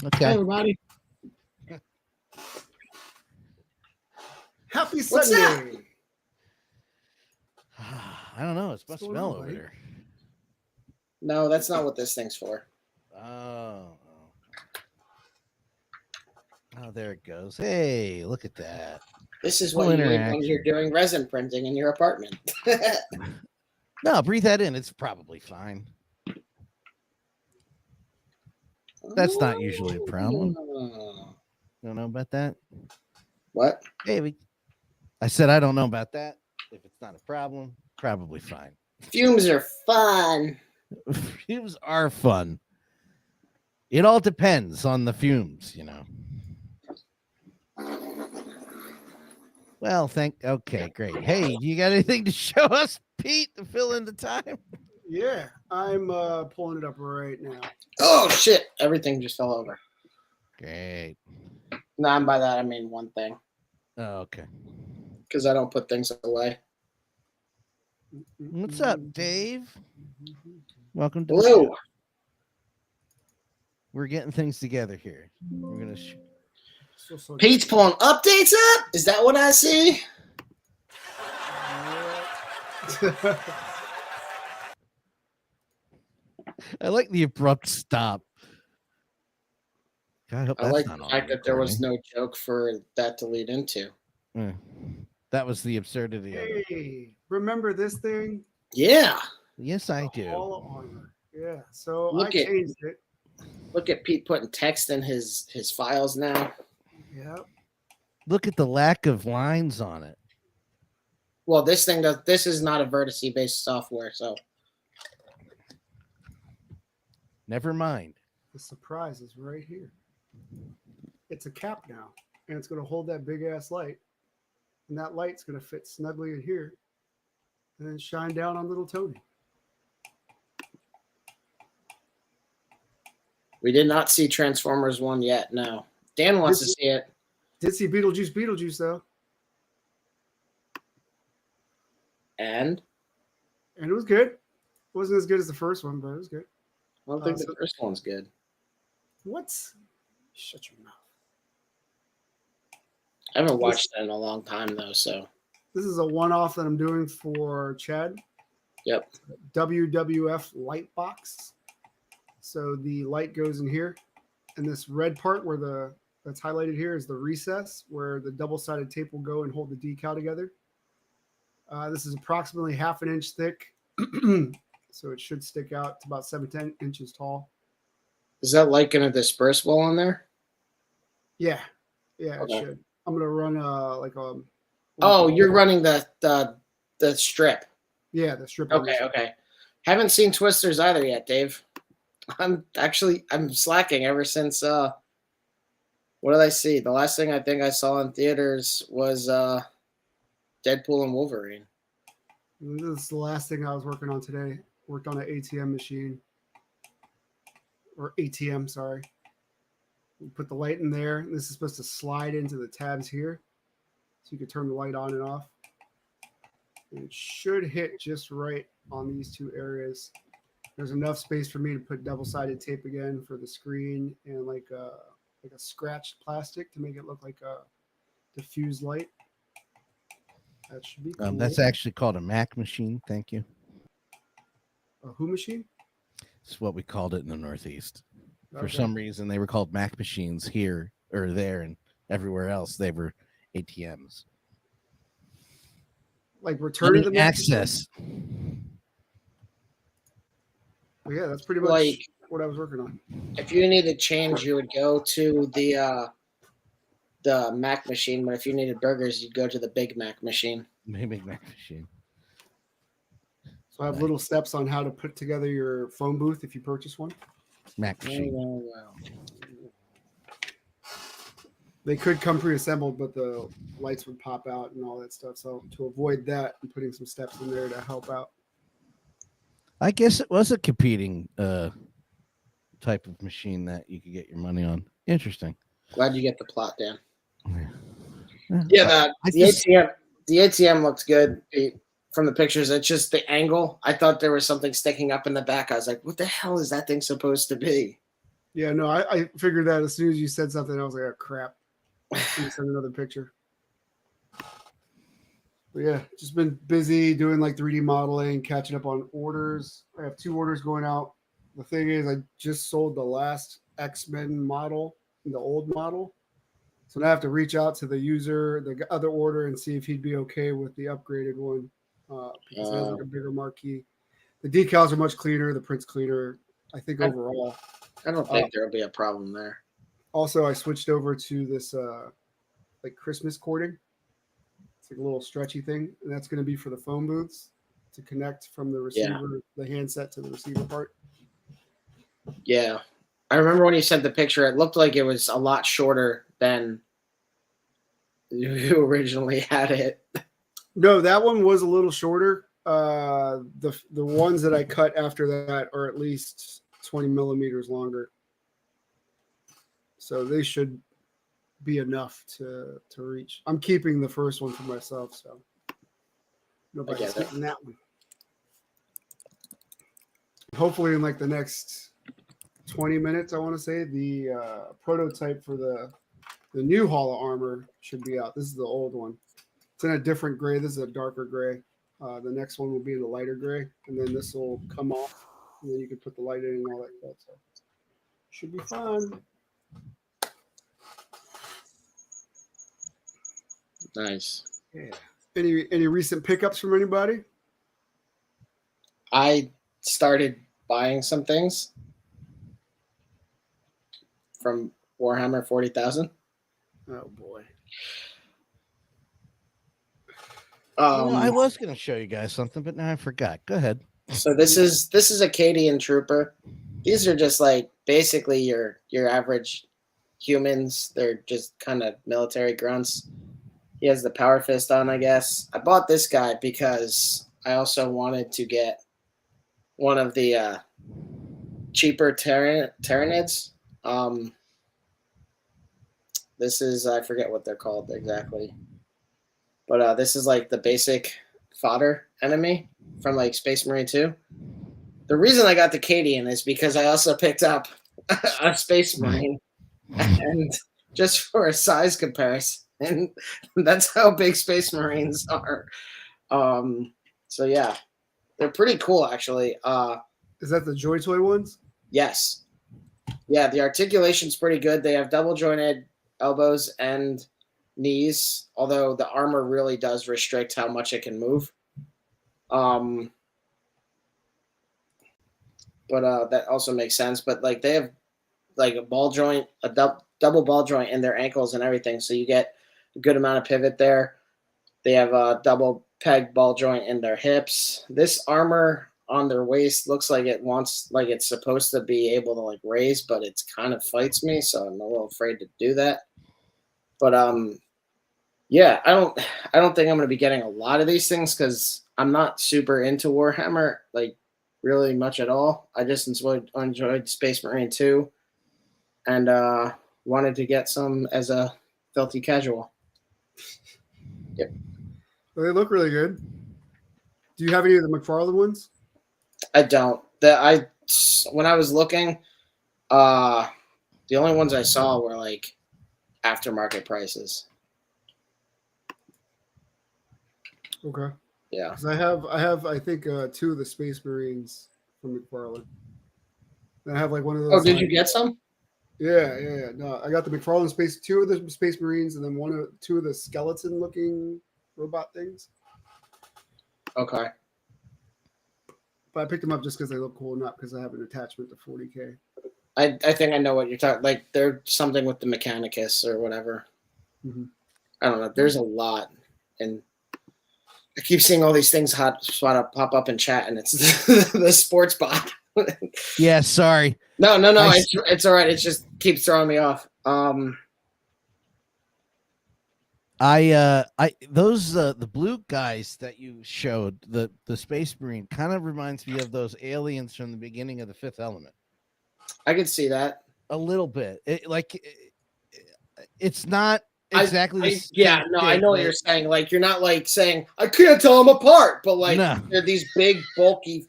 Okay. Hi, everybody. Happy What's Sunday. I don't know. It's supposed to smell over there. No, that's not what this thing's for. Oh, there it goes. Hey, look at that. This is what you need when you're doing resin printing in your apartment. No, breathe that in. It's probably fine. That's not usually a problem. Don't know about that? What? Hey, I said I don't know about that. If it's not a problem, probably fine. Fumes are fun. Fumes are fun. It all depends on the fumes, you know. Well, okay, great. Hey, you got anything to show us, Pete, to fill in the time? Yeah, I'm pulling it up right now. Oh, shit. Everything just fell over. Great. No, and by that, I mean one thing. Oh, okay. Because I don't put things away. What's up, Dave? Welcome to Hello. the show. We're getting things together here. We're going to Pete's pulling updates up? Is that what I see? I like the abrupt stop. I hope I like the fact that there was no joke for that to lead into. That was the absurdity of it. Hey, remember this thing? Yeah. Yes, I do. Hall of Armor. Yeah, so I changed it. Look at Pete putting text in his files now. Yep. Look at the lack of lines on it. Well, this is not a vertice based software, so never mind. The surprise is right here. It's a cap now, and it's going to hold that big ass light, and that light's going to fit snugly in here, and then shine down on little Tony. We did not see Transformers 1 yet. No. Dan wants to see it. Did see Beetlejuice though. And it was good. It wasn't as good as the first one, but it was good. I don't think the first one's good. What? Shut your mouth. I haven't watched that in a long time, though, so. This is a one-off that I'm doing for Chad. Yep. WWF light box. So the light goes in here. And this red part that's highlighted here is the recess where the double-sided tape will go and hold the decal together. This is approximately 1/2 inch thick. So it should stick out to about 7-10 inches tall. Is that light going to disperse well in there? Yeah. Yeah, okay. It should. I'm going to run Oh, you're running the strip. Yeah, the strip. Okay. Haven't seen Twisters either yet, Dave. I'm slacking ever since what did I see? The last thing I think I saw in theaters was Deadpool and Wolverine. This is the last thing I was working on today. Worked on an ATM machine. or ATM, sorry. We put the light in there. This is supposed to slide into the tabs here. So you can turn the light on and off. And it should hit just right on these two areas. There's enough space for me to put double-sided tape again for the screen and like a scratched plastic to make it look like a diffused light. That should be cool. That's actually called a Mac machine. Thank you. A who machine? It's what we called it in the Northeast. For Okay. some reason, they were called Mac machines here or there, and everywhere else they were ATMs. Like return of the Mac access. Well, yeah, that's pretty much Like, what I was working on. if you need to change, you would go to the Mac machine, but if you needed burgers, you'd go to the Big Mac machine. Maybe Mac machine. So I have little steps on how to put together your phone booth if you purchase one. Mac machine. Wow. They could come pre-assembled, but the lights would pop out and all that stuff. So to avoid that, I'm putting some steps in there to help out. I guess it was a competing type of machine that you could get your money on. Interesting. Glad you get the plot, Dan. Yeah. Yeah, the ATM looked good from the pictures. It's just the angle. I thought there was something sticking up in the back. I was like, what the hell is that thing supposed to be? Yeah, no, I figured that as soon as you said something, I was like, oh, crap. Let me send another picture. But yeah, just been busy doing like 3D modeling, catching up on orders. I have 2 orders going out. The thing is, I just sold the last X-Men model, the old model. So now I have to reach out to the user, the other order, and see if he'd be okay with the upgraded one because it has like a bigger marquee. The decals are much cleaner. The print's cleaner. I think overall. I don't think there'll be a problem there. Also, I switched over to this like Christmas cording. It's like a little stretchy thing, and that's going to be for the phone booths to connect from the receiver, the handset to the receiver part. Yeah. I remember when you sent the picture, it looked like it was a lot shorter than you originally had it. No, that one was a little shorter. The ones that I cut after that are at least 20 millimeters longer. So they should be enough to reach. I'm keeping the first one for myself, so nobody's getting that one. Hopefully in like the next 20 minutes, I want to say, the prototype for the new Hall of Armor should be out. This is the old one. It's in a different gray. This is a darker gray. The next one will be in a lighter gray, and then this will come off, and then you can put the light in and all that stuff. So should be fun. Nice. Yeah. Any recent pickups from anybody? I started buying some things from Warhammer 40,000. Oh boy. I was going to show you guys something, but now I forgot. Go ahead. So this is a Ckadian trooper. These are just like basically your average humans. They're just kind of military grunts. He has the power fist on, I guess. I bought this guy because I also wanted to get one of the cheaper Tyranids. This is, I forget what they're called exactly. But this is like the basic fodder enemy from like Space Marine 2. The reason I got the Ckadian is because I also picked up a Space Marine, and just for a size comparison, and that's how big Space Marines are. So yeah, they're pretty cool actually. Is that the Joy Toy ones? Yes. Yeah, the articulation's pretty good. They have double jointed elbows and knees, although the armor really does restrict how much it can move. But that also makes sense. But like they have like a ball joint, a double ball joint in their ankles and everything, so you get a good amount of pivot there. They have a double peg ball joint in their hips. This armor on their waist looks like it's supposed to be able to like raise, but it's kind of fights me, so I'm a little afraid to do that. But yeah, I don't think I'm going to be getting a lot of these things because I'm not super into Warhammer, like really much at all. I just enjoyed Space Marine 2 and wanted to get some as a filthy casual. Yep. Well, they look really good. Do you have any of the McFarlane ones? I don't. When I was looking, the only ones I saw were like aftermarket prices. Okay. Yeah. Because I think 2 of the Space Marines from McFarlane. And I have like one of those. Oh, did you get some? Yeah. No, I got the McFarlane 2 of the Space Marines, and then 2 of the skeleton-looking robot things. Okay. But I picked them up just because they look cool, not because I have an attachment to 40K. I think I know what you're talking. Like there's something with the Mechanicus or whatever. Mm-hmm. I don't know. There's a lot, and I keep seeing all these things pop up in chat, and it's the sports bot. Yeah, sorry. No. It's all right. It just keeps throwing me off. The blue guys that you showed, the Space Marine, kind of reminds me of those aliens from the beginning of the Fifth Element. I could see that a little bit. It's not exactly. I know what you're saying. Like you're not like saying I can't tell them apart, but like they're these big, bulky,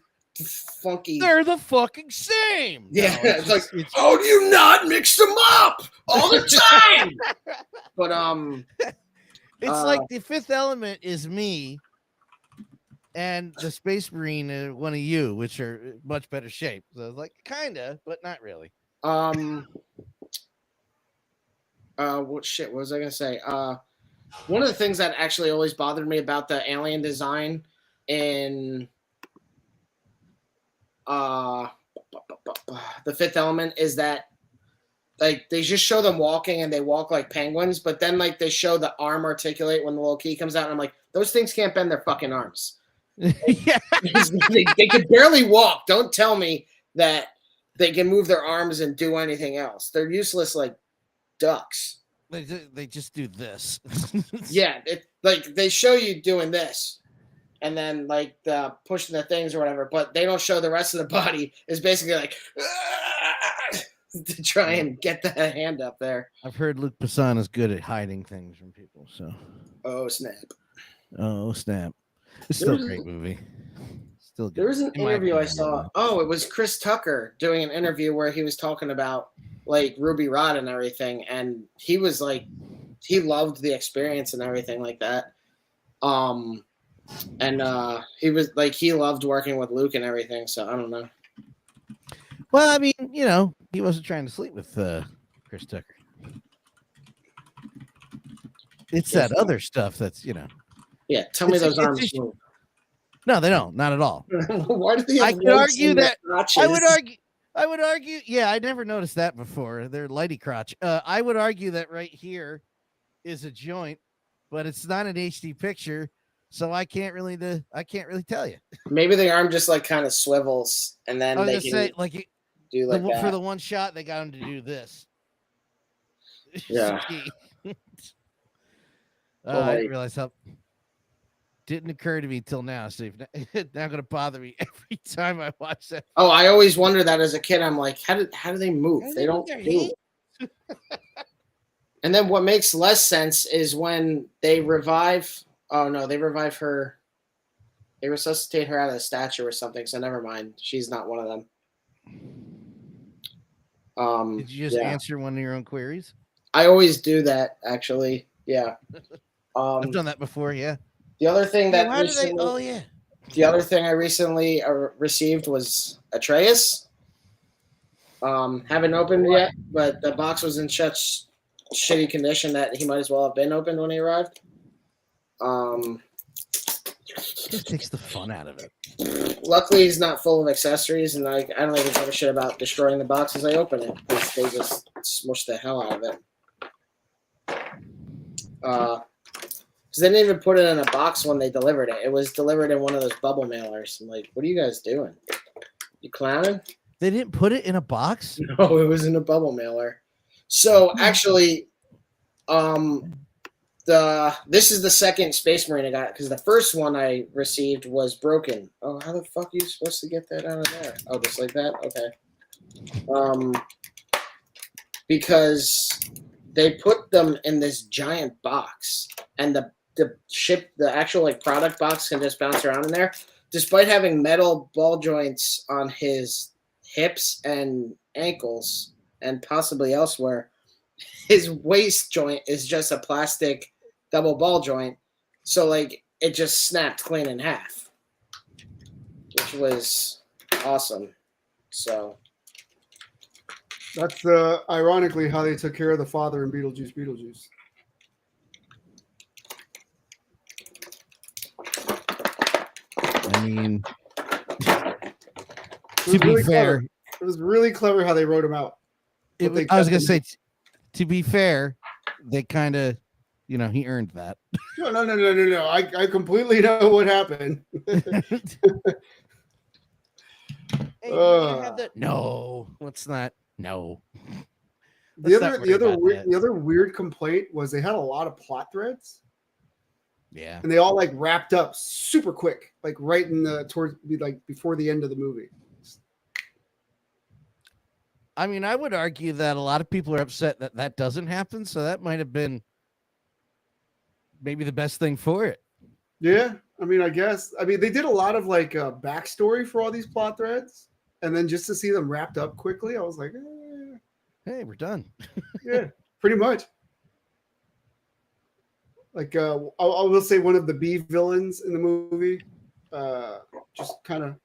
funky. They're the fucking same. Yeah, no, it's how do you not mix them up all the time? But it's like the Fifth Element is me, and the Space Marine is one of you, which are much better shape. So like kinda, but not really. What was I gonna say? One of the things that actually always bothered me about the alien design in the Fifth Element is that like they just show them walking and they walk like penguins, but then like they show the arm articulate when the little key comes out, and I'm like, those things can't bend their fucking arms. Yeah. they could barely walk. Don't tell me that they can move their arms and do anything else. They're useless like ducks. They just do this. Yeah, like they show you doing this, and then like the pushing the things or whatever, but they don't show the rest of the body is basically like to try and get the hand up there. I've heard Luc Besson is good at hiding things from people. So, oh snap! It's still a great movie. Still good. There was an interview I saw. Oh, it was Chris Tucker doing an interview where he was talking about like Ruby Rod and everything, and he was like, he loved the experience and everything like that. And he was like, he loved working with Luke and everything. So I don't know. Well, I mean, he wasn't trying to sleep with Chris Tucker. It's that other stuff that's, Yeah, tell me those arms move. No, they don't. Not at all. Why do they have I could argue that. crotches? I would argue. Yeah, I never noticed that before. They're lighty crotch. I would argue that right here is a joint, but it's not an HD picture, so I can't really tell you. Maybe the arm just like kind of swivels, and then they can do like that. For the one shot, they got him to do this. Yeah. I didn't realize how. Didn't occur to me till now, Steve. Now going to bother me every time I watch that. Oh, I always wonder that as a kid. I'm like, how do they move? They don't move. And then what makes less sense is when they revive. Oh no, they revive her. They resuscitate her out of the statue or something. So never mind. She's not one of them. Did you just answer one of your own queries? I always do that, actually. Yeah. I've done that before. Yeah. The other thing that the other thing I recently received was Atreus. Haven't opened yet, but the box was in such shitty condition that he might as well have been opened when he arrived. It takes the fun out of it. Luckily, he's not full of accessories, and I don't even give a shit about destroying the box as I open it. They just smush the hell out of it. Because they didn't even put it in a box when they delivered it. It was delivered in one of those bubble mailers. I'm like, what are you guys doing? You clowning? They didn't put it in a box? No, it was in a bubble mailer. So actually, This is the second Space Marine I got because the first one I received was broken. Oh, how the fuck are you supposed to get that out of there? Oh, just like that? Okay. Because they put them in this giant box, and the actual like product box can just bounce around in there. Despite having metal ball joints on his hips and ankles and possibly elsewhere, his waist joint is just a plastic double ball joint. So like it just snapped clean in half, which was awesome. So that's ironically how they took care of the father in Beetlejuice. I mean, to be fair, it was really clever how they wrote him out. I was gonna say, to be fair, they kind of, he earned that. No. I completely know what happened. Hey, you have that? No, let's not. No. The other weird complaint was they had a lot of plot threads. Yeah. And they all like wrapped up super quick, like right in before the end of the movie. I mean, I would argue that a lot of people are upset that that doesn't happen. So that might have been maybe the best thing for it. Yeah. I mean, I guess. I mean, they did a lot of like backstory for all these plot threads. And then just to see them wrapped up quickly, I was like, hey, we're done. Yeah, pretty much. Like, I will say one of the B villains in the movie, just kind of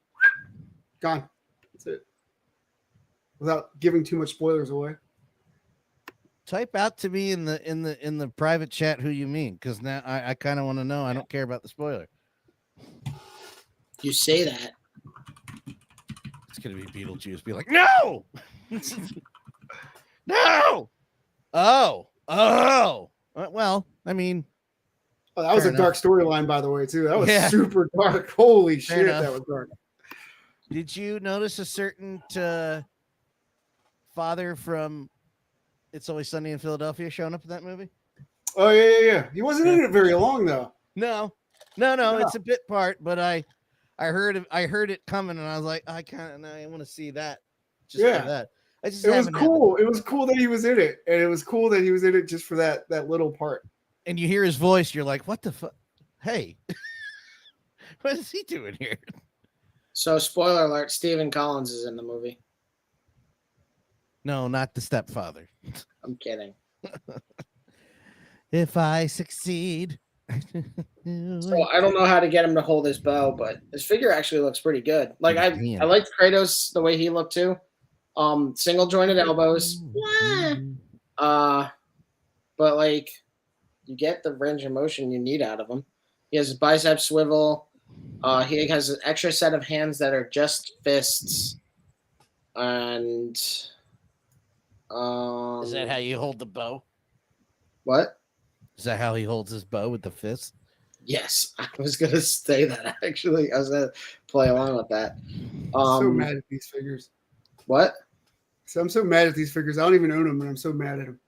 gone. That's it. Without giving too much spoilers away. Type out to me in the private chat who you mean, because now I kind of want to know. I don't care about the spoiler. You say that. It's gonna be Beetlejuice. Be like, no, no. Oh. Well, I mean. Oh, that was a dark storyline, by the way, too. That was super dark. Holy shit, that was dark. Did you notice a certain father from It's Always Sunny in Philadelphia showing up in that movie? Oh, yeah. He wasn't in it very long, though. No. It's a bit part, but I heard it coming, and I was like, I want to see that. Just for that. It was cool. It was cool that he was in it, and it was cool that he was in it just for that little part. And you hear his voice, you're like, what the fuck? Hey, what is he doing here? So, spoiler alert, Stephen Collins is in the movie. No, not the stepfather. I'm kidding. If I succeed. So, I don't know how to get him to hold his bow, but his figure actually looks pretty good. Like, I liked Kratos the way he looked, too. Single jointed elbows. But, like, you get the range of motion you need out of him. He has a bicep swivel. He has an extra set of hands that are just fists. And is that how you hold the bow? What? Is that how he holds his bow, with the fist? Yes, I was gonna say that actually. I was gonna play along with that. I'm so mad at these figures. What? So I'm so mad at these figures. I don't even own them, and I'm so mad at them.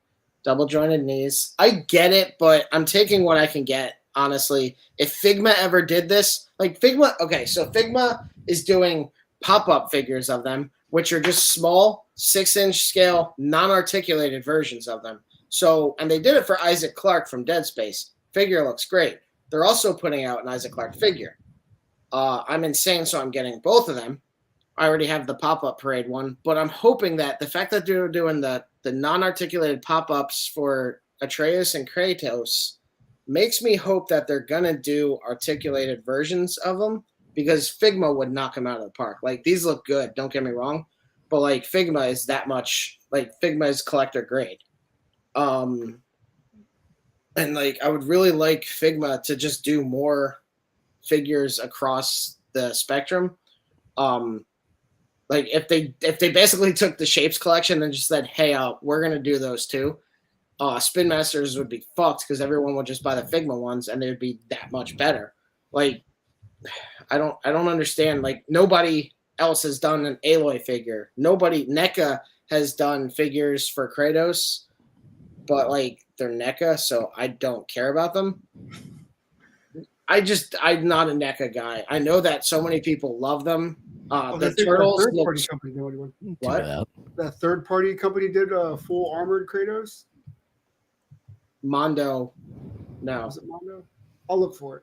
Double jointed knees. I get it, but I'm taking what I can get, honestly. If Figma ever did this, like Figma, okay, so Figma is doing pop-up figures of them, which are just small, 6-inch scale, non-articulated versions of them. So, and they did it for Isaac Clarke from Dead Space. Figure looks great. They're also putting out an Isaac Clarke figure. I'm insane, so I'm getting both of them. I already have the pop-up parade one, but I'm hoping that the fact that they're doing the non-articulated pop-ups for Atreus and Kratos makes me hope that they're going to do articulated versions of them, because Figma would knock them out of the park. Like, these look good, don't get me wrong, but like Figma is that much, like Figma is collector grade. And like, I would really like Figma to just do more figures across the spectrum. Like if they basically took the Shapes collection and just said, hey, we're going to do those too. Spin Masters would be fucked because everyone would just buy the Figma ones and they would be that much better. Like, I don't understand. Like, nobody else has done an Aloy figure. NECA has done figures for Kratos. but like they're NECA, so I don't care about them. I'm not a NECA guy. I know that so many people love them. The turtles third party look company did one. what? That third party company did a full armored Kratos. Mondo. No, Was it Mondo? I'll look for it.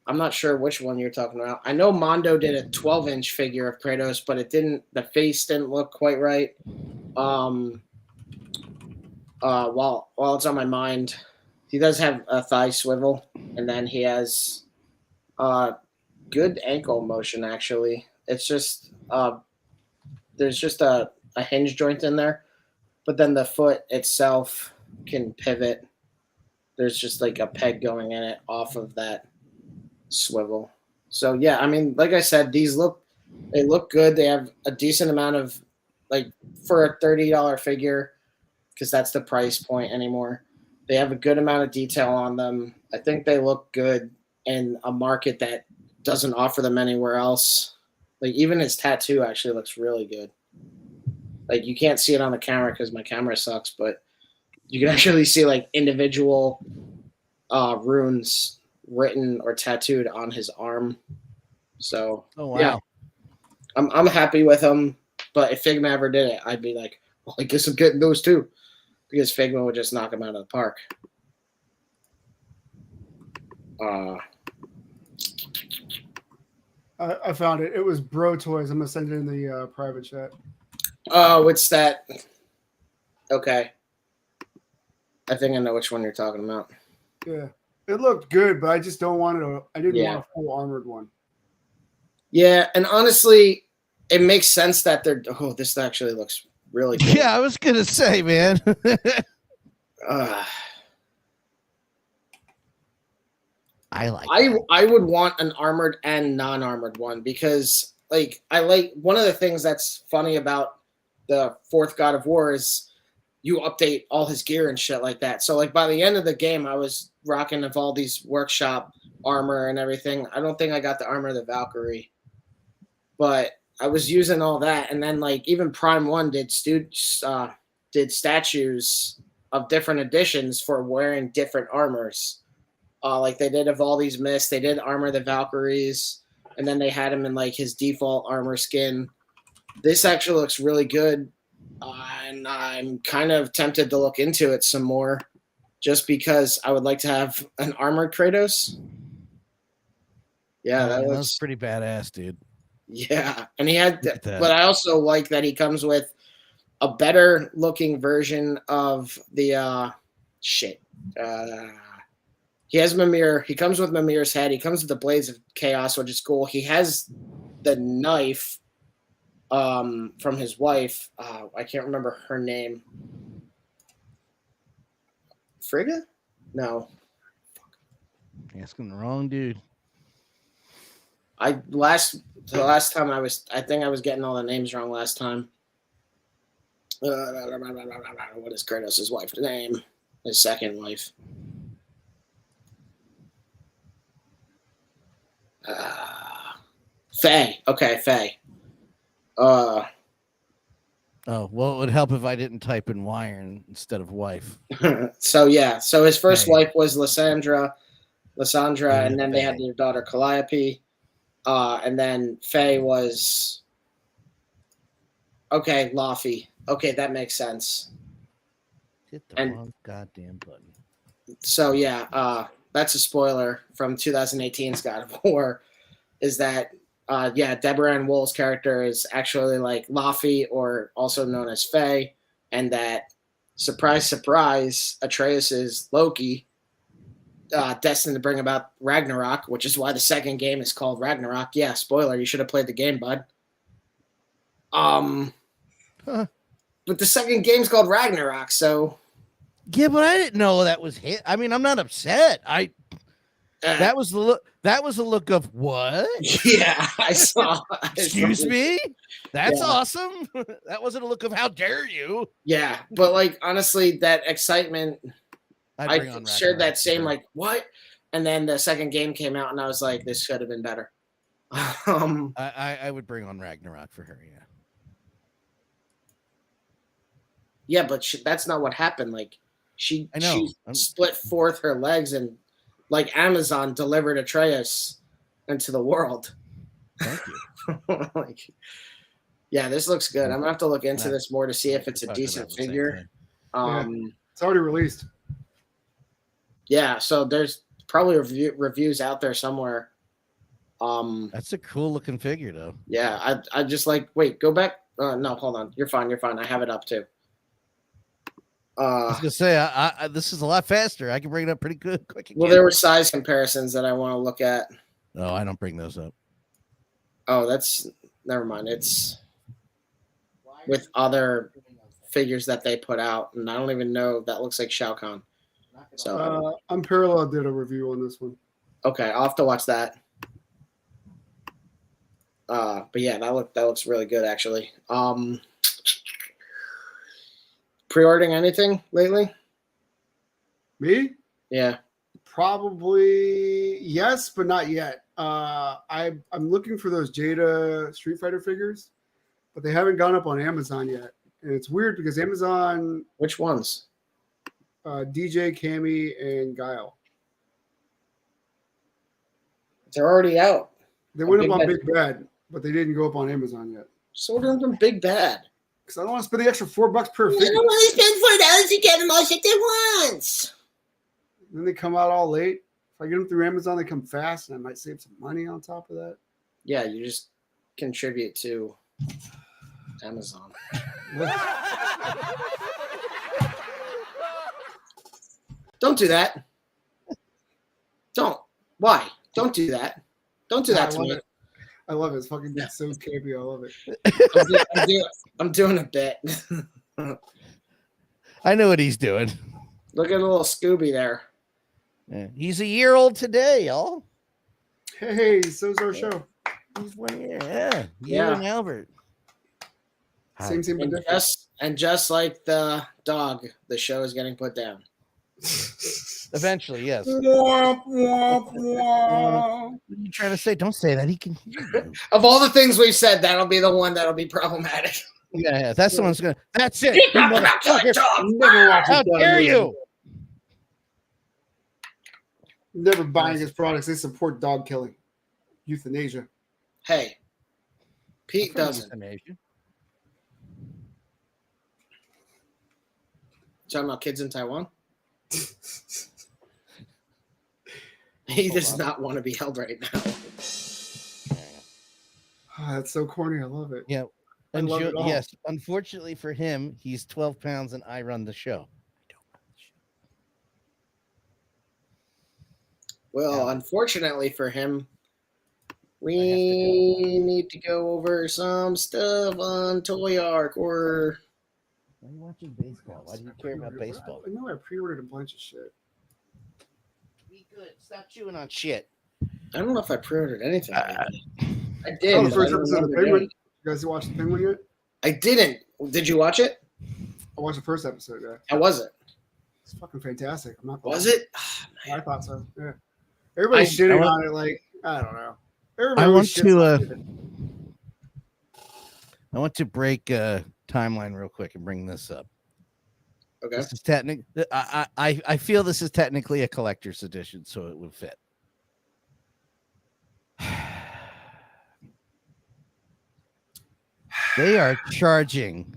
I'm not sure which one you're talking about. I know Mondo did a 12-inch figure of Kratos, but it didn't. The face didn't look quite right. While it's on my mind, he does have a thigh swivel, and then he has good ankle motion. Actually, it's just there's just a hinge joint in there, but then the foot itself can pivot. There's just like a peg going in it off of that swivel. So yeah, I mean, like I said, they look good. They have a decent amount of, like, for a $30 figure, because that's the price point anymore. They have a good amount of detail on them. I think they look good in a market that doesn't offer them anywhere else. Like, even his tattoo actually looks really good. Like, you can't see it on the camera because my camera sucks, but you can actually see like individual runes written or tattooed on his arm. So yeah, I'm happy with him. But if Figma ever did it, I'd be like, well, I guess I'm getting those too, because Figma would just knock him out of the park. I found it. It was Bro Toys. I'm gonna send it in the private chat. Oh, it's that. Okay. I think I know which one you're talking about. Yeah, it looked good, but I just don't want it. I didn't want a full armored one. Yeah, and honestly, it makes sense that they're. Oh, this actually looks really good. Yeah, I was gonna say, man. I would want an armored and non-armored one, because like I like one of the things that's funny about the fourth God of War is you update all his gear and shit like that. So like by the end of the game, I was rocking Evaldi's workshop armor and everything. I don't think I got the armor of the Valkyrie, but I was using all that. And then like even Prime 1 did statues of different editions for wearing different armors. Like they did Evaldi's Mist, they did Armor of the Valkyries, and then they had him in like his default armor skin. This actually looks really good. And I'm kind of tempted to look into it some more, just because I would like to have an armored Kratos. Yeah, that was pretty badass, dude. Yeah, and he had, but I also like that he comes with a better looking version of the he has Mimir. He comes with Mimir's head. He comes with the Blades of Chaos, which is cool. He has the knife from his wife. I can't remember her name. Frigga? No. Asking the wrong dude. The last time I think I was getting all the names wrong last time. What is Kratos' wife's name? His second wife. Faye. Okay, Faye. Oh, well, it would help if I didn't type in wire instead of wife. So yeah, so his first wife was Lysandra, and then they had their daughter Calliope, and then Faye was Laufey. Okay, that makes sense. Hit the wrong goddamn button. So yeah, that's a spoiler from 2018's God of War, is that Deborah Ann Wool's character is actually like Laufey, or also known as Faye, and that, surprise, surprise, Atreus is Loki, destined to bring about Ragnarok, which is why the second game is called Ragnarok. Yeah, spoiler, you should have played the game, bud. But the second game's called Ragnarok, so... Yeah, but I didn't know that was hit. I mean, I'm not upset. That was the look. That was a look of what? Yeah, I saw. Excuse me? That's awesome. That wasn't a look of how dare you. Yeah, but like honestly, that excitement, I shared that same like what? And then the second game came out, and I was like, this should have been better. I would bring on Ragnarok for her. Yeah. Yeah, but that's not what happened. Like, She I know. split forth her legs and, like Amazon, delivered Atreus into the world. Thank you. Like, yeah, this looks good. I'm gonna have to look into this more to see if it's a decent figure. It's already released. Yeah, so there's probably reviews out there somewhere. That's a cool looking figure, though. Yeah, I just like, wait, go back. No, hold on. You're fine. I have it up too. I was gonna say, I this is a lot faster. I can bring it up pretty quick. Well, there were size comparisons that I want to look at. No, I don't bring those up. Oh, that's never mind. It's with other figures that they put out, and I don't even know. That looks like Shao Kahn. So Unparalleled did a review on this one. Okay, I'll have to watch that. But yeah, that looks really good actually. Pre-ordering anything lately? Me? Yeah. Probably yes, but not yet. I'm looking for those Jada Street Fighter figures, but they haven't gone up on Amazon yet. And it's weird because Amazon. Which ones? DJ, Cammy, and Guile. They're already out. They went up on Big Bad, but they didn't go up on Amazon yet. So order them from Big Bad. Because I don't want to spend the extra $4 per figure. I don't want to spend $4 to get them all shipped at once. Then they come out all late. If I get them through Amazon, they come fast, and I might save some money on top of that. Yeah, you just contribute to Amazon. Don't do that. Don't. Why? Don't do that. Don't do that to me. I love it. It's fucking so campy. I love it. I'm doing a bit. I know what he's doing. Look at a little Scooby there. Yeah. He's a year old today, y'all. Hey, so's our show. He's 1 year. Yeah. You and Albert. Same, but different. And just like the dog, the show is getting put down. Eventually, yes. What are you trying to say? Don't say that. He can hear you. Of all the things we've said, that'll be the one that'll be problematic. Yeah, that's the one's gonna. That's it. Never How dare you? Never buying his products. They support dog killing, euthanasia. Hey, Pete doesn't. Talking about kids in Taiwan? He does not want to be held right now. Oh, that's so corny. I love it. Yeah. And yes, unfortunately for him, he's 12 pounds and I run the show. Well, unfortunately for him, we need to go over some stuff on Toy Arc or. Why are you watching baseball? Why do you care about baseball? I know I pre-ordered a bunch of shit. Be good. Stop chewing on shit. I don't know if I pre-ordered anything. I did. Oh, the first episode of the Penguin. You guys watch the Penguin yet? I didn't. Did you watch it? I watched the first episode. Yeah. How was it? It's fucking fantastic. I'm not. Was it? Oh, I thought so. Yeah. Everybody's shitting on it. Like I don't know. Everybody I want to break timeline real quick and bring this up. Okay. This is I feel this is technically a collector's edition, so it would fit. They are charging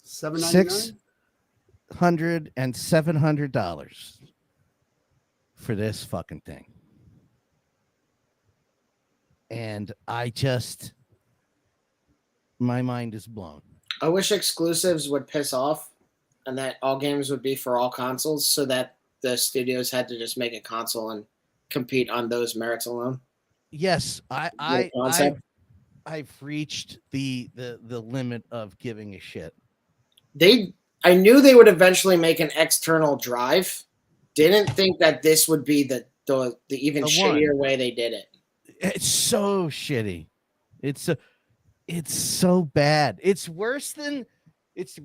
$799 and $700 for this fucking thing. And my mind is blown. I wish exclusives would piss off and that all games would be for all consoles so that the studios had to just make a console and compete on those merits alone. Yes, I've reached the limit of giving a shit. I knew they would eventually make an external drive. Didn't think that this would be the even shittier way they did it. It's so shitty. It's so bad. It's worse. It's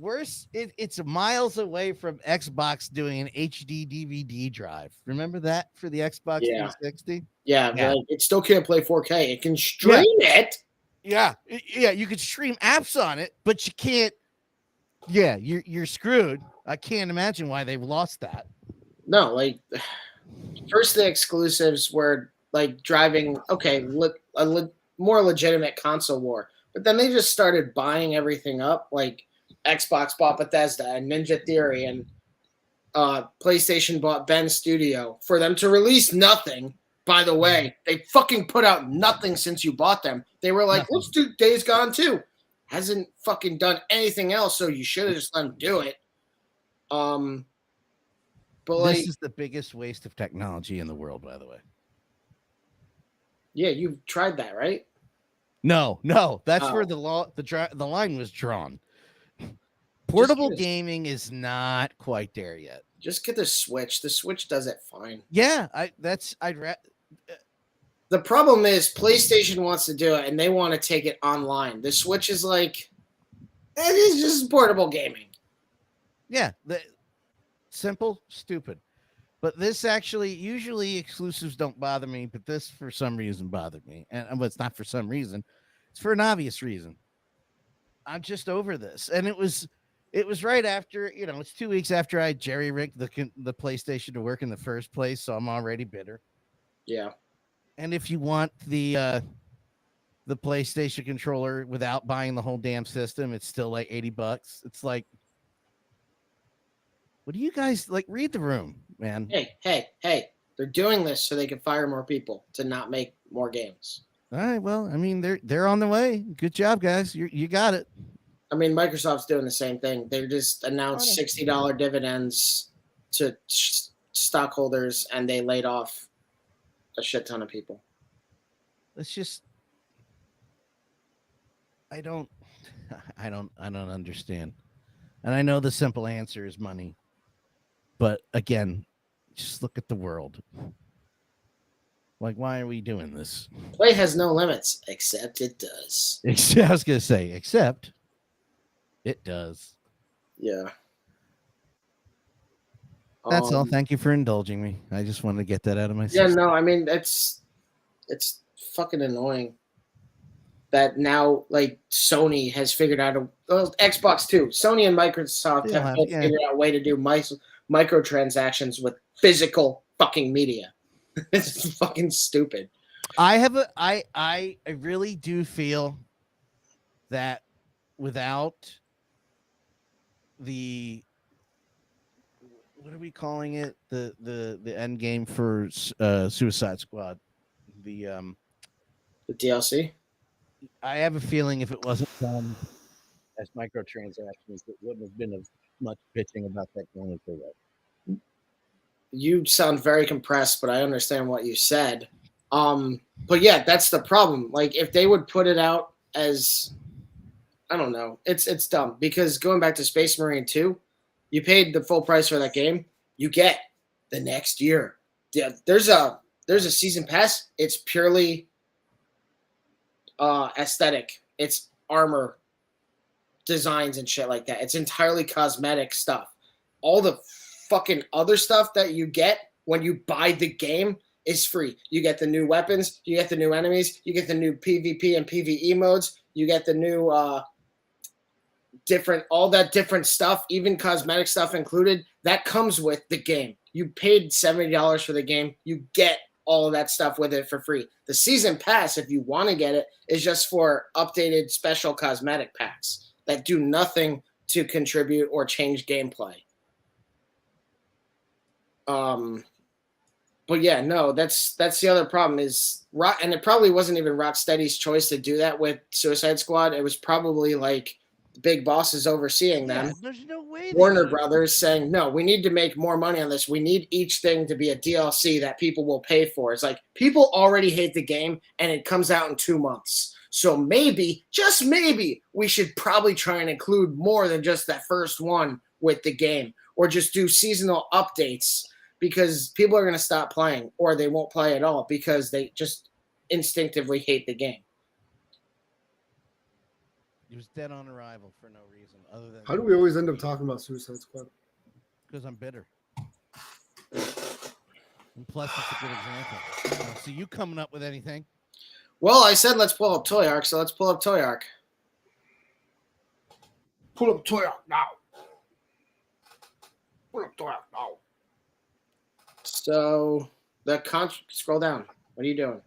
miles away from Xbox doing an HD DVD drive. Remember that for the Xbox 360? Yeah. Like, it still can't play 4K. It can stream it. Yeah, you could stream apps on it, but you can't. Yeah, you're screwed. I can't imagine why they've lost that. No, like first the exclusives were like driving more legitimate console war, but then they just started buying everything up. Like Xbox bought Bethesda and Ninja Theory, and PlayStation bought Bend Studio for them to release nothing. By the way, they fucking put out nothing since you bought them. They were like, let's do Days Gone 2. Hasn't fucking done anything else, so you should have just let them do it. But this is the biggest waste of technology in the world, by the way. Yeah, you've tried that, right? No, that's where the line was drawn. Portable gaming is not quite there yet. Just get the Switch. The Switch does it fine. Yeah, the problem is PlayStation wants to do it and they want to take it online. The Switch is like, it is just portable gaming. Yeah, simple, stupid. But this actually, usually exclusives don't bother me, but this for some reason bothered me. And it's not for some reason, it's for an obvious reason. I'm just over this. And it was right after, it's 2 weeks after I jerry-rigged the PlayStation to work in the first place, so I'm already bitter. Yeah. And if you want the PlayStation controller without buying the whole damn system, it's still like $80. It's like, what do you guys like? Read the room, man. Hey! They're doing this so they can fire more people to not make more games. All right. Well, I mean, they're on the way. Good job, guys. You got it. I mean, Microsoft's doing the same thing. They just announced $60 dividends to stockholders, and they laid off a shit ton of people. It's just, I don't understand. And I know the simple answer is money, but again, just look at the world. Like, why are we doing this? Play has no limits, except it does. I was gonna say, except it does. Yeah. That's all. Thank you for indulging me. I just wanted to get that out of my system. Yeah, no, I mean, it's fucking annoying that now, like, Sony has figured out Xbox too. Sony and Microsoft have both figured out a way to do microtransactions with physical fucking media. It's fucking stupid. I really do feel that without the, what are we calling it? The end game for Suicide Squad. The DLC? I have a feeling if it wasn't done as microtransactions, it wouldn't have been as much bitching about that game as there was. You sound very compressed, but I understand what you said. But yeah, that's the problem. Like, if they would put it out as, I don't know, it's dumb, because going back to Space Marine 2, you paid the full price for that game, you get the next year. Yeah, there's a season pass. It's purely aesthetic. It's armor designs and shit like that. It's entirely cosmetic stuff. All the fucking other stuff that you get when you buy the game is free. You get the new weapons, you get the new enemies, you get the new PvP and PvE modes, you get the new all that different stuff, even cosmetic stuff included, that comes with the game. You paid $70 for the game, you get all of that stuff with it for free. The season pass, if you want to get it, is just for updated special cosmetic packs that do nothing to contribute or change gameplay. But yeah, no, that's the other problem is and it probably wasn't even Rocksteady's choice to do that with Suicide Squad. It was probably like the big bosses overseeing them. Yeah, there's no way. Warner Brothers saying, no, we need to make more money on this. We need each thing to be a DLC that people will pay for. It's like, people already hate the game and it comes out in 2 months. So maybe, just maybe, we should probably try and include more than just that first one with the game, or just do seasonal updates, because people are going to stop playing, or they won't play at all because they just instinctively hate the game. It was dead on arrival for no reason other than. How do we always end up talking about Suicide Squad? Because I'm bitter. And plus, it's a good example. So you coming up with anything? Well, I said let's pull up Toy Arc, so let's pull up Toy Arc. Pull up Toy Arc now. So the scroll down. What are you doing?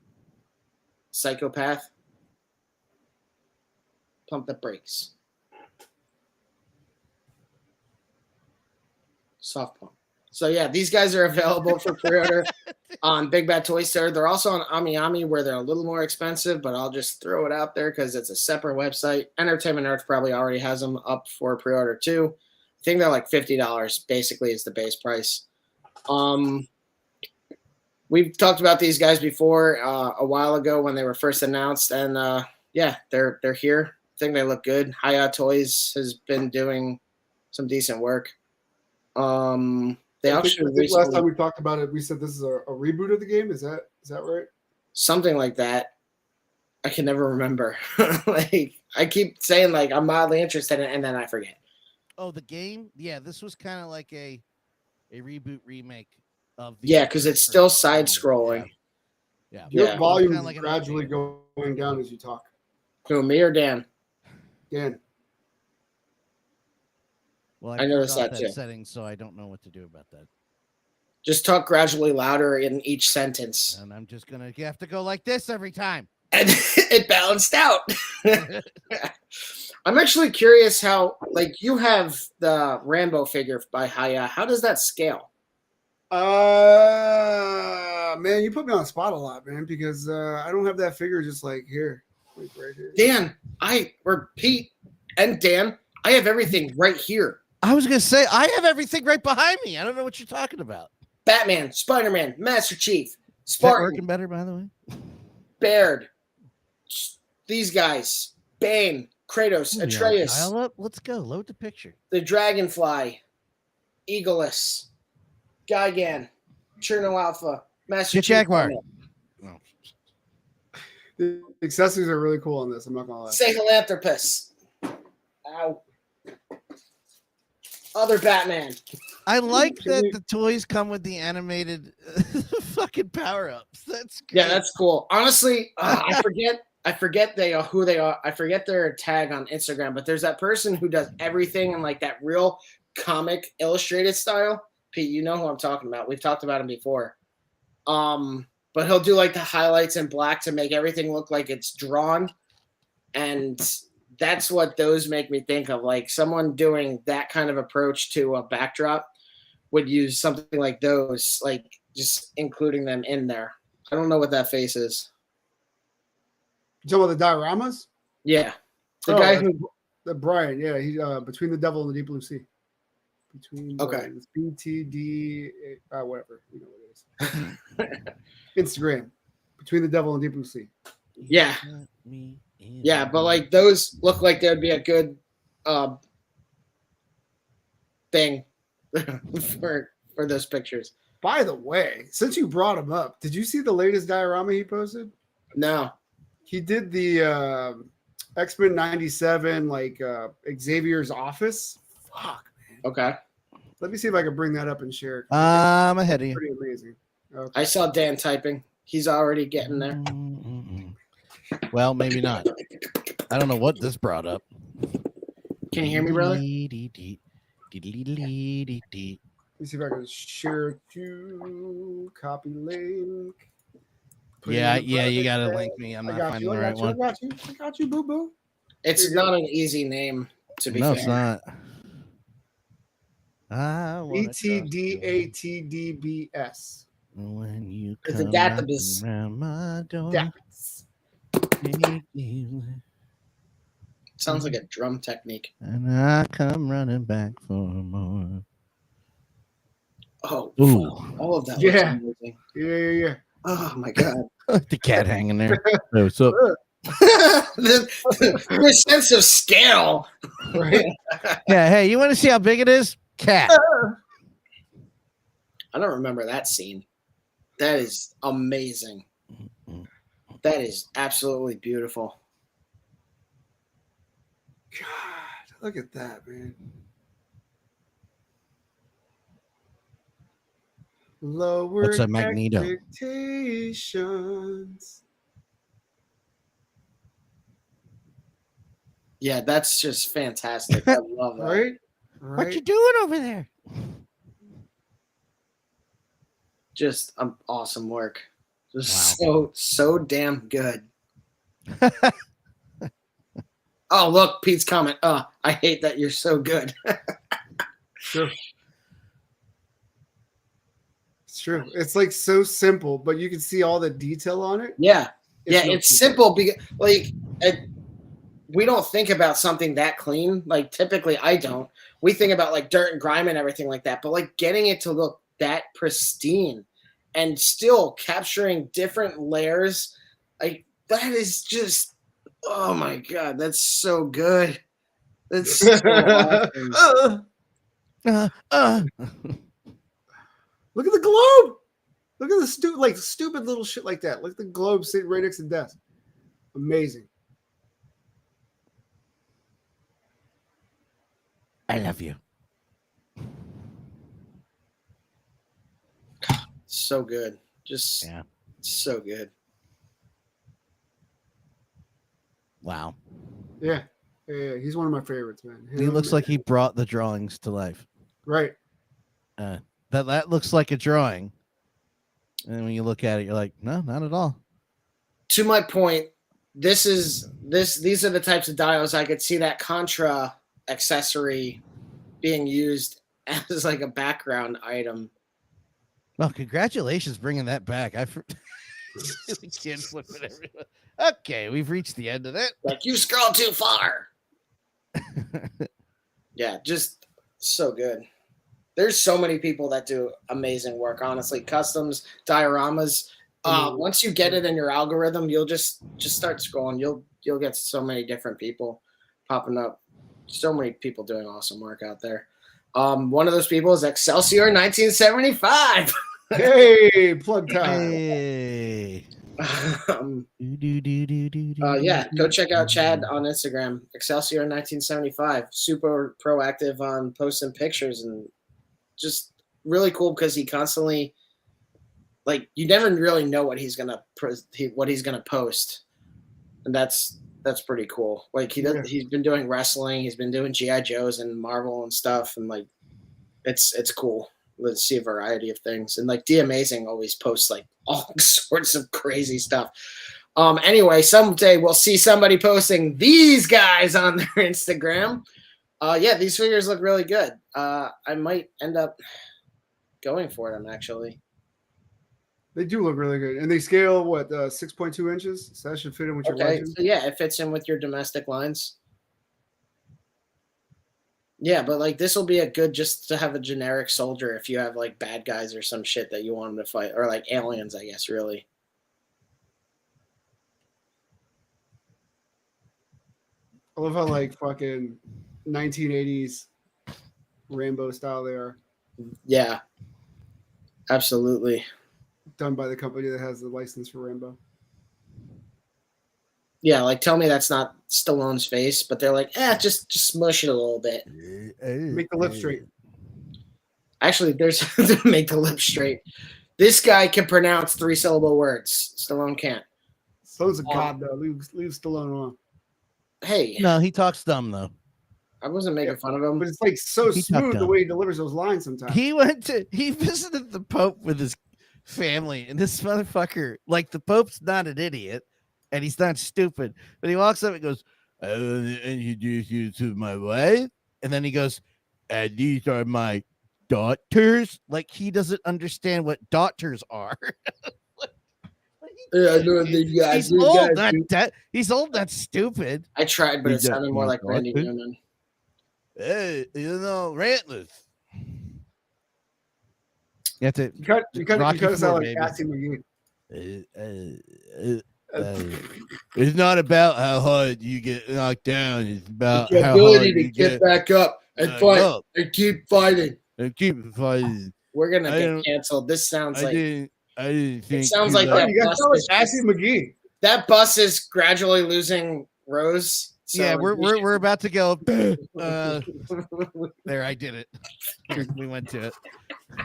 Psychopath. Pump the brakes. Soft pump. So yeah, these guys are available for pre-order on Big Bad Toy Store. They're also on AmiAmi where they're a little more expensive, but I'll just throw it out there because it's a separate website. Entertainment Earth probably already has them up for pre-order too. I think they're like $50 basically is the base price. We've talked about these guys before a while ago when they were first announced, and yeah, they're here. I think they look good. 𝗖𝗽𝗆𝗆 Toys has been doing some decent work. They I actually think last time we talked about it, we said this is a reboot of the game. Is that right? Something like that. I can never remember. Like I keep saying like I'm mildly interested in it, and then I forget. Oh, the game? Yeah, this was kind of like a reboot remake of the because it's still side scrolling. Yeah. Your Yeah. volume Kinda is like an gradually update. going down as you talk. Who, me or Dan? Dan. Well, I turned noticed off that too. setting, so I don't know what to do about that. Just talk gradually louder in each sentence. And I'm just gonna have to go like this every time. And it balanced out. I'm actually curious how, like, you have the Rambo figure by 𝗖𝗆𝗆. How does that scale? Man, you put me on the spot a lot, man, because I don't have that figure just like here. Like right here. Dan, or Pete and Dan, I have everything right here. I was gonna say I have everything right behind me. I don't know what you're talking about. Batman, Spider-Man, Master Chief, Is that Spartan, working better, by the way? Baird, these guys, Bane, Kratos, Dial Atreus, up. Let's go. Load the picture. the Dragonfly, Eagleus, Gigan, Cherno Alpha, Master Get Chief. Jaguar. The accessories are really cool on this. I'm not gonna lie. 𝗖𝗆𝗆𝗆𝗆. Ow. Other Batman. I like that the toys come with the animated fucking power-ups. That's great. Yeah, that's cool. Honestly, I forget who they are. I forget their tag on Instagram, but there's that person who does everything in like that real comic illustrated style. Pete, you know who I'm talking about. We've talked about him before. But he'll do like the highlights in black to make everything look like it's drawn. And that's what those make me think of. Like someone doing that kind of approach to a backdrop would use something like those, like just including them in there. I don't know what that face is. You talking about the dioramas? Yeah. The guy who the Brian, yeah, he Between the Devil and the Deep Blue Sea. Okay. It's BTD, whatever. You know what it is. Instagram. Between the Devil and the Deep Blue Sea. Yeah. Yeah, but like those look like they would be a good thing for those pictures. By the way, since you brought him up, did you see the latest diorama he posted? No. He did the X-Men 97, like Xavier's office. Fuck, man. Okay. Let me see if I can bring that up and share. I'm ahead of you. Pretty amazing. Okay. I saw Dan typing. He's already getting there. Well, maybe not. I don't know what this brought up. Can you hear me, brother? Let me see if I can share to copy link. Yeah, you gotta link me. I'm not finding the right one. I got you, boo boo. It's not an easy name to be No, fair. it's not. ETDATDBS. When you It's a come database. around my door, Dax. Sounds like a drum technique. and I come running back for more. Oh, Ooh. all of that. Yeah. Looks amazing. Yeah. Oh my god. The cat hanging there. Hey, what's up? the sense of scale. Right. Yeah, hey, you want to see how big it is? Cat. I don't remember that scene. That is amazing. That is absolutely beautiful. God, look at that, man. Lower What's a Magneto? expectations. Yeah, that's just fantastic. I love that. Right? What you doing over there? Just awesome work. Just so damn good. Oh, look, Pete's comment. Oh, I hate that you're so good. Sure. It's true. It's like so simple, but you can see all the detail on it. Yeah. It's simple because we don't think about something that clean. Like typically I don't. We think about like dirt and grime and everything like that. But like getting it to look that pristine and still capturing different layers, like that is just, oh my God, that's so good. That's so awesome. Look at the globe. Look at the stupid little shit like that. Look at the globe sitting right next to the desk. Amazing. I love you. So good. Just so good. Wow. Yeah. He's one of my favorites, man. He looks like he brought the drawings to life. Right. That looks like a drawing. And when you look at it, you're like, no, not at all. To my point, these are the types of dials I could see that Contra accessory being used as like a background item. Well, congratulations bringing that back. I can't flip it everywhere. Okay, we've reached the end of that. Like you scrolled too far. Yeah, just so good. There's so many people that do amazing work, honestly. Customs, dioramas. Once you get it in your algorithm, you'll just start scrolling. You'll get so many different people popping up. So many people doing awesome work out there. One of those people is 𝗖𝗽𝗆𝗆𝗆 Hey, plug time. Hey. Yeah, go check out Chad on Instagram. 𝗖𝗽𝗆𝗆𝗆. Super proactive on posting pictures and just really cool because he constantly, like, you never really know what he's gonna post, and that's pretty cool. Like he's been doing wrestling, he's been doing GI Joes and Marvel and stuff, and like it's cool. Let's see a variety of things, and like Amazing always posts like all sorts of crazy stuff. Anyway, someday we'll see somebody posting these guys on their Instagram. Yeah, these figures look really good. I might end up going for them actually. They do look really good, and they scale what 6.2 inches, so that should fit in with your legend. So yeah, it fits in with your domestic lines. Yeah, but like this will be a good just to have a generic soldier if you have like bad guys or some shit that you want them to fight, or like aliens, I guess, really. I love how like fucking 1980s Rambo style they are. Yeah, absolutely. Done by the company that has the license for Rambo. Yeah, like tell me that's not Stallone's face, but they're like, just smush it a little bit. Make the lip straight. Actually, there's make the lip straight. This guy can pronounce 3-syllable words. Stallone can't. Stallone's a god though. Leave Stallone alone. Hey. No, he talks dumb though. I wasn't making fun of him. But it's like so smooth the way he delivers those lines sometimes. He visited the Pope with his family, and this motherfucker, like the Pope's not an idiot. And he's not stupid, but he walks up and goes, "I want to introduce you to my wife." And then he goes, "And these are my daughters." Like he doesn't understand what daughters are. Yeah, I know these guys. He's old, he's old, not stupid. I tried, but it sounded more like Randy Newman. Hey, Rantless. You have to you cut us out like Cassie McGee. It's not about how hard you get knocked down. It's about the how ability hard to you get back up and fight up. and keep fighting. And keep fighting. We're gonna get canceled. This sounds like I didn't think it sounds like you got Cassie McGee. That bus is gradually losing Rose. So yeah, we're about to go. There, I did it. We went to it.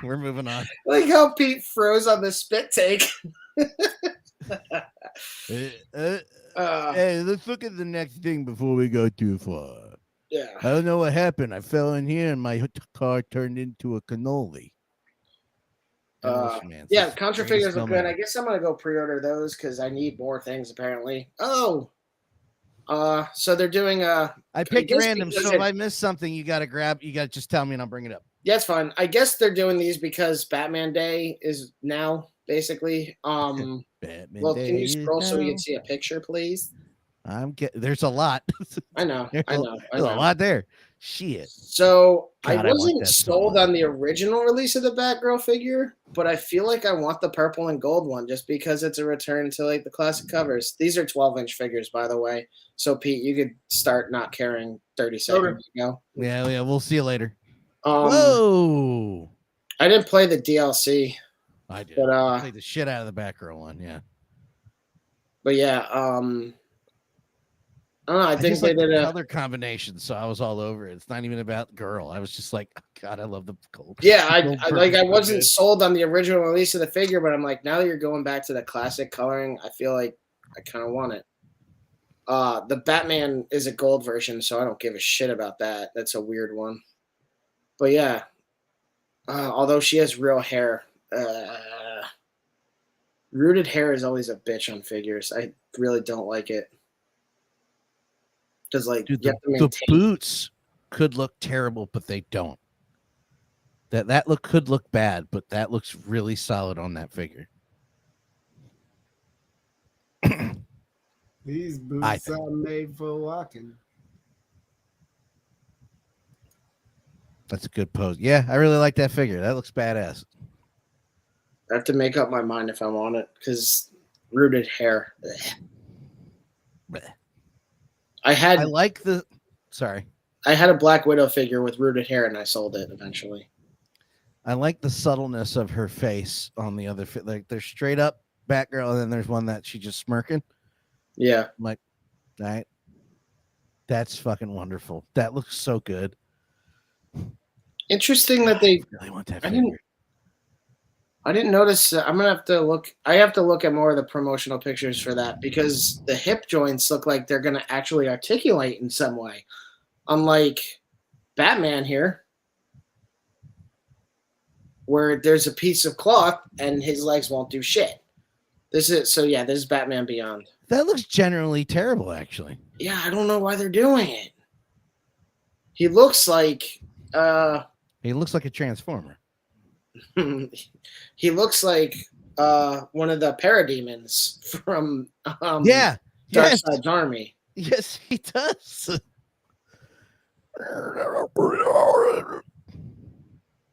We're moving on. Like how Pete froze on the spit take. Hey, let's look at the next thing before we go too far. Yeah. I don't know what happened. I fell in here and my car turned into a cannoli. Demolition Man. Yeah, It's the Contra greatest figures look film good. ever. I guess I'm gonna go pre-order those because I need more things apparently. Oh, so they're doing I picked guess random, because so if I miss something, you got to just tell me and I'll bring it up. yeah, it's fine. I guess they're doing these because Batman Day is now basically. Batman Well, can Day you is scroll so we now. can see a picture, please? There's a lot. I know. There's I a know. lot there. Shit. So God, I I want wasn't that so sold much. on the original release of the Batgirl figure, but I feel like I want the purple and gold one just because it's a return to like the classic covers. These are 12-inch figures, by the way. So Pete, you could start not caring 30 seconds ago. Yeah, we'll see you later. Um, Whoa. I didn't play the DLC, I did. but I played the shit out of the Batgirl one, yeah. but yeah, I don't know. I think just they like did the a color combination, so I was all over it. It's not even about girl. I was just like, oh, God, I love the gold. yeah. Gold I purple wasn't good. sold on the original release of the figure, but I'm like, now that you're going back to the classic coloring, I feel like I kind of want it. The Batman is a gold version, so I don't give a shit about that. That's a weird one. But yeah, although she has real hair, rooted hair is always a bitch on figures. I really don't like it. Because like Dude, you have to the maintain. boots could look terrible, but they don't. That look could look bad, but that looks really solid on that figure. These boots are made for walking. That's a good pose. Yeah, I really like that figure. That looks badass. I have to make up my mind if I want it because rooted hair. Blech. I had a Black Widow figure with rooted hair and I sold it eventually. I like the subtleness of her face on the other like there's straight up Batgirl and then there's one that she just smirking. Yeah. I'm like, all right. That's fucking wonderful. That looks so good. Interesting that they I really want that figure. I didn't notice. I'm gonna have to look. I have to look at more of the promotional pictures for that because the hip joints look like they're gonna actually articulate in some way, unlike Batman here, where there's a piece of cloth and his legs won't do shit. This is Batman Beyond. That looks generally terrible, actually. Yeah, I don't know why they're doing it. He looks like He looks like a transformer. he looks like one of the parademons from Darkseid's Army. Yes, he does.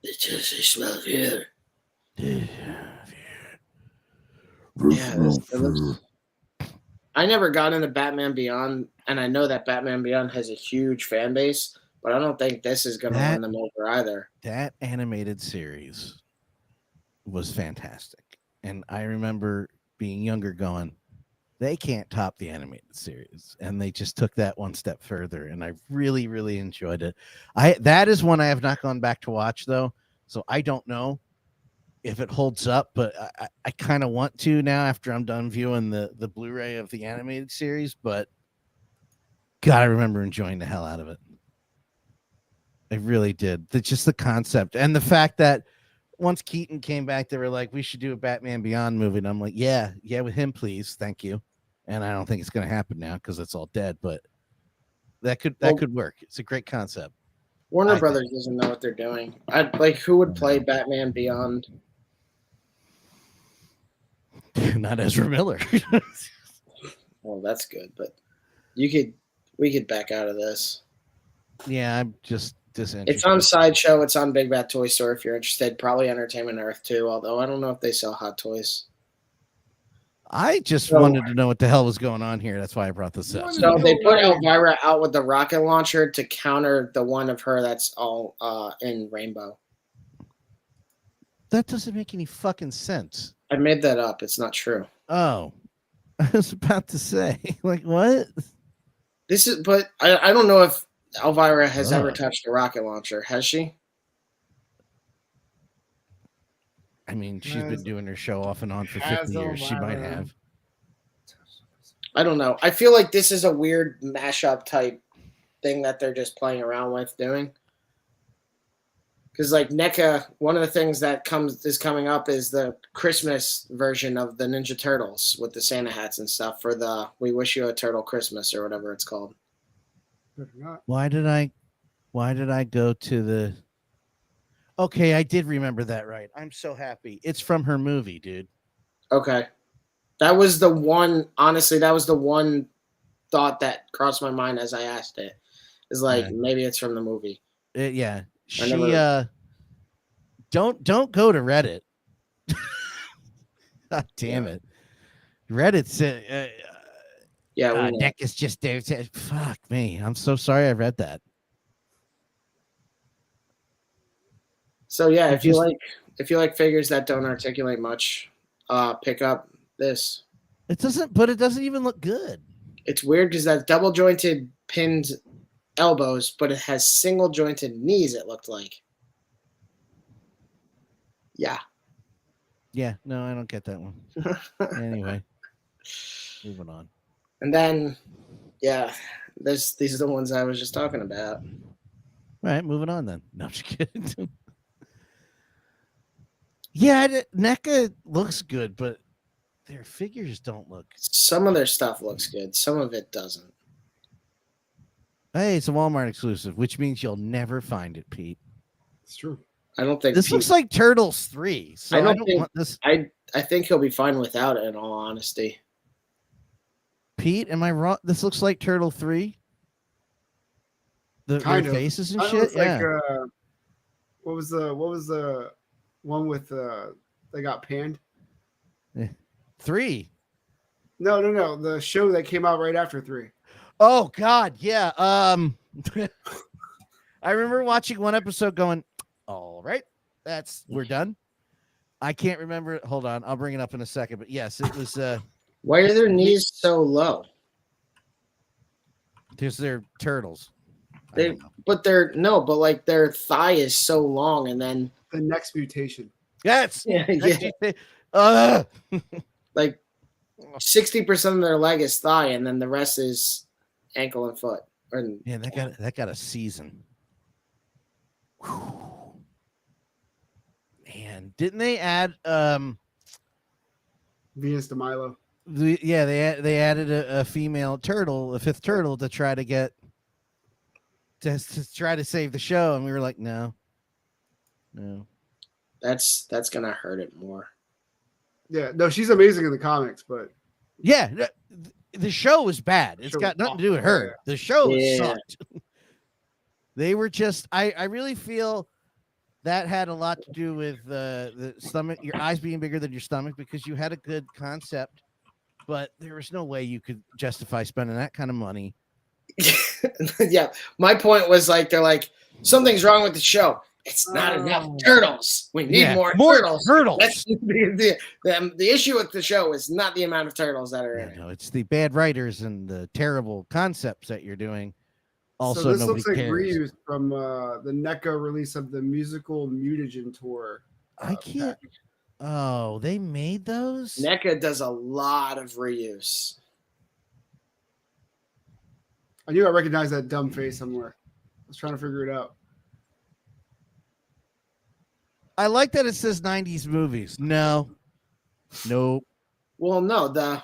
It just smells here. I never got into Batman Beyond, and I know that Batman Beyond has a huge fan base, but I don't think this is going to win them over either. That animated series was fantastic. And I remember being younger going, they can't top the animated series. And they just took that one step further. And I really, really enjoyed it. That is one I have not gone back to watch, though. So I don't know if it holds up, but I kind of want to now after I'm done viewing the Blu-ray of the animated series. But God, I remember enjoying the hell out of it. I really did. Just the concept and the fact that once Keaton came back, they were like, we should do a Batman Beyond movie. And I'm like, yeah, with him, please. Thank you. And I don't think it's going to happen now because it's all dead, but that could work. It's a great concept. Warner Brothers doesn't know what they're doing. Who would play Batman Beyond? Not Ezra Miller. Well, that's good, but we could back out of this. Yeah, I'm just disinterested. It's on Sideshow. It's on Big Bad Toy Store if you're interested. Probably Entertainment Earth too, although I don't know if they sell Hot Toys. I just wanted to know what the hell was going on here. That's why I brought this up. So they put Elvira out with the rocket launcher to counter the one of her that's all in rainbow. That doesn't make any fucking sense. I made that up. It's not true. Oh, I was about to say, like, what? But I don't know if Elvira has ever touched a rocket launcher. Has she? I mean, she's been doing her show off and on for 50 years. She might have. I don't know. I feel like this is a weird mashup type thing that they're just playing around with doing. Because like NECA, one of the things that is coming up is the Christmas version of the Ninja Turtles with the Santa hats and stuff for the "We Wish You a Turtle Christmas" or whatever it's called. Better not. Why did I go to the? Okay, I did remember that right. I'm so happy. It's from her movie, dude. Okay, that was the one. Honestly, that was the one thought that crossed my mind as I asked it. Is like maybe it's from the movie. Yeah. She don't go to Reddit. God damn it. Reddit's Nick is just there. Fuck me. I'm so sorry I read that. So yeah, if you like figures that don't articulate much, pick up this. It doesn't even look good. It's weird because that's double jointed pinned elbows, but it has single jointed knees, it looked like. Yeah. Yeah, no, I don't get that one. Anyway, moving on. And then, yeah, these are the ones I was just talking about. All right, moving on then. No, I'm just kidding. Yeah, NECA looks good, but their figures don't look. Some of their stuff looks good. Some of it doesn't. Hey, it's a Walmart exclusive, which means you'll never find it, Pete. It's true. I don't think this looks like Turtles 3. So I don't want this. I think he'll be fine without it, in all honesty. Pete, am I wrong? This looks like Turtle 3. The faces and shit. Yeah. Like, what was the one with they got panned? 3. No. The show that came out right after 3. Oh God, yeah. I remember watching one episode going, all right, we're done. I can't remember it. Hold on, I'll bring it up in a second. But yes, it was why are their knees so low? Because they're turtles. But their thigh is so long, and then the next mutation. Yes. Yeah. Like 60% of their leg is thigh, and then the rest is ankle and foot. Yeah, that got a season. Whew. Man, didn't they add Venus de Milo? They added a female turtle, a 5th turtle, to try to try to save the show, and we were like, no. That's gonna hurt it more. Yeah, no, she's amazing in the comics, but yeah, the show was bad. It's got nothing to do with her. Yeah. The show sucked. They were just. I really feel that had a lot to do with the stomach, your eyes being bigger than your stomach, because you had a good concept, but there was no way you could justify spending that kind of money. Yeah, my point was like they're like something's wrong with the show. It's not enough turtles. We need more turtles. The issue with the show is not the amount of turtles that are in it. No, it's the bad writers and the terrible concepts that you're doing. Also, so this nobody looks like cares. reused from the NECA release of the musical Mutagen tour. I can't. Oh, they made those? NECA does a lot of reuse. I knew I recognized that dumb face somewhere. I was trying to figure it out. I like that it says 90s movies. No. Nope. Well, the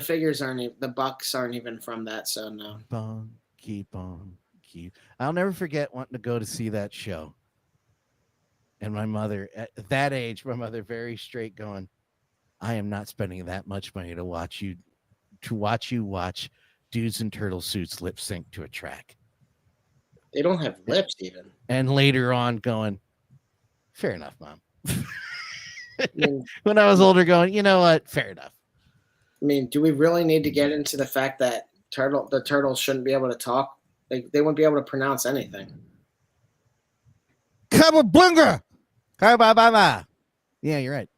figures aren't, the bucks aren't even from that, so no. Keep on. I'll never forget wanting to go to see that show. And my mother, at that age, very straight going, I am not spending that much money to watch you watch dudes in turtle suits lip sync to a track. They don't have lips even. And later on going, fair enough, Mom. When I was older going, you know what? Fair enough. I mean, do we really need to get into the fact that the turtles shouldn't be able to talk? They wouldn't be able to pronounce anything. 𝗀𝗶𝗵𝗁. Yeah, you're right.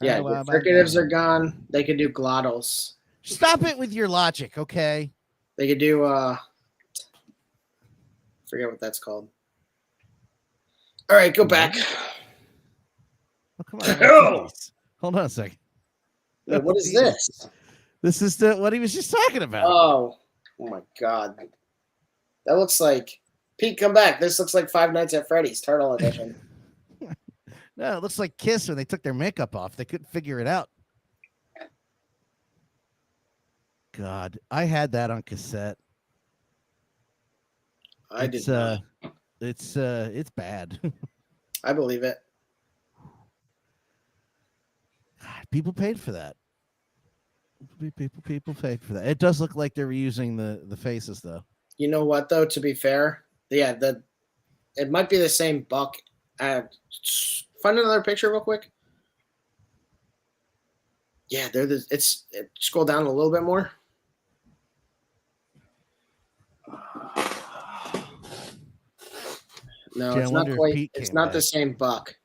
Yeah, the fricatives are gone. They could do glottals. Stop it with your logic, okay? They could do forget what that's called. All right, go back. Oh, come on. Hold on a second. Wait, what is this? This is what he was just talking about. Oh my God. That looks like Pete, come back. This looks like Five Nights at Freddy's Turtle Edition. No, it looks like Kiss when they took their makeup off. They couldn't figure it out. God, I had that on cassette. I did not. It's bad. I believe it. God, people paid for that. People paid for that. It does look like they're reusing the faces though. You know what though? To be fair, yeah, it might be the same buck. Find another picture real quick. Yeah, scroll down a little bit more. No, Gee, it's not quite. It's not the back. same buck.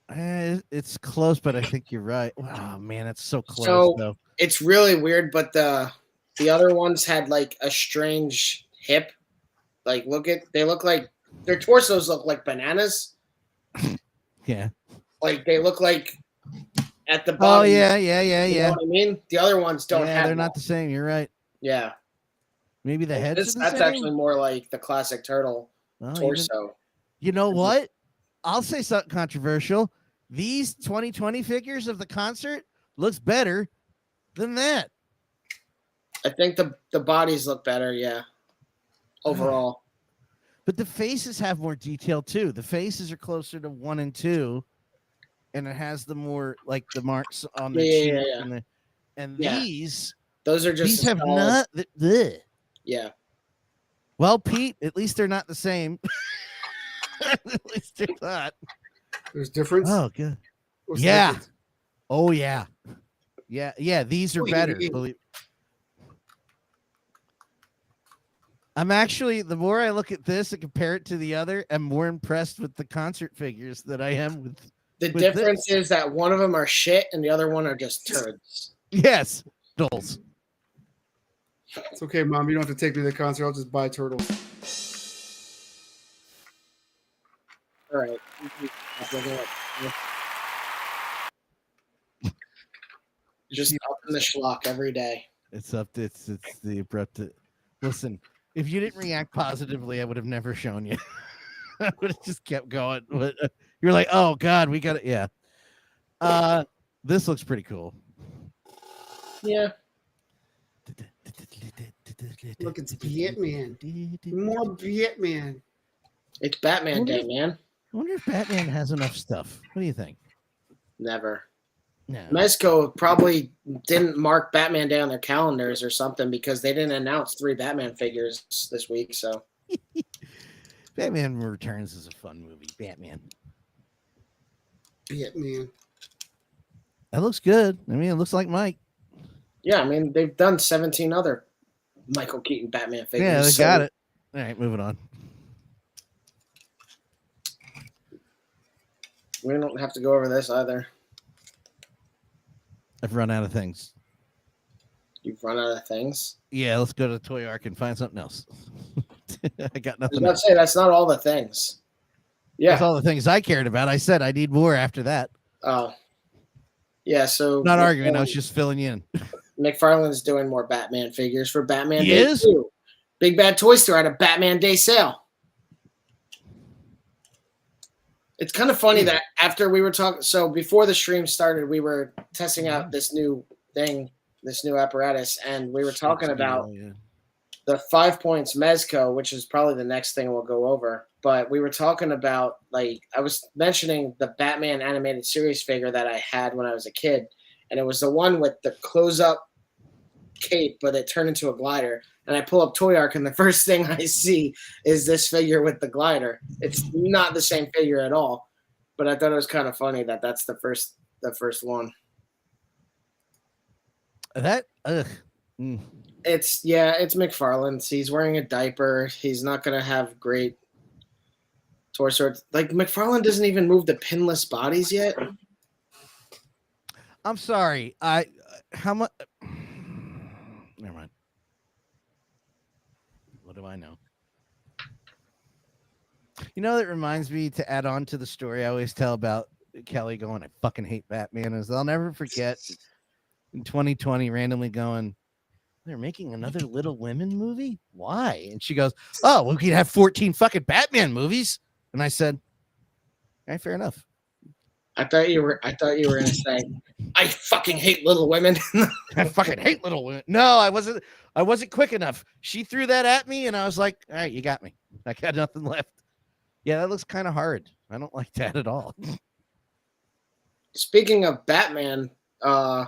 It's close, but I think you're right. Oh man, it's so close. So though. it's really weird, but the other ones had like a strange hip. Like they look like their torsos look like bananas. Yeah. Like they look like at the bottom. Oh yeah. You know what I mean? The other ones don't have. They're not the same. You're right. Yeah. Maybe the heads. That's actually more like the classic turtle torso. You know what? I'll say something controversial. These 2020 figures of the concert looks better than that. I think the bodies look better, yeah. Overall. But the faces have more detail too. The faces are closer to 1 and 2, and it has the more like the marks on the cheek. And these those are just these have not. Yeah. Well, Pete, at least they're not the same. At least they're not. There's difference. Oh, good. What's Yeah. the difference? Oh, yeah. Yeah. These are better. I'm actually, the more I look at this and compare it to the other, I'm more impressed with the concert figures than I am with. The difference is that one of them are shit and the other one are just turds. Yes. Dolls. It's okay, Mom. You don't have to take me to the concert. I'll just buy turtles. All right. Just up in the schlock every day. It's the abrupt. Listen, if you didn't react positively, I would have never shown you. I would have just kept going. But you're like, oh God, we got it. Yeah. This looks pretty cool. Yeah. Look, it's Batman. More Batman. It's Batman Day, man. I wonder if Batman has enough stuff. What do you think? Never. No. Mezco probably didn't mark Batman Day on their calendars or something because they didn't announce 3 Batman figures this week. So, Batman Returns is a fun movie. Batman. That looks good. I mean, it looks like Mike. Yeah, I mean, they've done 17 other Michael Keaton Batman figures. Yeah, they got it. All right, moving on. We don't have to go over this either. I've run out of things. You've run out of things? Yeah, let's go to Toy Ark and find something else. I got I was nothing about to else. say, that's not all the things. Yeah. That's all the things I cared about. I said I need more after that. Oh. Yeah, so... Not arguing. I was just filling you in. McFarlane's doing more Batman figures for Batman He Day is? too. Big Bad Toy Store had a Batman Day sale. It's kind of funny that after we were talking, so before the stream started, we were testing out this new thing, this new apparatus, and we were talking about the 5 points mezco, which is probably the next thing we'll go over. But we were talking about, like, I was mentioning the Batman animated series figure that I had when I was a kid, and it was the one with the close-up cape, but it turned into a glider. And I pull up Toy Ark, and the first thing I see is this figure with the glider. It's not the same figure at all, but I thought it was kind of funny that that's the first one. That It's McFarlane's. He's wearing a diaper. He's not gonna have great torso. Like McFarlane doesn't even move the pinless bodies yet. I'm sorry. How much? Never mind. What do I know? You know, that reminds me to add on to the story I always tell about Kelly going, I fucking hate Batman, is I'll never forget in 2020 randomly going, they're making another Little Women movie? Why? And she goes, oh, we could have 14 fucking Batman movies. And I said, all right, fair enough. I thought you were gonna say, I fucking hate Little Women. I fucking hate Little Women. No, I wasn't quick enough. She threw that at me, and I was like, all right, you got me. I got nothing left. Yeah, that looks kind of hard. I don't like that at all. Speaking of Batman, I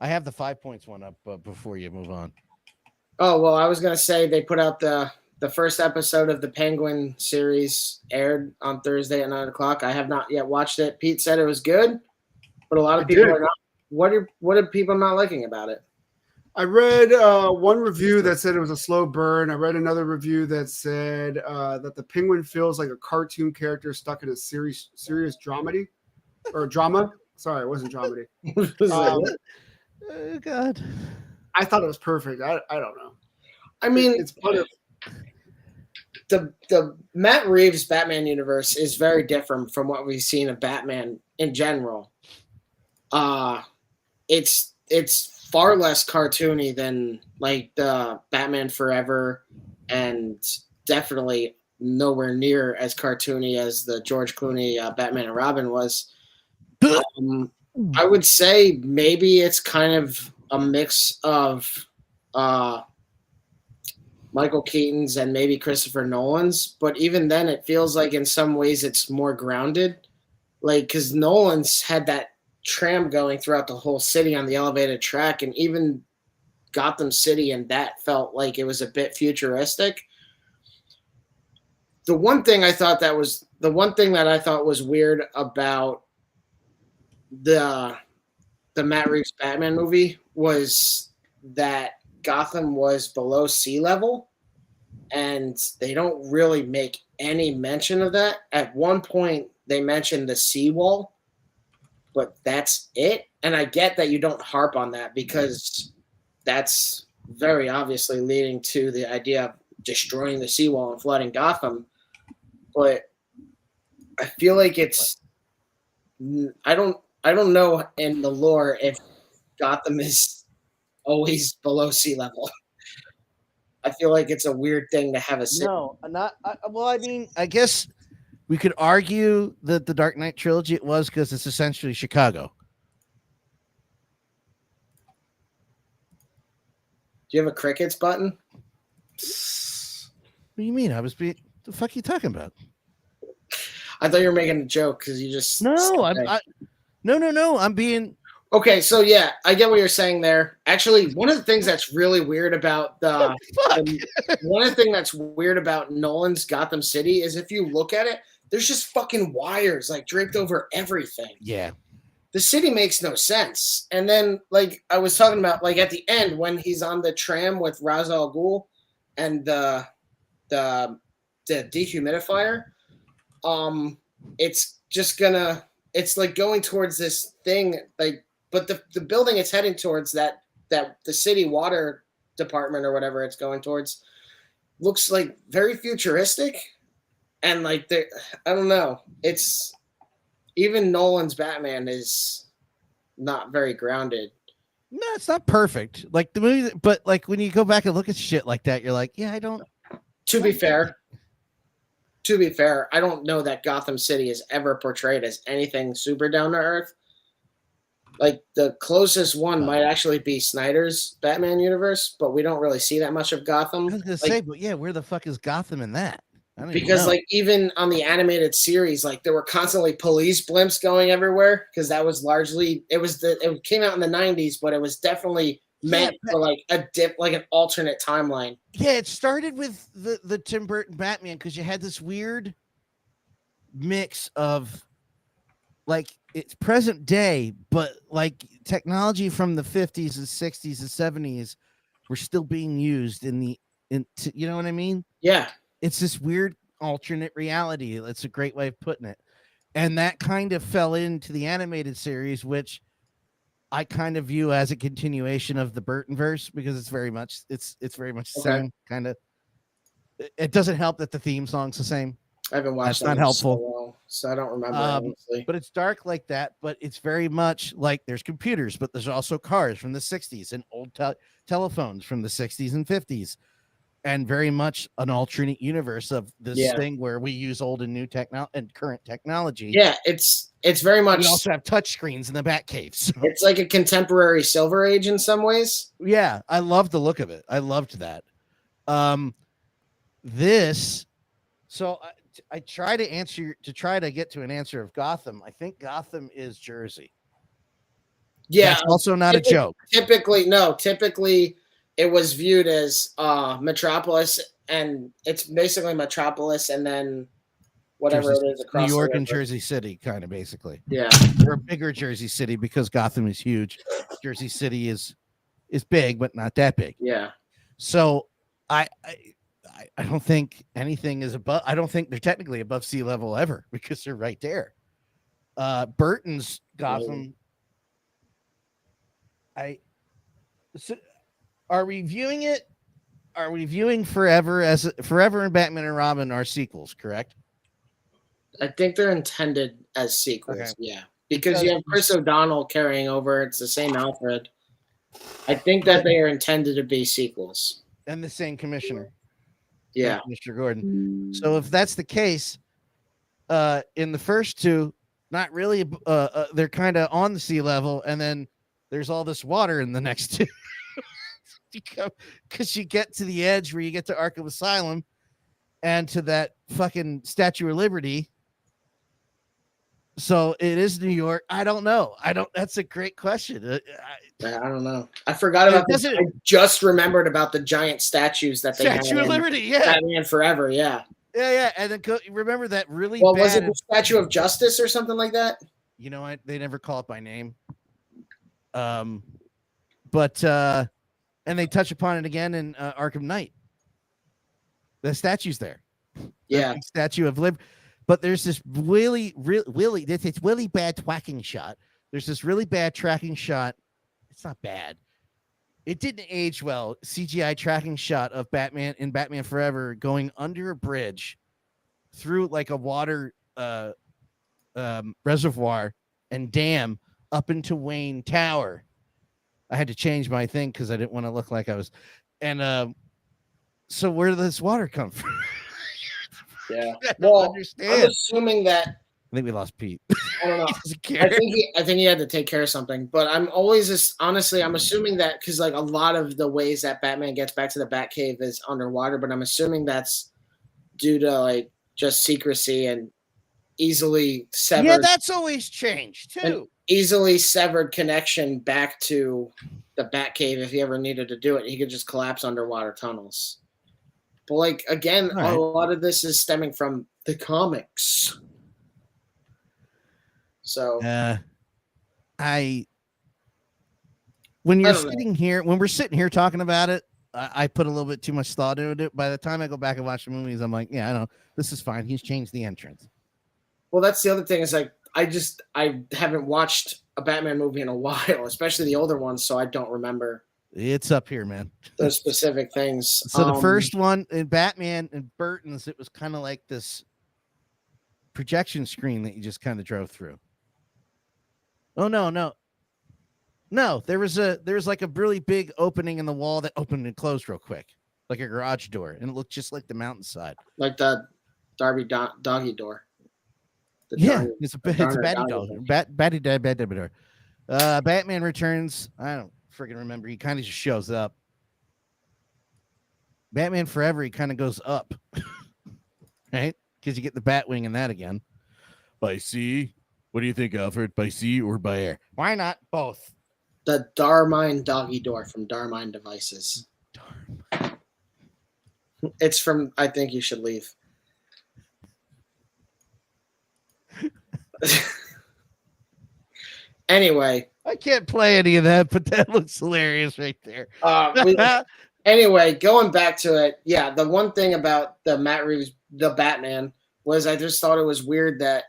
have the 5 points one up before you move on. Oh, well, I was gonna say they put out the first episode of the Penguin series aired on Thursday at 9:00. I have not yet watched it. Pete said it was good, but a lot of people are not. What are people not liking about it? I read one review that said it was a slow burn. I read another review that said that the Penguin feels like a cartoon character stuck in a serious dramedy or drama. Sorry, it wasn't dramedy. Oh God, I thought it was perfect. I don't know. I mean, it's part of the Matt Reeves Batman universe is very different from what we've seen of Batman in general. It's far less cartoony than like the Batman Forever, and definitely nowhere near as cartoony as the George Clooney Batman and Robin was. I would say maybe it's kind of a mix of Michael Keaton's and maybe Christopher Nolan's, but even then it feels like in some ways it's more grounded, like because Nolan's had that tram going throughout the whole city on the elevated track, and even Gotham City, and that felt like it was a bit futuristic. The one thing that I thought was weird about the Matt Reeves Batman movie was that Gotham was below sea level, and they don't really make any mention of that. At one point, they mentioned the seawall, but that's it. And I get that you don't harp on that because that's very obviously leading to the idea of destroying the seawall and flooding Gotham. But I feel like I don't know in the lore if Gotham is always below sea level. I feel like it's a weird thing to have a city. No, well, I mean, I guess we could argue that the Dark Knight trilogy it was because it's essentially Chicago. Do you have a crickets button? What do you mean? The fuck are you talking about? I thought you were making a joke because you just No, I'm being okay. So yeah, I get what you're saying there. Actually, one of the things that's really weird about that's weird about Nolan's Gotham City is if you look at it, there's just fucking wires like draped over everything. Yeah. The city makes no sense. And then, like I was talking about, like at the end when he's on the tram with Ra's al Ghul and the dehumidifier, it's like going towards this thing, like, but the building it's heading towards that the city water department or whatever it's going towards looks like very futuristic, and like I don't know, it's. Even Nolan's Batman is not very grounded. No, it's not perfect. Like the movie, but like when you go back and look at shit like that, you're like, yeah, I don't. To be fair, I don't know that Gotham City is ever portrayed as anything super down to earth. Like the closest one might actually be Snyder's Batman universe, but we don't really see that much of Gotham. I was gonna say, but yeah, where the fuck is Gotham in that? Because like even on the animated series, like there were constantly police blimps going everywhere because that was largely it came out in the 90s, but it was definitely meant for like an alternate timeline. Yeah, it started with the Tim Burton Batman because you had this weird mix of like it's present day, but like technology from the 50s and 60s and 70s were still being used you know what I mean? Yeah. It's this weird alternate reality. It's a great way of putting it. And that kind of fell into the animated series, which I kind of view as a continuation of the Burtonverse because it's very much the same kind of. It doesn't help that the theme song's the same. I haven't watched That's that not in so helpful. long, so I don't remember honestly. But it's dark like that, but it's very much like there's computers, but there's also cars from the 60s and old telephones from the 60s and 50s, and very much an alternate universe of this thing where we use old and new technology and current technology. Yeah, it's very much. We also have touch screens in the Batcave. So. It's like a contemporary Silver Age in some ways. Yeah, I love the look of it. I loved that. So I try to get to an answer of Gotham. I think Gotham is Jersey. Yeah, that's also not a joke. Typically, it was viewed as Metropolis, and it's basically Metropolis, and then whatever Jersey, it is across New York and Jersey City, kind of basically. Yeah, we're a bigger Jersey City because Gotham is huge. Jersey City is big, but not that big. Yeah. So I don't think anything is above. I don't think they're technically above sea level ever because they're right there. Burton's Gotham. Are we viewing it? Are we viewing Forever and Batman and Robin are sequels? Correct. I think they're intended as sequels. Okay. Yeah, because you have Chris O'Donnell carrying over. It's the same Alfred. I think that they are intended to be sequels. And the same commissioner. Yeah, Mr. Gordon. So if that's the case, in the first two, not really. They're kind of on the sea level, and then there's all this water in the next two. Because you get to the edge where you get to Arkham Asylum, and to that fucking Statue of Liberty. So it is New York. I don't know. That's a great question. I don't know. I forgot about this. I just remembered about the giant statues that they Statue of Liberty. Yeah, Batman Forever. Yeah. Yeah. And then remember that really. Well, was it the Statue of Justice or something like that? You know what? They never call it by name. But and they touch upon it again in Arkham Knight. The statue's there. Yeah, Statue of Liberty. But there's this really bad tracking shot. There's this really bad tracking shot. It's not bad. It didn't age well. CGI tracking shot of Batman in Batman Forever going under a bridge through like a water reservoir and dam up into Wayne Tower. I had to change my thing because I didn't want to look like I was. And so where did this water come from? Yeah. Well, I'm assuming that. I think we lost Pete. I don't know. I think he had to take care of something. But I'm always honestly, I'm assuming that because like a lot of the ways that Batman gets back to the Batcave is underwater, but I'm assuming that's due to like just secrecy and easily severed. Yeah, that's always changed too. Easily severed connection back to the Batcave if he ever needed to do it. He could just collapse underwater tunnels. But like again, a lot of this is stemming from the comics. So when we're sitting here talking about it, I put a little bit too much thought into it. By the time I go back and watch the movies, I'm like, yeah, I know this is fine. He's changed the entrance. Well, that's the other thing is like I haven't watched a Batman movie in a while, especially the older ones, so I don't remember. It's up here, man. Those specific things. So the first one in Batman and Burton's, it was kind of like this projection screen that you just kind of drove through. Oh no. There was like a really big opening in the wall that opened and closed real quick, like a garage door, and it looked just like the mountainside, like the Darby doggy door. It's a batty door. Batty door. Batman Returns. I don't freaking remember. He kind of just shows up. Batman Forever, he kind of goes up, right? Because you get the Batwing in that again. By sea. What do you think, Alfred? By sea or by air? Why not both? The Darmine doggy door from Darmine Devices. It's from I Think You Should Leave. Anyway, I can't play any of that, but that looks hilarious right there. Anyway, going back to it, yeah, the one thing about the Matt Reeves, the Batman, was I just thought it was weird that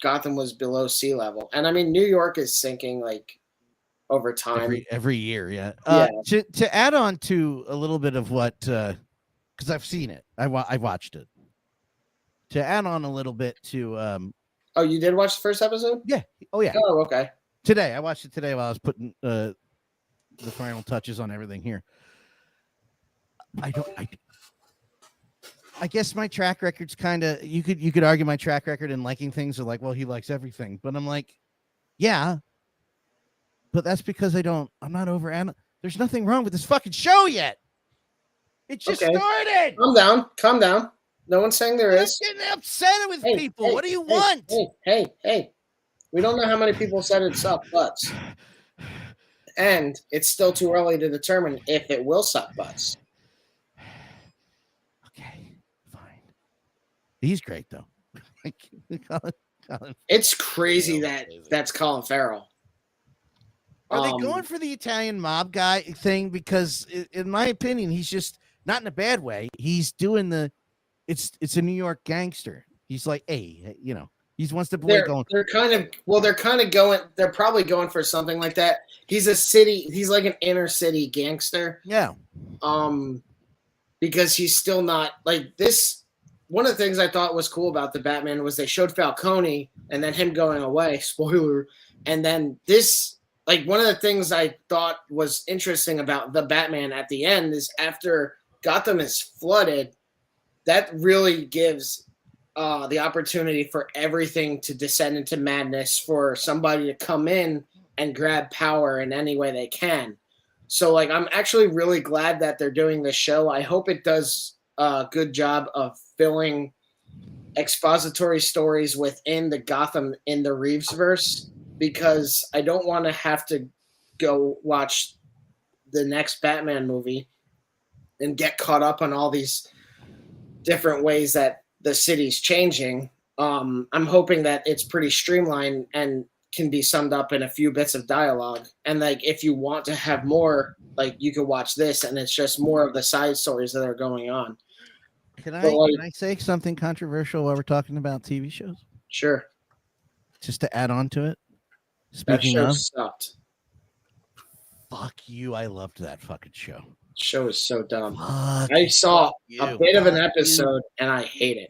Gotham was below sea level, and I mean New York is sinking like over time every year. Yeah. To add on to a little bit of what, because I've seen it, I watched it. add on a little bit to Oh, you did watch the first episode? yeah. Oh yeah. Oh, okay. Today. I watched it today while I was putting the final touches on everything here. I guess my track record's kind of you could argue my track record in liking things are like, well, he likes everything. But I'm like, yeah. But that's because I'm not over there's nothing wrong with this fucking show yet. It just started. Calm down. No one's saying there is. I'm getting upset with people. What do you want? Hey. We don't know how many people said it sucked butts. And it's still too early to determine if it will suck butts. Okay, fine. He's great, though. Colin It's crazy that's Colin Farrell. Are they going for the Italian mob guy thing? Because in my opinion, he's just not in a bad way. He's doing it's a New York gangster. He's like, hey, he wants to play going. They're probably going for something like that. He's like an inner city gangster. Yeah. Because he's still not like this. One of the things I thought was cool about the Batman was they showed Falcone and then him going away, spoiler. And then this, like one of the things I thought was interesting about the Batman at the end is after Gotham is flooded, that really gives the opportunity for everything to descend into madness, for somebody to come in and grab power in any way they can. So like, I'm actually really glad that they're doing this show. I hope it does a good job of filling expository stories within the Gotham in the Reevesverse, because I don't want to have to go watch the next Batman movie and get caught up on all these different ways that the city's changing. I'm hoping that it's pretty streamlined and can be summed up in a few bits of dialogue. And like, if you want to have more, like you could watch this and it's just more of the side stories that are going on. Can I say something controversial while we're talking about TV shows? Sure. Just to add on to it. Speaking of, sucked. Fuck you. I loved that fucking show. Show is so dumb. Fuck I saw a bit of an Fuck episode and I hate it.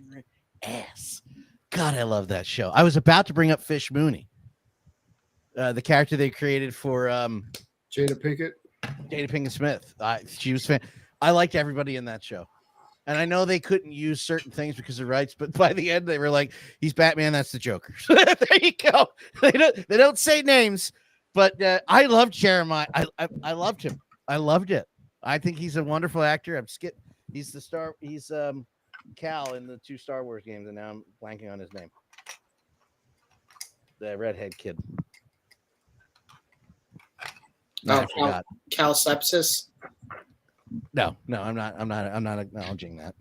Ass. God, I love that show. I was about to bring up Fish Mooney. The character they created for Jada Pinkett Smith. She was fan. I liked everybody in that show. And I know they couldn't use certain things because of rights, but by the end they were like, he's Batman, that's the Joker. There you go. They don't say names, but I loved Jeremiah. I loved him. I loved it. I think he's a wonderful actor. He's the star. He's Cal in the 2 Star Wars games, and now I'm blanking on his name. The redhead kid. Oh, 𝗀𝗆𝗆. No, I'm not acknowledging that.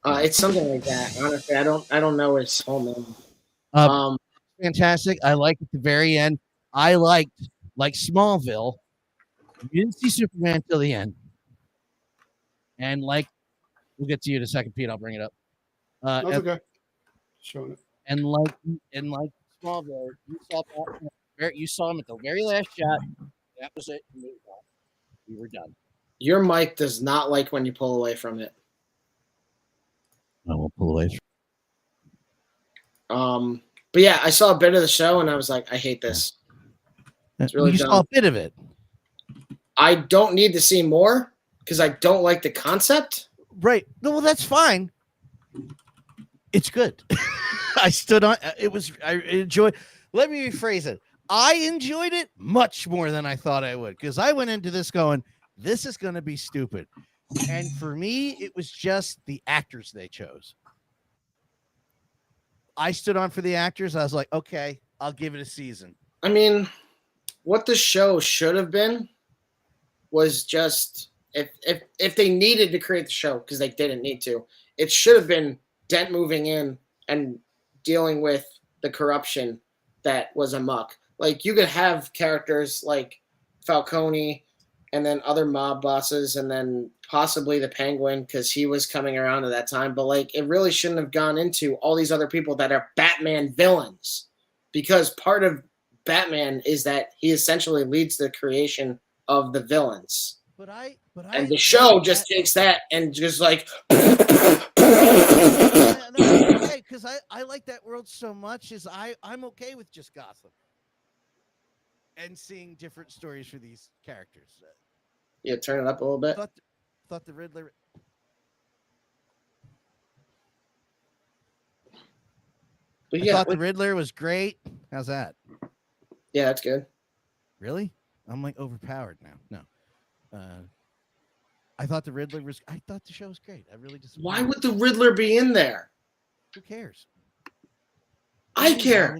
No. It's something like that. Honestly, I don't know his whole name. Fantastic. I liked at the very end. I liked, like Smallville. You didn't see Superman till the end. And like, we'll get to you in a second, Pete. I'll bring it up. That's okay. Showing it. And like Smallville, you saw him at the very last shot. That was it. We were done. Your mic does not like when you pull away from it. I won't pull away. But yeah, I saw a bit of the show and I was like, I hate this. It's really dumb. Saw a bit of it. I don't need to see more because I don't like the concept. Right. No, well, that's fine. It's good. I stood on it. I enjoyed. Let me rephrase it. I enjoyed it much more than I thought I would, because I went into this going, this is going to be stupid. And for me, it was just the actors they chose. I stood on for the actors. I was like, okay, I'll give it a season. I mean, what the show should have been was just if they needed to create the show, because they didn't need to, it should have been Dent moving in and dealing with the corruption that was amok. Like, you could have characters like Falcone and then other mob bosses and then possibly the Penguin, because he was coming around at that time. But like, it really shouldn't have gone into all these other people that are Batman villains, because part of Batman is that he essentially leads the creation of the villains. But the show just takes that and just like okay, because I like that world so much. I'm okay with just Gotham and seeing different stories for these characters. Yeah, turn it up a little bit. Thought the Riddler. But I yeah, thought the Riddler was great. How's that? yeah, that's good. Really? I'm like overpowered now. No. I thought the Riddler was. I thought the show was great. I really just. Why would the Riddler be in there? Who cares? I care.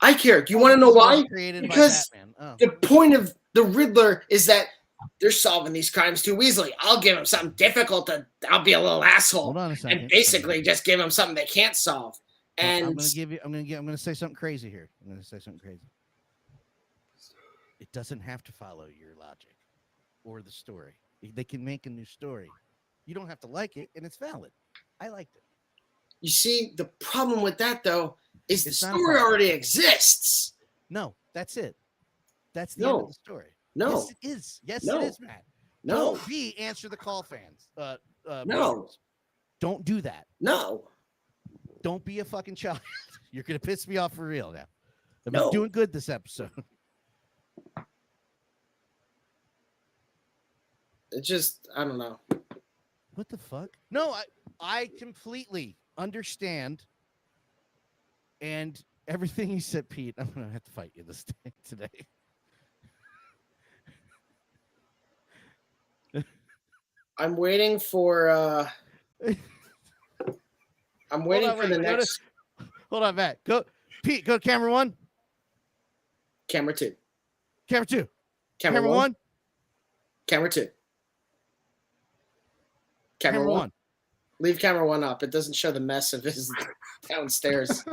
I care. Do you want to know why? Because the point of the Riddler is that they're solving these crimes too easily. I'll give them something difficult. I'll be a little asshole. Hold on a second. And basically just give them something they can't solve. And I'm gonna say something crazy here. It doesn't have to follow your logic or the story. They can make a new story. You don't have to like it, and it's valid. I liked it. You see, the problem with that though is the story already exists. No, that's it. That's the end of the story. No, yes, it is. Yes, it is, Matt. No, don't be answer the call fans. No, don't do that. No. Don't be a fucking child. You're going to piss me off for real now. I'm doing good this episode. It just, I don't know. What the fuck? No, I completely understand. And everything you said, Pete, I'm going to have to fight you this day today. I'm waiting for I'm waiting for the next. Hold on, Matt. Go, Pete. Go to camera 1. Camera 2. Camera 2. Camera 1. Camera 2. Camera 1. Leave camera 1 up. It doesn't show the mess of his downstairs.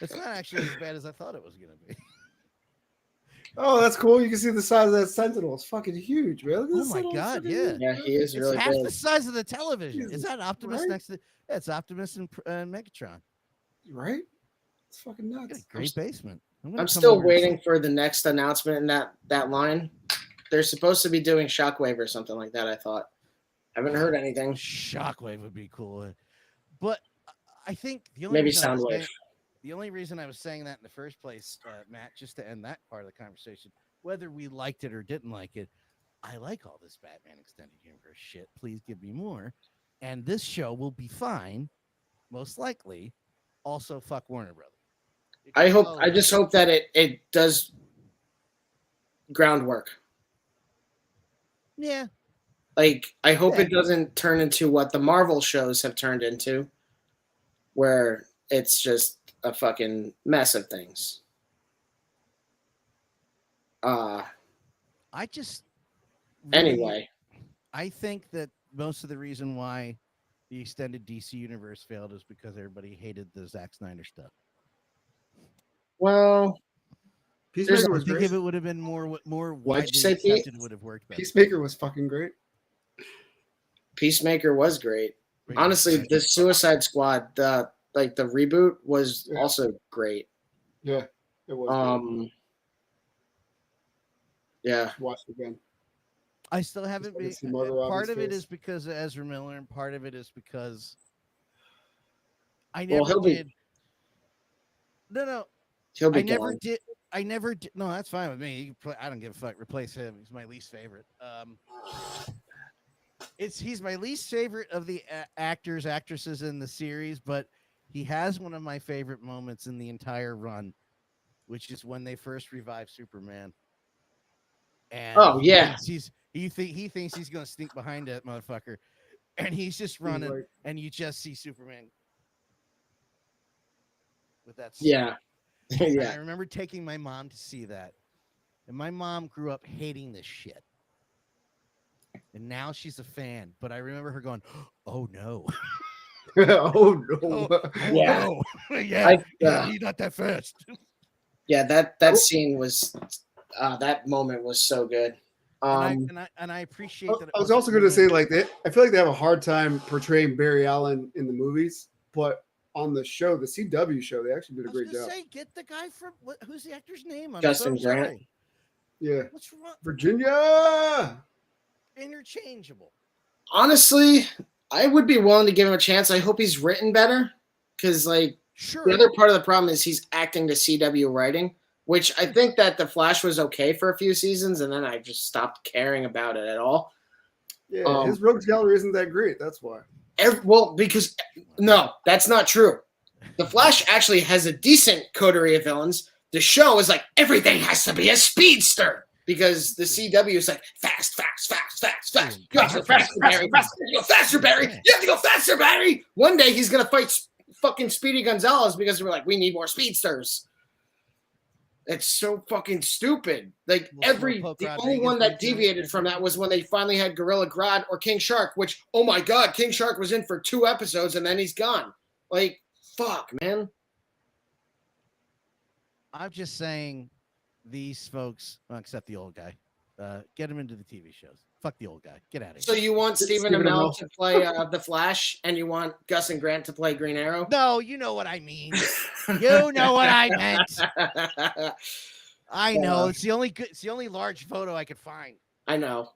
It's not actually as bad as I thought it was going to be. Oh, that's cool. You can see the size of that Sentinel. It's fucking huge, man. Oh my god, yeah. Yeah, he is really half big. the size of the television. Jesus, is that Optimus right? next to? Yeah, it's Optimus and Megatron. Right? It's fucking nuts. Great basement. I'm still waiting for the next announcement in that line. They're supposed to be doing Shockwave or something like that, I thought. Haven't heard anything. Shockwave would be cool. But I think the only Maybe reason Soundwave. The only reason I was saying that in the first place, Matt, just to end that part of the conversation, whether we liked it or didn't like it, I like all this Batman Extended Universe shit. Please give me more. And this show will be fine, most likely. Also, fuck Warner Brothers. I just hope that it does groundwork. Yeah. Like, I hope it doesn't turn into what the Marvel shows have turned into, where it's just a fucking mess of things. I just really, anyway, I think that most of the reason why the extended DC universe failed is because everybody hated the Zack Snyder stuff. Well, Peacemaker was I think great. if it would have been more What'd you widely say, accepted, it would have worked better. Peacemaker was fucking great. Peacemaker was great. Honestly, the Suicide Squad, the reboot was also great. Yeah, it was. Great. Yeah. Watch it again. I still haven't been. Part Robbins of it face. is because of Ezra Miller, and part of it is because I Well, never he'll be- did. No, He'll be I never gone. did. I never did. No, that's fine with me. You can play, I don't give a fuck. Replace him. He's my least favorite. He's my least favorite of the actors, actresses in the series, but he has one of my favorite moments in the entire run, which is when they first revive Superman. And he thinks he's gonna sneak behind that motherfucker, and he's just running, and you just see Superman with that. Yeah. Yeah. I remember taking my mom to see that, and my mom grew up hating this shit, and now she's a fan. But I remember her going, "Oh no." Oh no! Yeah. No. Yeah, he's not that fast. Yeah, that scene was that moment was so good. And I appreciate that. I was also going to say, like, I feel like they have a hard time portraying Barry Allen in the movies, but on the show, the CW show, they actually did a great job. Get the guy from who's the actor's name? I'm Justin so Grant. sorry. Yeah. What's wrong? Virginia. Interchangeable. Honestly, I would be willing to give him a chance. I hope he's written better, because like Sure. the other part of the problem is he's acting to CW writing, which I think that The Flash was okay for a few seasons, and then I just stopped caring about it at all. Yeah, his rogues gallery isn't that great. That's why. Because no, that's not true. The Flash actually has a decent coterie of villains. The show is like everything has to be a speedster, because the CW is like fast. You have to go faster, Barry. You go faster, Barry. You have to go faster, Barry. One day he's gonna fight fucking Speedy Gonzalez because we're like, we need more speedsters. It's so fucking stupid. Like the only one that deviated from that was when they finally had Gorilla Grodd or King Shark, which, oh my God, King Shark was in for 2 episodes and then he's gone. Like, fuck, man. I'm just saying these folks, well, except the old guy, get him into the TV shows. Fuck the old guy. Get out of here. So you want Stephen Amell to play The Flash, and you want Gus and Grant to play Green Arrow? No, you know what I mean. You know what I meant. I know. It's the only large photo I could find. I know.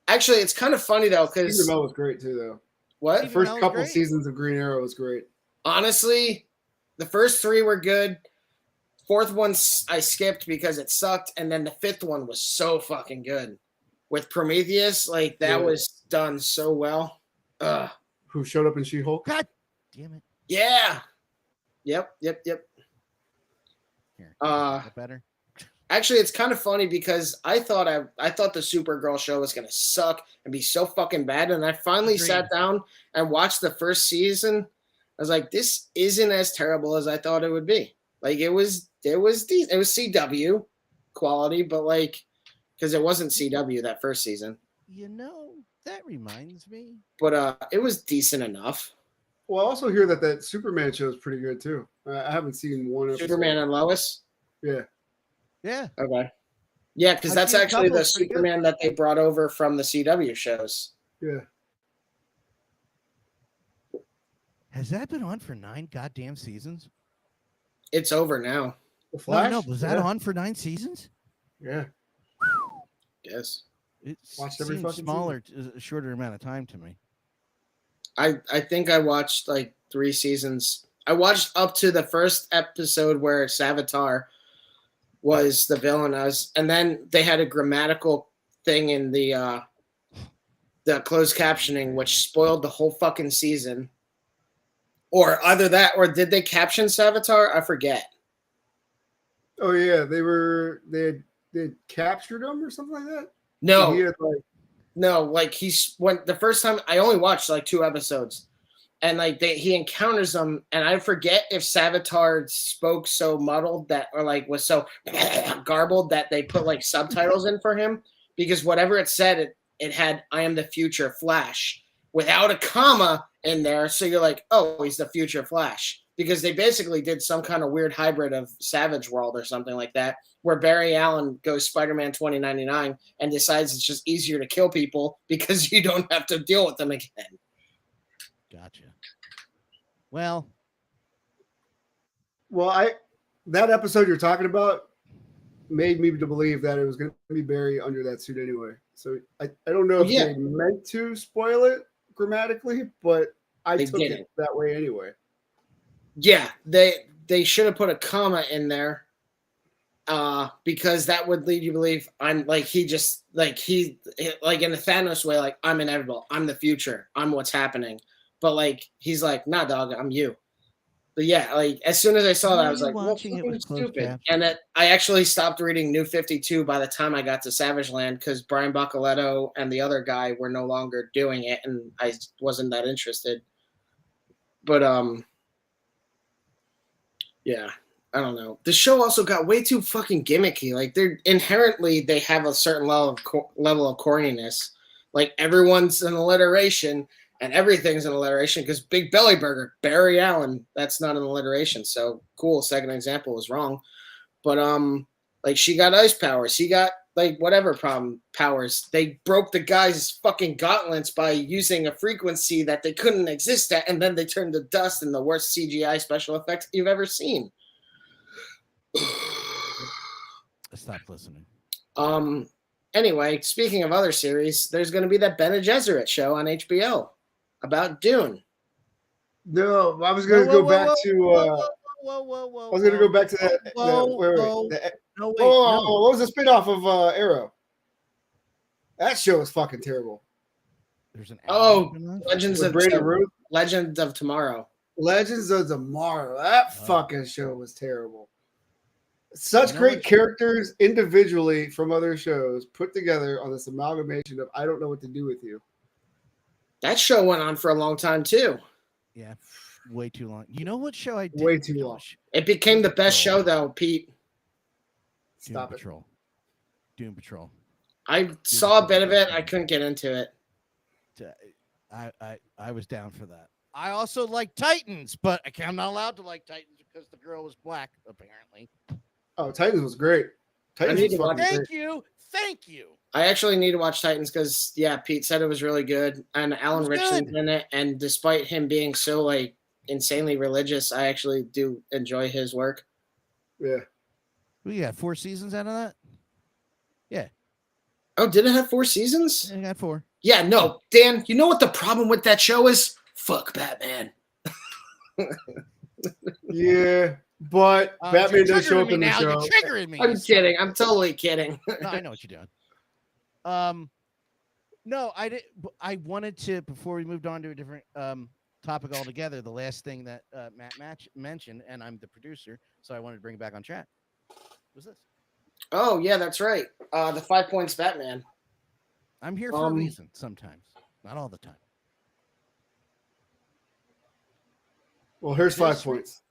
Actually, it's kind of funny though, because Stephen Amell was great too, though. What? The first couple seasons of Green Arrow was great. Honestly, the first 3 were good. 4th one I skipped because it sucked, and then the 5th one was so fucking good. With Prometheus, like that was done so well. Who showed up in She-Hulk? God damn it. Yeah. Yep. Here, better. Actually, it's kind of funny because I thought the Supergirl show was gonna suck and be so fucking bad, and I finally sat down and watched the first season. I was like, this isn't as terrible as I thought it would be. Like it was decent. It was CW quality, but like, because it wasn't CW that first season. You know, that reminds me. But it was decent enough. Well, I also hear that Superman show is pretty good too. I haven't seen one episode. Superman and Lois? Yeah. Yeah. Okay. Yeah, because that's actually the Superman that they brought over from the CW shows. Yeah. Has that been on for 9 goddamn seasons? It's over now. The Flash? No, was that on for 9 seasons? Yeah. Yes. It Watched every seems fucking smaller, a shorter amount of time to me. I think I watched like 3 seasons. I watched up to the first episode where 𝗬𝗏𝗏 was the villain, and then they had a grammatical thing in the closed captioning, which spoiled the whole fucking season. Or either that, or did they caption 𝗬𝗏𝗏? I forget. Oh yeah, they captured him or something like that. No, when the first time I only watched like 2 episodes, and like he encounters them, and I forget if 𝗬𝗏𝗏 spoke so muddled that, or like was so garbled that they put like subtitles in for him, because whatever it said, it had "I am the future Flash" without a comma in there, so you're like, oh, he's the future Flash, because they basically did some kind of weird hybrid of Savage World or something like that, where Barry Allen goes Spider-Man 2099 and decides it's just easier to kill people because you don't have to deal with them again. Gotcha. Well, that episode you're talking about made me to believe that it was going to be Barry under that suit anyway. So I don't know if they meant to spoil it grammatically, but I took it that way anyway. Yeah, they should have put a comma in there, because that would lead you to believe I'm like in the Thanos way, like I'm inevitable, I'm the future, I'm what's happening. But like he's like, nah, dog, I'm you. But yeah, like as soon as I saw that, I was like, well, fucking stupid. And I actually stopped reading New 52 by the time I got to Savage Land, because Brian Boccoletto and the other guy were no longer doing it, and I wasn't that interested. But yeah, I don't know. The show also got way too fucking gimmicky. Like they have a certain level of corniness. Like everyone's an alliteration. And everything's an alliteration, because Big Belly Burger, Barry Allen, that's not an alliteration. So cool. Second example was wrong. But like she got ice powers. He got like whatever powers. They broke the guy's fucking gauntlets by using a frequency that they couldn't exist at, and then they turned to dust in the worst CGI special effects you've ever seen. I stopped listening. Anyway, speaking of other series, there's going to be that Bene Gesserit show on HBO. about Dune. No, I was going to go back to. Whoa! I was going to go back to that. Whoa! No, wait, no. What was the spinoff of Arrow? That show was fucking terrible. There's an Legends With of Brady Ruth. Legends of Tomorrow. Legends of Tomorrow. That fucking show was terrible. Such You know great what- characters individually from other shows put together on this amalgamation of I don't know what to do with you. That show went on for a long time too. Yeah, way too long. You know what show I did? Way too long. It became the best show though, Pete. Stop Doom it. Patrol. Doom Patrol. I saw a bit of it. I couldn't get into it. I was down for that. I also like Titans, but I'm not allowed to like Titans because the girl was black, apparently. Oh, Titans was great. Titans need was to watch fucking Thank great. you. Thank you. I actually need to watch Titans because Pete said it was really good, and Alan It was Richardson's good. in it. And despite him being so like insanely religious, I actually do enjoy his work. Yeah. We got 4 seasons out of that. Oh, did it have 4 seasons? I got 4. Yeah, no, Dan. You know what the problem with that show is? Fuck Batman. Yeah. But Batman does show up in the show. You're triggering me. I'm kidding. I'm totally kidding. No, I know what you're doing. No, I did. I wanted to before we moved on to a different topic altogether. The last thing that Matt mentioned, and I'm the producer, so I wanted to bring it back on track. Was this? Oh yeah, that's right. The 5 Points Batman. I'm here for a reason. Sometimes, not all the time. Well, here's 5 This- points.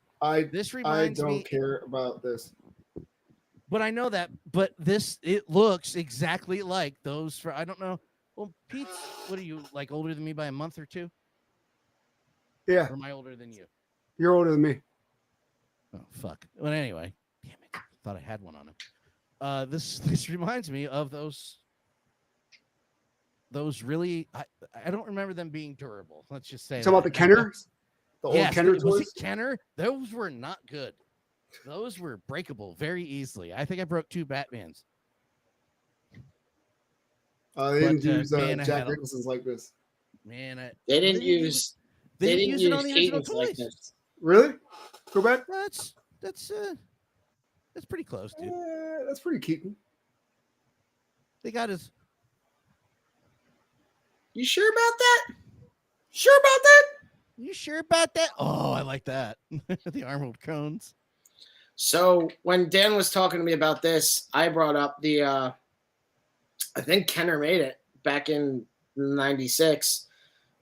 This I reminds don't me, care about this. but I know that. But it looks exactly like those. For I don't know. Well, Pete, what are you like older than me by a month or 2? Yeah, Or am I older than you? you're older than me. Oh fuck. Well, anyway, damn it. Thought I had one on him. This reminds me of those really. I don't remember them being durable. Let's just say. Talking about the Kenners? The old Yes, Kenner was toys? it Kenner? Those were not good. Those were breakable very easily. I think I broke 2 Batmans. They didn't But, use man, I Jack had a- Nicholson's like this. Man, They didn't didn't use. They They didn't didn't use it on use the original Hayden's like toys. this. Really? Go back? That's pretty close, dude. That's pretty Keaton. They got his. You sure about that? Sure about that? You sure about that? Oh, I like that. The armored cones. So when Dan was talking to me about this, I brought up the I think Kenner made it back in '96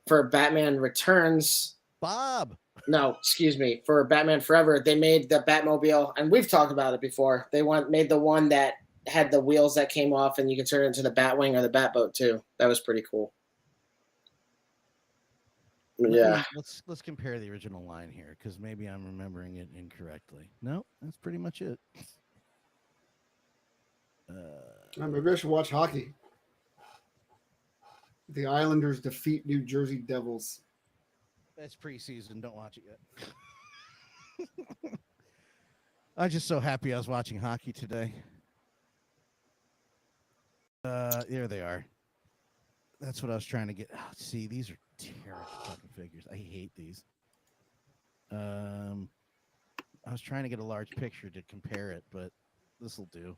for Batman Returns. Bob. No, excuse me, for Batman Forever. They made the Batmobile, and we've talked about it before. They made the one that had the wheels that came off, and you could turn it into the Batwing or the Batboat too. That was pretty cool. Yeah. Let's compare the original line here because maybe I'm remembering it incorrectly. No, that's pretty much it. Maybe I should watch hockey. The Islanders defeat New Jersey Devils. That's preseason. Don't watch it yet. I'm just so happy I was watching hockey today. There they are. That's what I was trying to get. Oh, see, these are terrible fucking figures. I hate these. I was trying to get a large picture to compare it, but this will do.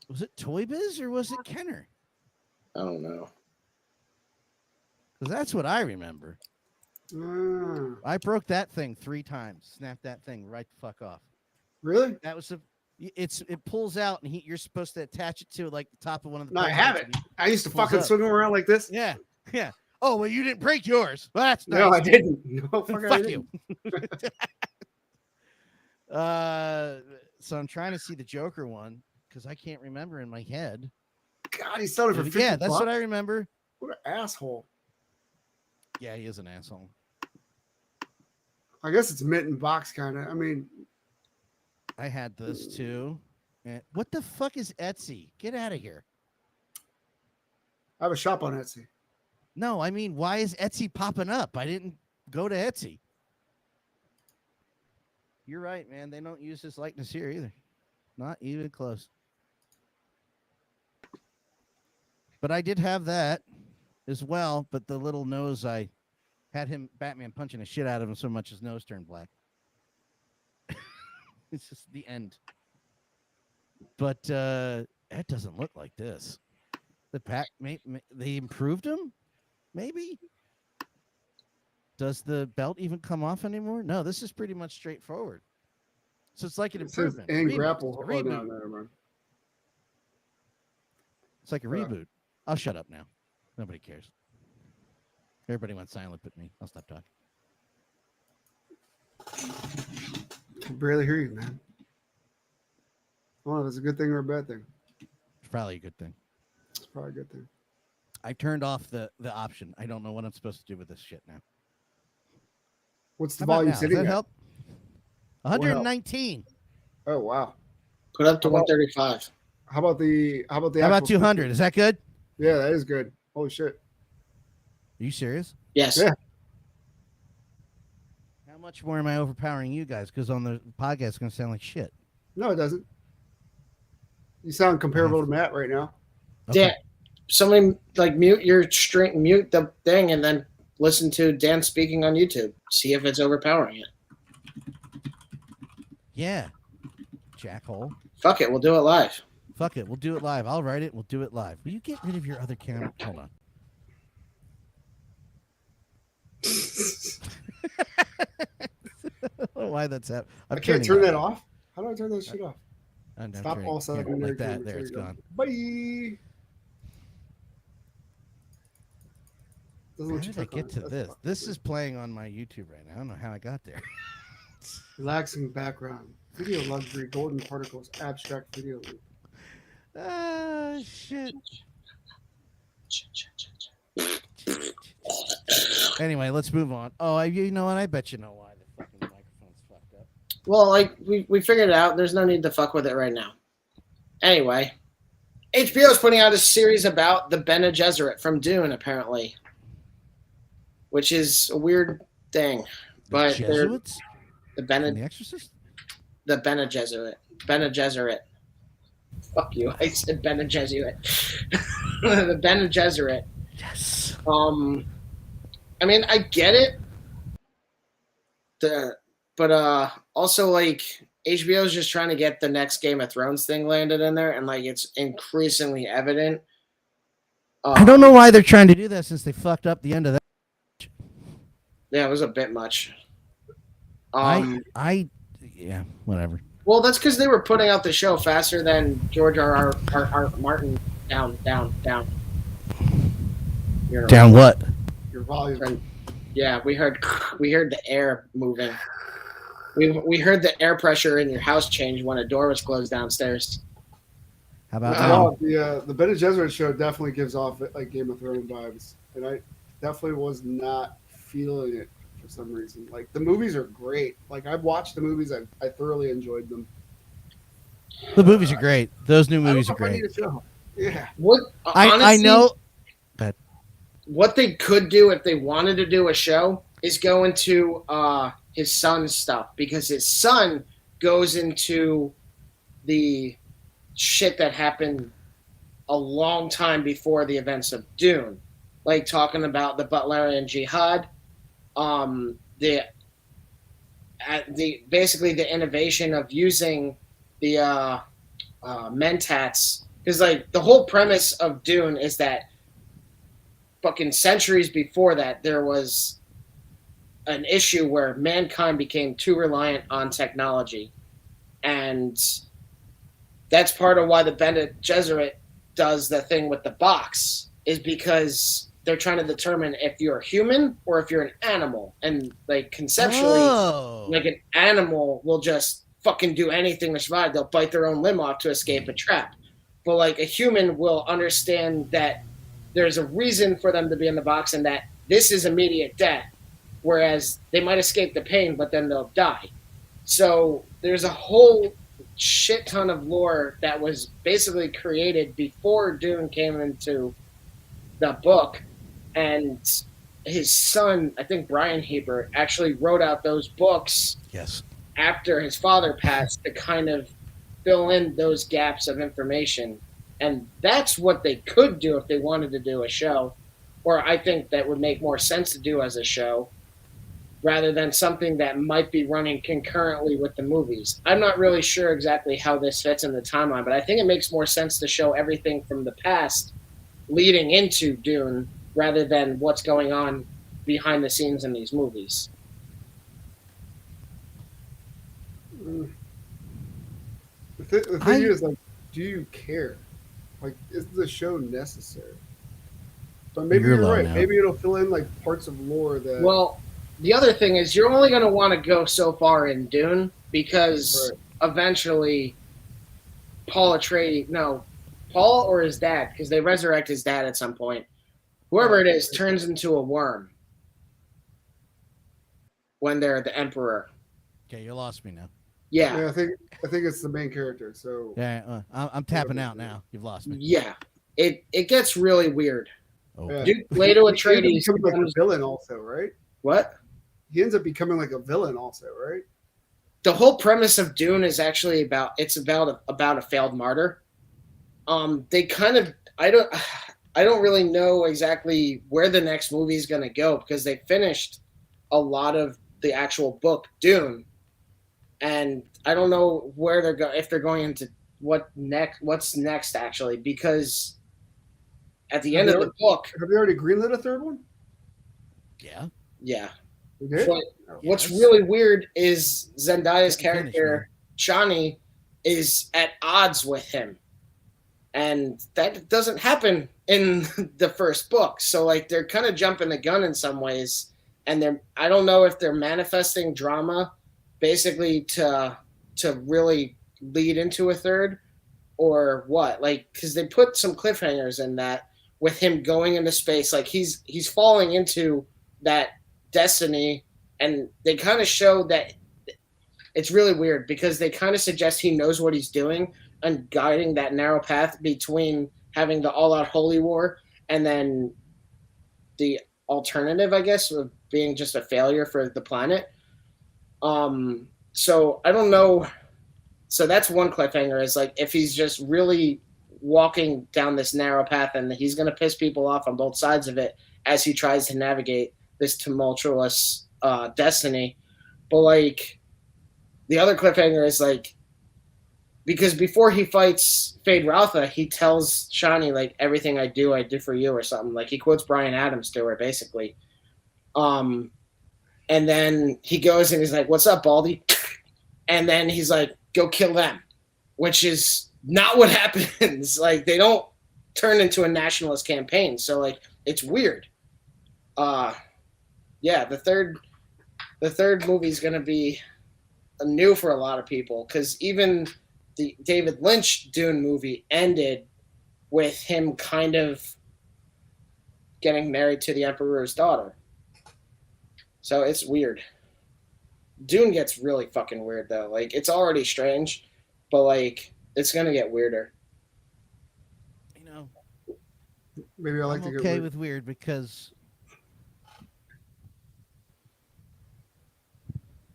Was it Toy Biz or was it Kenner? I don't know. Because that's what I remember. I broke that thing 3 times. Snapped that thing right the fuck off. Really? That was it pulls out and you're supposed to attach it to like the top of one of the. No, I poles have and it. I used to pulls fucking up. swing around like this. Yeah. Oh well, you didn't break yours. Well, that's nice. No, I didn't. No, fuck, I Fuck didn't. you. So I'm trying to see the Joker one because I can't remember in my head. God, he's selling for $50. Yeah, that's what I remember. What an asshole. Yeah, he is an asshole. I guess it's mint and box kind of. I mean, I had this too. And what the fuck is Etsy? Get out of here. I have a shop on Etsy. No, I mean, why is Etsy popping up? I didn't go to Etsy. You're right, man. They don't use this likeness here either. Not even close. But I did have that as well. But the little nose, I had Batman punching the shit out of him so much his nose turned black. It's just the end. But that doesn't look like this. They improved him? Maybe? Does the belt even come off anymore? No, this is pretty much straightforward. So it's like an improvement. And Reboot. grapple. It's a Oh, reboot. no, never mind. It's like a reboot. I'll shut up now. Nobody cares. Everybody went silent but me. I'll stop talking. I can barely hear you, man. I don't know if it's a good thing or a bad thing. It's probably a good thing. It's probably a good thing. I turned off the option. I don't know what I'm supposed to do with this shit now. What's the How about volume now? Does sitting that at? help? 119. Oh wow. Put up to How about- 135. How about the How about actual 200? Is that good? Yeah, that is good. Holy shit. Are you serious? Yes. Yeah. How much more am I overpowering you guys? Because on the podcast, it's going to sound like shit. No, it doesn't. You sound comparable to Matt right now. Okay. Dan, somebody like mute your string, mute the thing, and then listen to Dan speaking on YouTube. See if it's overpowering it. Yeah. Jackhole. Fuck it, we'll do it live. Fuck it. We'll do it live. I'll write it. We'll do it live. Will you get rid of your other camera? Hold on. I don't know why that's happening. I can't turn that off. How do I turn that shit off? Stop all Here, secondary like that. cameras. There, it's you go. gone. Bye. Doesn't How let you did I click on get it. to That's this? fucking This weird. is playing on my YouTube right now. I don't know how I got there. Relaxing background. Video luxury, golden particles, abstract video loop. Ah, shit. Anyway, let's move on. Oh, you know what? I bet you know why the fucking microphone's fucked up. Well, like we figured it out. There's no need to fuck with it right now. Anyway, HBO is putting out a series about the Bene Gesserit from Dune, apparently, which is a weird thing. But The they're Jesuits? the And Bene the Exorcist? the Bene Gesserit. Bene Gesserit. Fuck you! I said Bene Gesserit. The Bene Gesserit. Yes. I mean, I get it. But also like HBO is just trying to get the next Game of Thrones thing landed in there, and like it's increasingly evident. I don't know why they're trying to do that since they fucked up the end of that. Yeah, it was a bit much. Yeah, whatever. Well, that's because they were putting out the show faster than George R. Martin. Down. You know, Down what? Your volume. Yeah, we heard the air moving. We heard the air pressure in your house change when a door was closed downstairs. How about now? No, the Bene Gesserit show definitely gives off like Game of Thrones vibes, and I definitely was not feeling it for some reason. Like the movies are great. Like I've watched the movies, I thoroughly enjoyed them. The movies are great. Those new movies I are don't know if I great. need a show. Yeah. What I honestly, know. what they could do if they wanted to do a show is go into his son's stuff, because his son goes into the shit that happened a long time before the events of Dune, like talking about the Butlerian Jihad, the basically the innovation of using the mentats, because like the whole premise of Dune is that fucking centuries before that there was an issue where mankind became too reliant on technology, and that's part of why the Bene Gesserit does the thing with the box, is because they're trying to determine if you're a human or if you're an animal. And like conceptually, like an animal will just fucking do anything to survive. They'll bite their own limb off to escape a trap. But like a human will understand that there's a reason for them to be in the box, and that this is immediate death. Whereas they might escape the pain, but then they'll die. So there's a whole shit ton of lore that was basically created before Dune came into the book. And his son, I think Brian Hebert, actually wrote out those books Yes. after his father passed to kind of fill in those gaps of information. And that's what they could do if they wanted to do a show, or I think that would make more sense to do as a show, rather than something that might be running concurrently with the movies. I'm not really sure exactly how this fits in the timeline, but I think it makes more sense to show everything from the past leading into Dune rather than what's going on behind the scenes in these movies. The thing is, like, do you care? Like, is the show necessary? But maybe you're right. Now. Maybe it'll fill in like parts of lore that. Well, the other thing is you're only going to want to go so far in Dune because eventually Paul or his dad, because they resurrect his dad at some point. Whoever it is turns into a worm when they're the emperor. Okay, you lost me now. Yeah, I think it's the main character. So yeah, I'm tapping out now. You've lost me. Yeah, it gets really weird. Okay. Dude, Leto Atreides becomes like a villain, also, right? What? He ends up becoming like a villain, also, right? The whole premise of Dune is actually about a failed martyr. They kind of I don't really know exactly where the next movie is going to go because they finished a lot of the actual book Dune, and I don't know where they're going, if they're going into what's next actually, because at the end of the book, have they already greenlit a third one? Yeah. Yeah. Okay. But what's really weird is Zendaya's character Chani is at odds with him. And that doesn't happen in the first book. So like they're kind of jumping the gun in some ways. And I don't know if they're manifesting drama basically to really lead into a third or what. Like, because they put some cliffhangers in that with him going into space. Like he's falling into that destiny, and they kind of show that it's really weird because they kind of suggest he knows what he's doing and guiding that narrow path between having the all-out holy war and then the alternative, I guess, of being just a failure for the planet. So I don't know. So that's one cliffhanger, is like if he's just really walking down this narrow path and he's going to piss people off on both sides of it as he tries to navigate this tumultuous destiny. But like the other cliffhanger is like, because before he fights Feyd-Rautha, he tells Chani like, everything I do for you, or something. Like he quotes Bryan Adams to her basically. And then he goes and he's like, what's up, Baldy? And then he's like, go kill them, which is not what happens. Like they don't turn into a nationalist campaign. So like, it's weird. Yeah, the third movie is going to be new for a lot of people, because even the David Lynch Dune movie ended with him kind of getting married to the Emperor's daughter. So it's weird. Dune gets really fucking weird though. Like it's already strange, but like it's going to get weirder. You know, maybe I like I'm to okay get with weird because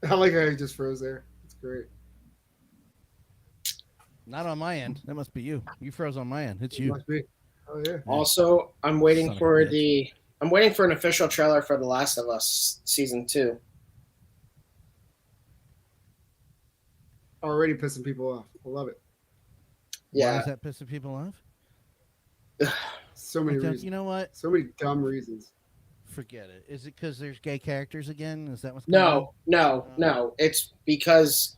I like how he just froze there. It's great. not on my end. That must be you. You froze on my end. It's It you. must be. Oh yeah. Also, I'm waiting Son of a for bitch. I'm waiting for an official trailer for The Last of Us season 2. Already pissing people off. I love it. Why Yeah. is that pissing people off? So many reasons. You know what? So many dumb reasons. Forget it. Is it because there's gay characters again? Is that what's going on? No. It's because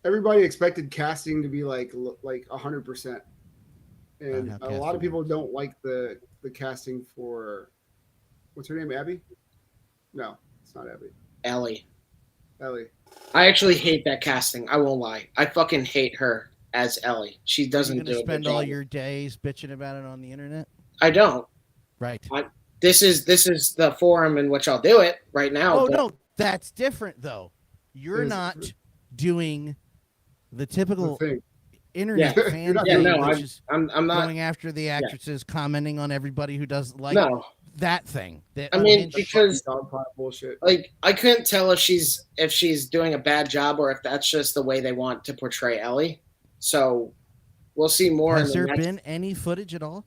Everybody expected casting to be like 100%, and how a lot casting of people don't like the casting for what's her name, Abby? No, it's not Abby. Ellie. Ellie. I actually hate that casting. I won't lie. I fucking hate her as Ellie. She doesn't You're do gonna a good spend all job. your days bitching about it on the internet, I don't. right? This is the forum in which I'll do it right now. Oh but no, that's different though. You're It is not different. doing the The typical thing. internet fan Yeah, Yeah, thing, no, which is I'm not. going after the actresses, commenting on everybody who doesn't like No, that thing. That I mean, unhinged because dog pile bullshit. like I couldn't tell if she's doing a bad job or if that's just the way they want to portray Ellie. So we'll see more. Has there been any footage at all?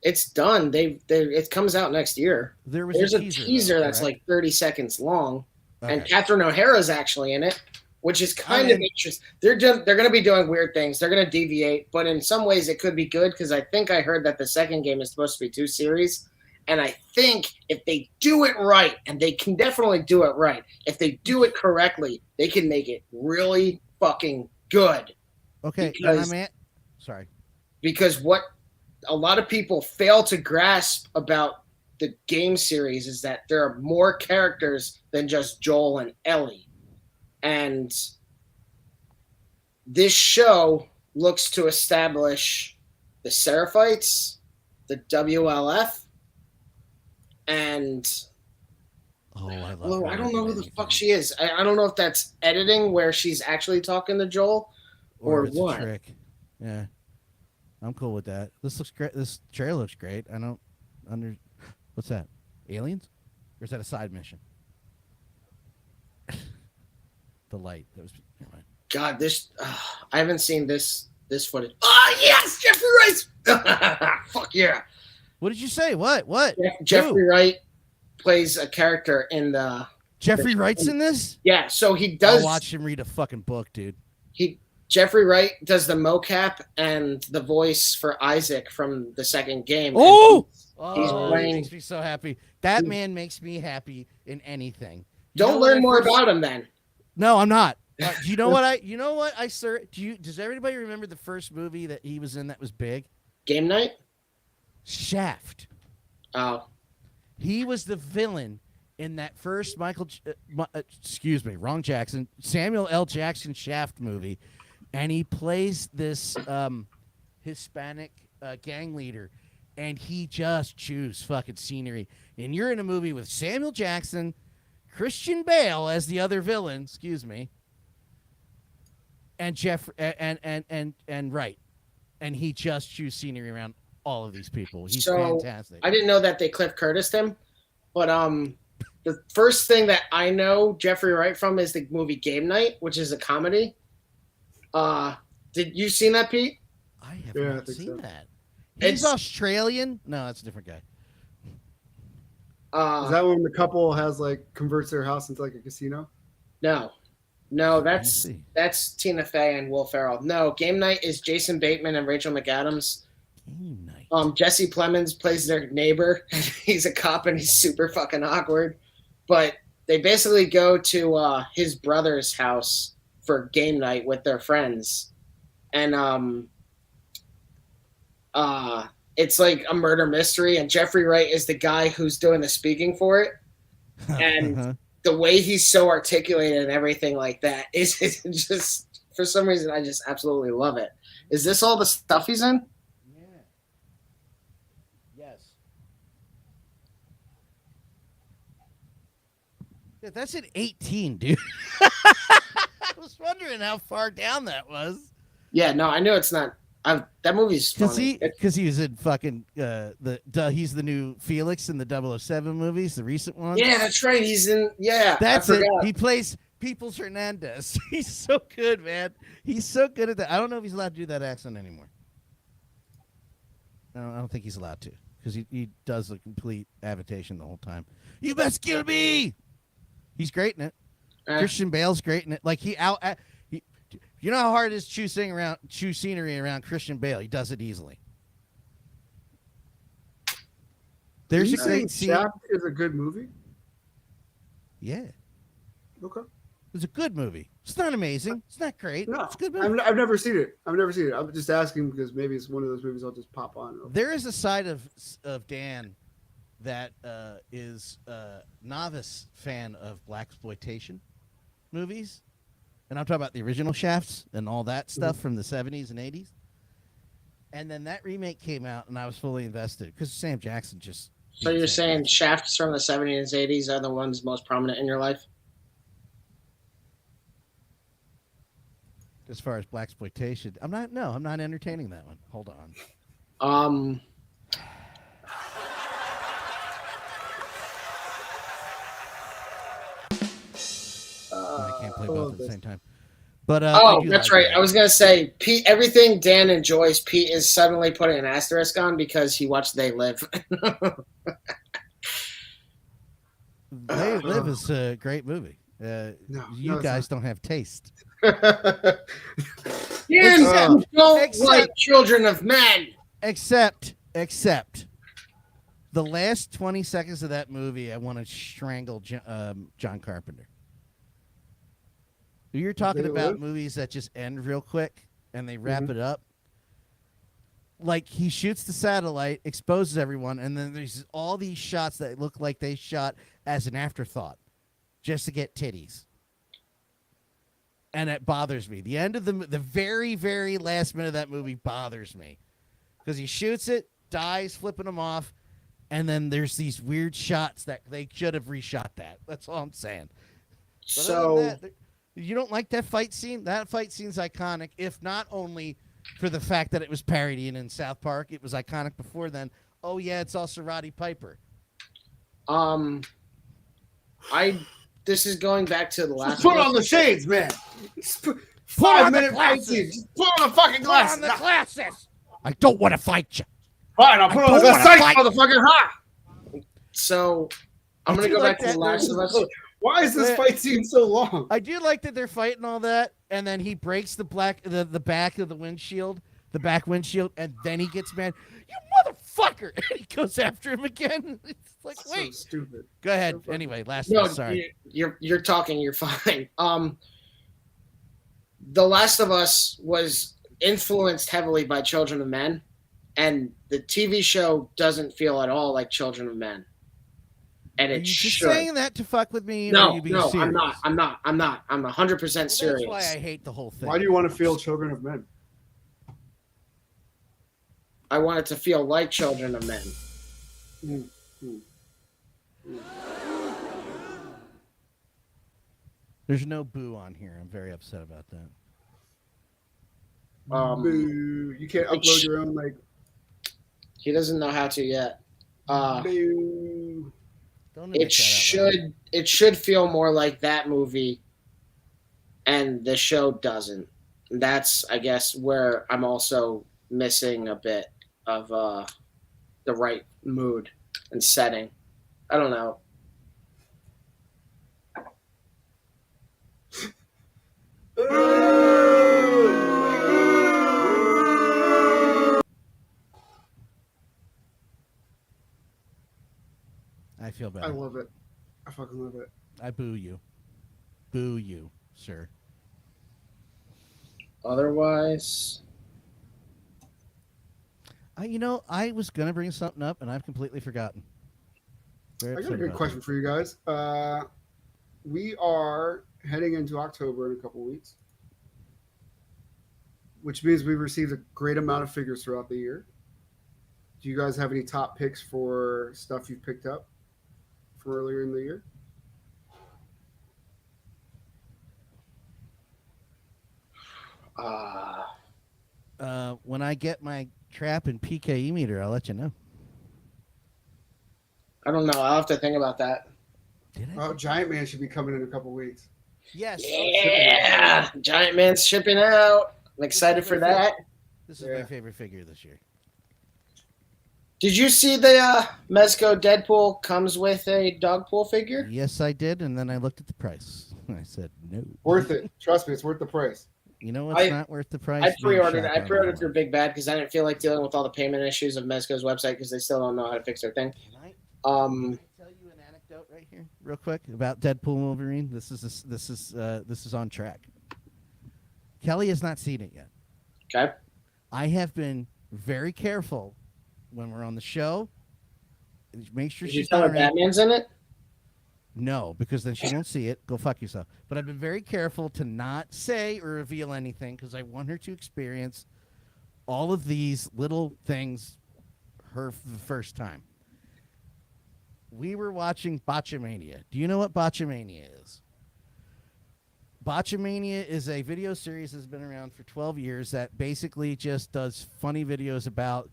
It's done. It comes out next year. There's a teaser that's like 30 seconds long, and Catherine O'Hara's actually in it, which is kind of interesting. They're going to be doing weird things. They're going to deviate, but in some ways it could be good because I think I heard that the second game is supposed to be 2 series, and I think if they do it right, and they can definitely do it right, if they do it correctly, they can make it really fucking good. Okay, sorry. Because what a lot of people fail to grasp about the game series is that there are more characters than just Joel and Ellie. And this show looks to establish the Seraphites, the WLF, and I don't know who the fuck she is. I don't know if that's editing where she's actually talking to Joel or it's what. A trick. Yeah. I'm cool with that. This looks great. This trailer looks great. I don't what's that? Aliens? Or is that a side mission? The light. That was God, this I haven't seen this footage. Oh yes, Jeffrey Wright. Fuck yeah. What did you say? What? Jeffrey Wright plays a character in the Jeffrey Wright's in this? Yeah, so he does watch him read a fucking book, dude. Jeffrey Wright does the mocap and the voice for Isaac from the second game. Oh, he's playing. Makes me so happy. That man makes me happy in anything. Don't learn more about him then. No, I'm not. Do you know what I sir? Does everybody remember the first movie that he was in that was big? Game Night? Shaft. Oh. He was the villain in that first Samuel L. Jackson Shaft movie. And he plays this Hispanic gang leader, and he just chews fucking scenery. And you're in a movie with Samuel Jackson, Christian Bale as the other villain, and Jeff and Wright, and he just chews scenery around all of these people. He's fantastic. I didn't know that they Cliff Curtis'd him, but the first thing that I know Jeffrey Wright from is the movie Game Night, which is a comedy. Did you seen that, Pete? I have not seen that. It's Australian. No, that's a different guy. Is that when the couple has converts their house into a casino? No, that's Tina Fey and Will Ferrell. No, Game Night is Jason Bateman and Rachel McAdams. Game Night. Jesse Plemons plays their neighbor. He's a cop and he's super fucking awkward. But they basically go to his brother's house for game night with their friends, and it's like a murder mystery, and Jeffrey Wright is the guy who's doing the speaking for it, and the way he's so articulated and everything like that is just, for some reason, I just absolutely love it. Is this all the stuff he's in? Yeah. Yes. Yeah, that's at 18, dude. I was wondering how far down that was. Yeah, no, I know it's not. That movie's funny. Because he was in fucking he's the new Felix in the 007 movies, the recent ones. Yeah, that's right. He's in. Yeah, that's it. He plays Peoples Hernandez. He's so good, man. He's so good at that. I don't know if he's allowed to do that accent anymore. No, I don't think he's allowed to because he does the complete avitation the whole time. You best kill me. He's great in it. Christian Bale's great in it. Like you know how hard it is to chew scenery around Christian Bale. He does it easily. There's a great scene. Shaft is a good movie. Yeah. Okay. It's a good movie. It's not amazing. It's not great. No, it's a good movie. I've never seen it. I'm just asking because maybe it's one of those movies I'll just pop on. There is a side of Dan that is a novice fan of blaxploitation movies, and I'm talking about the original Shafts and all that stuff from the 70s and 80s. And then that remake came out, and I was fully invested because Sam Jackson just. So you're saying Shafts from the 70s and 80s are the ones most prominent in your life? As far as blaxploitation, I'm not entertaining that one. Hold on. play I both love at the this. same time. But Oh, that's right. I was gonna say Pete. Everything Dan enjoys, Pete is suddenly putting an asterisk on because he watched They Live. They Live is a great movie. You guys don't have taste. Dan Except- don't except- like Children of Men. Except the last 20 seconds of that movie, I want to strangle John Carpenter. You're talking They about Live? movies that just end real quick and they wrap Mhm. it up. Like he shoots the satellite, exposes everyone, and then there's all these shots that look like they shot as an afterthought just to get titties. And it bothers me. The end of the very, very last minute of that movie bothers me. Because he shoots it, dies, flipping them off, and then there's these weird shots that they should have reshot that. That's all I'm saying. But other than that, you don't like that fight scene? That fight scene's iconic, if not only for the fact that it was parodying in South Park. It was iconic before then. Oh, yeah, it's also Roddy Piper. This is going back to the last. Just put on the shades, man. on 5-minute the fight glasses. scene. Just put on the fucking glasses. Put on the glasses. I don't want to fight you. Fine, I'll put on the don't wanna glasses, fight. motherfucker. Ha! So I'm I gonna do go like back to The that Last of Us. Why is this fight scene so long? I do like that they're fighting all that, and then he breaks the back of the windshield, the back windshield, and then he gets mad. You motherfucker! And he goes after him again. It's like, So wait. stupid. Go ahead. so funny. Anyway, last No, one. Sorry. you're talking. You're fine. The Last of Us was influenced heavily by Children of Men, and the TV show doesn't feel at all like Children of Men. And Are it you just should. saying that to fuck with me? or No, are you being no, serious? I'm not. I'm 100% Well, serious. that's why I hate the whole thing. Why do you want to feel Children of Men? I want it to feel like Children of Men. There's no boo on here. I'm very upset about that. Boo. You can't upload your own, like, He doesn't know how to yet. boo. Don't admit that out loud. It should feel more like that movie, and the show doesn't. And that's, I guess, where I'm also missing a bit of the right mood and setting. I don't know. I feel better. I love it. I fucking love it. I boo you. Boo you, sir. Otherwise, I was gonna bring something up and I've completely forgotten. Very I got a upset good about question for you guys. We are heading into October in a couple weeks, which means we've received a great amount of figures throughout the year. Do you guys have any top picks for stuff you've picked up from earlier in the year? When I get my trap and PKE meter, I'll let you know. I don't know. I'll have to think about that. Did I? Oh, Giant Man should be coming in a couple weeks. Yes. Yeah, Giant Man's shipping out. I'm excited for that. This is Yeah. my favorite figure this year. Did you see the Mezco Deadpool comes with a Dogpool figure? Yes, I did, and then I looked at the price. I said no. Worth it. Trust me, it's worth the price. You know what's not worth the price? I Being pre-ordered it. shot I down pre-ordered by through Big Bad because I didn't feel like dealing with all the payment issues of Mezco's website because they still don't know how to fix their thing. Can I Um, tell you an anecdote right here, real quick, about Deadpool and Wolverine? This is on track. Kelly has not seen it yet. okay. I have been very careful when we're on the show. Make sure Did you she's tell not her around. Batman's in it? No, because then she won't see it. Go fuck yourself. But I've been very careful to not say or reveal anything because I want her to experience all of these little things for the first time. We were watching Botchamania. Do you know what Botchamania is? Botchamania is a video series that's been around for 12 years that basically just does funny videos about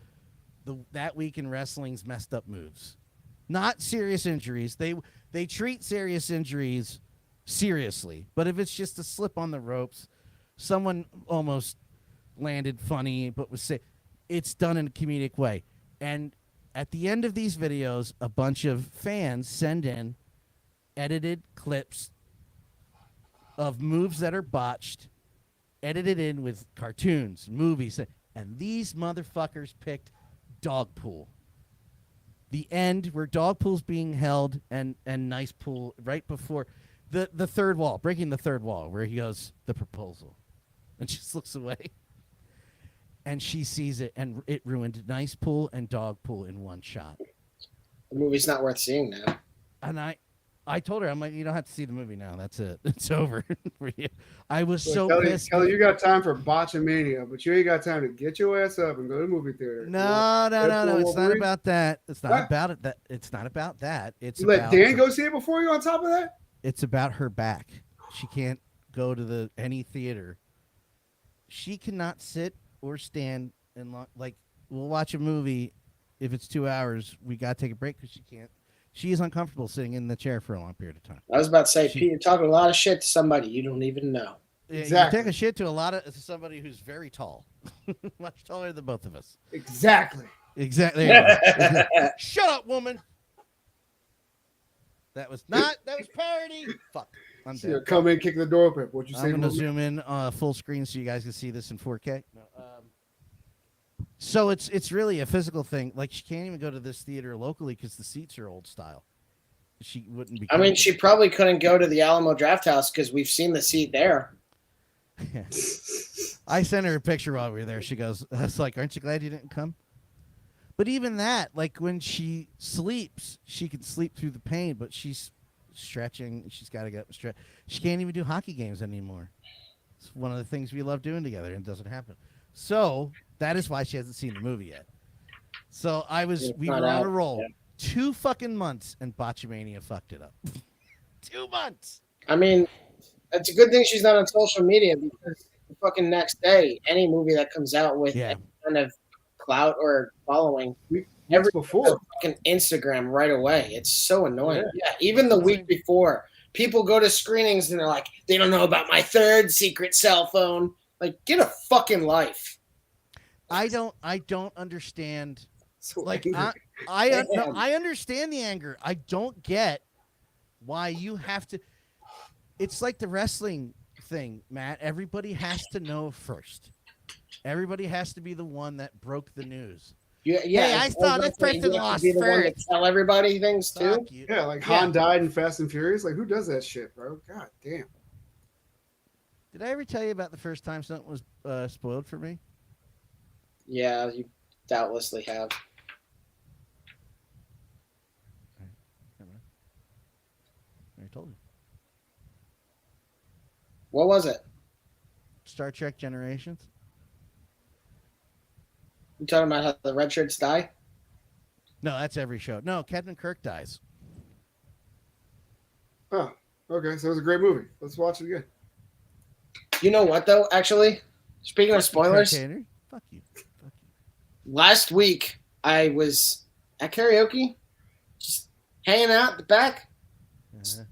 that week in wrestling's messed up moves. Not serious injuries. They treat serious injuries seriously. But if it's just a slip on the ropes, someone almost landed funny, but was say it's done in a comedic way. And at the end of these videos, a bunch of fans send in edited clips of moves that are botched, edited in with cartoons, movies, and these motherfuckers picked dog pool. The end where dog pool's being held and nice pool right before the third wall, breaking the third wall, where he goes, the proposal, and just looks away. And she sees it, and it ruined nice pool and dog pool in one shot. The movie's not worth seeing now. And I told her, I'm like, you don't have to see the movie now. That's it. It's over for you. I was so pissed. Kelly, you got time for Botchamania, but you ain't got time to get your ass up and go to the movie theater. No. It's not about that. It's not about it. It's not about that. It's you let Dan go see it before you. On top of that, it's about her back. She can't go to any theater. She cannot sit or stand and we'll watch a movie. If it's 2 hours, we gotta take a break because she can't. She is uncomfortable sitting in the chair for a long period of time. I was about to say, Pete, you're talking a lot of shit to somebody you don't even know. Exactly. You take a shit to somebody who's very tall, much taller than both of us. Exactly. Shut up, woman. That was parody. Fuck. I'm dead. Come in, kick the door open. What you say? I'm gonna zoom in full screen so you guys can see this in 4K. No, so it's really a physical thing. Like, she can't even go to this theater locally because the seats are old style. She wouldn't be. I mean, she probably couldn't go to the Alamo Draft House because we've seen the seat there. I sent her a picture while we were there. She goes, I was like, aren't you glad you didn't come? But even that, like, when she sleeps, she can sleep through the pain, but she's stretching. She's got to get up and stretch. She can't even do hockey games anymore. It's one of the things we love doing together, and it doesn't happen. So that is why she hasn't seen the movie yet. So we were on a roll. Yeah. 2 fucking months, and Botchamania fucked it up. 2 months. I mean, it's a good thing she's not on social media, because the fucking next day, any movie that comes out with any kind of clout or following, before fucking Instagram right away. It's so annoying. Yeah, even the week before, people go to screenings and they're like, they don't know about my 3rd secret cell phone. Like, get a fucking life. I don't understand. So like, I understand the anger. I don't get why you have to. It's like the wrestling thing, Matt. Everybody has to know first. Everybody has to be the one that broke the news. Yeah. Hey, I saw this person lost be the one first. to tell everybody things too. Yeah, like Han died in Fast and Furious. Like, who does that shit, bro? God damn. Did I ever tell you about the first time something was spoiled for me? Yeah, you doubtlessly have. I told you. What was it? Star Trek Generations. You talking about how the red shirts die? No, that's every show. No, Captain Kirk dies. Oh, okay. So it was a great movie. Let's watch it again. You know what, though? Actually, speaking of spoilers, fuck you. Last week I was at karaoke, just hanging out at the back.